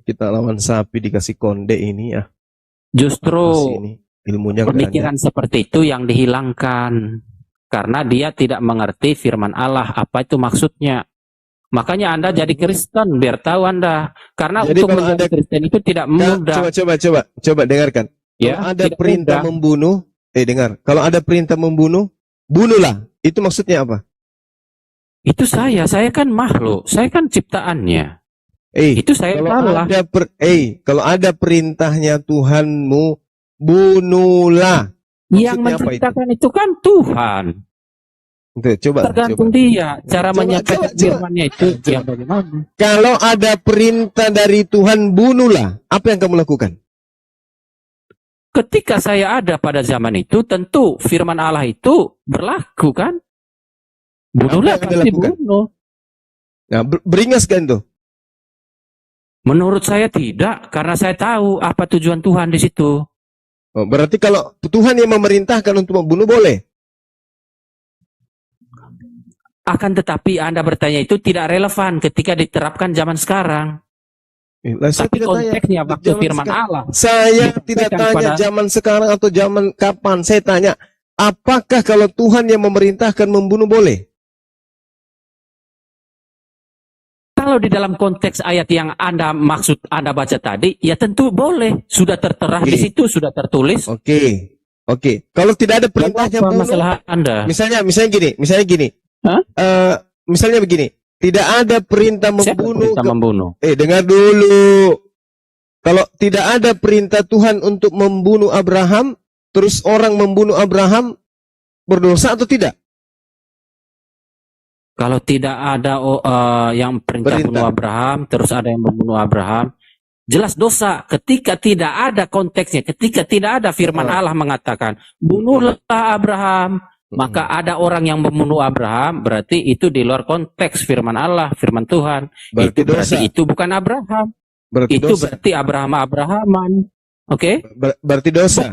kita lawan sapi dikasih konde ini ya. Justru Ini ilmunya nggak pemikiran seperti itu yang dihilangkan karena dia tidak mengerti firman Allah apa itu maksudnya. Makanya Anda jadi Kristen biar tahu Anda. Karena Jadi untuk kalau menjadi ada- Kristen itu tidak mudah. Coba dengarkan. Ya, Kalau ada tidak perintah mudah. membunuh, dengar. Kalau ada perintah membunuh, bunuhlah. Itu maksudnya apa? Itu saya kan makhluk, saya kan ciptaannya. Itu saya kalau salah. kalau ada perintahnya Tuhanmu, bunuhlah. Yang Maksudnya apa itu? menciptakan itu kan Tuhan. Tuh, coba. Tergantung dia cara Coba, menyampaikan coba. firman-Nya itu yang bagaimana. Kalau ada perintah dari Tuhan, bunuhlah. Apa yang kamu lakukan? Ketika saya ada pada zaman itu, tentu firman Allah itu berlaku kan? Bunuhlah Apa yang Anda pasti lakukan? bunuh. Nah, beringas kan tuh? Menurut saya tidak, karena saya tahu apa tujuan Tuhan di situ. Oh, berarti kalau Tuhan yang memerintahkan untuk membunuh boleh. Akan tetapi Anda bertanya itu tidak relevan ketika diterapkan zaman sekarang. Saya Tapi tidak tanya konteksnya waktu zaman firman sekarang. Allah. Saya tidak disampaikan tanya pada- zaman sekarang atau zaman kapan. Saya tanya, apakah kalau Tuhan yang memerintahkan membunuh boleh? Kalau di dalam konteks ayat yang Anda maksud Anda baca tadi, ya tentu boleh. Sudah tertera di situ, sudah tertulis. Oke. Kalau tidak ada perintahnya apa bunuh, masalah Anda? misalnya gini. Misalnya begini, tidak ada perintah membunuh. Perintah membunuh. Dengar dulu. Kalau tidak ada perintah Tuhan untuk membunuh Abraham, terus orang membunuh Abraham, berdosa atau tidak? Kalau tidak ada yang perintah bunuh Abraham, terus ada yang membunuh Abraham, jelas dosa. Ketika tidak ada konteksnya, ketika tidak ada firman Allah mengatakan, bunuhlah Abraham, maka ada orang yang membunuh Abraham, berarti itu di luar konteks firman Allah, firman Tuhan. Berarti Berarti dosa. itu bukan Abraham. Berarti itu dosa. berarti Abrahaman. Oke? Berarti dosa.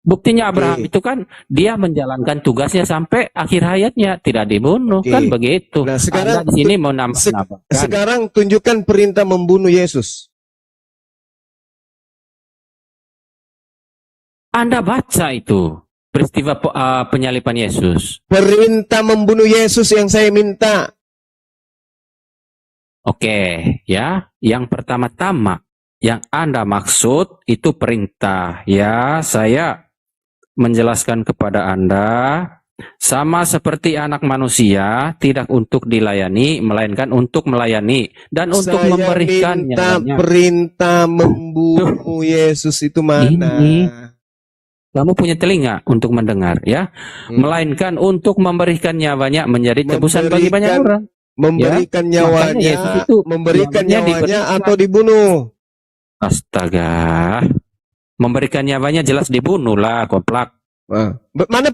Buktinya Abraham itu kan dia menjalankan tugasnya sampai akhir hayatnya, tidak dibunuh kan begitu. Nah, sekarang Anda di sini mau nambah-nambahkan. Sekarang tunjukkan perintah membunuh Yesus. Anda baca itu peristiwa penyaliban Yesus. Perintah membunuh Yesus yang saya minta. Oke, ya. Yang pertama-tama yang Anda maksud itu perintah. Ya, saya menjelaskan kepada Anda sama seperti anak manusia tidak untuk dilayani melainkan untuk melayani dan untuk Saya memberikan minta nyawanya. perintah membunuh Yesus itu mana? Ini kamu punya telinga untuk mendengar ya, melainkan untuk memberikan nyawanya menjadi tebusan bagi banyak orang. Memberikan Ya, makanya nyawanya, Yesus itu memberikan nyawanya nyawanya diberikan. atau dibunuh. Astaga, memberikan nyawanya jelas dibunuh lah, koplak. Mana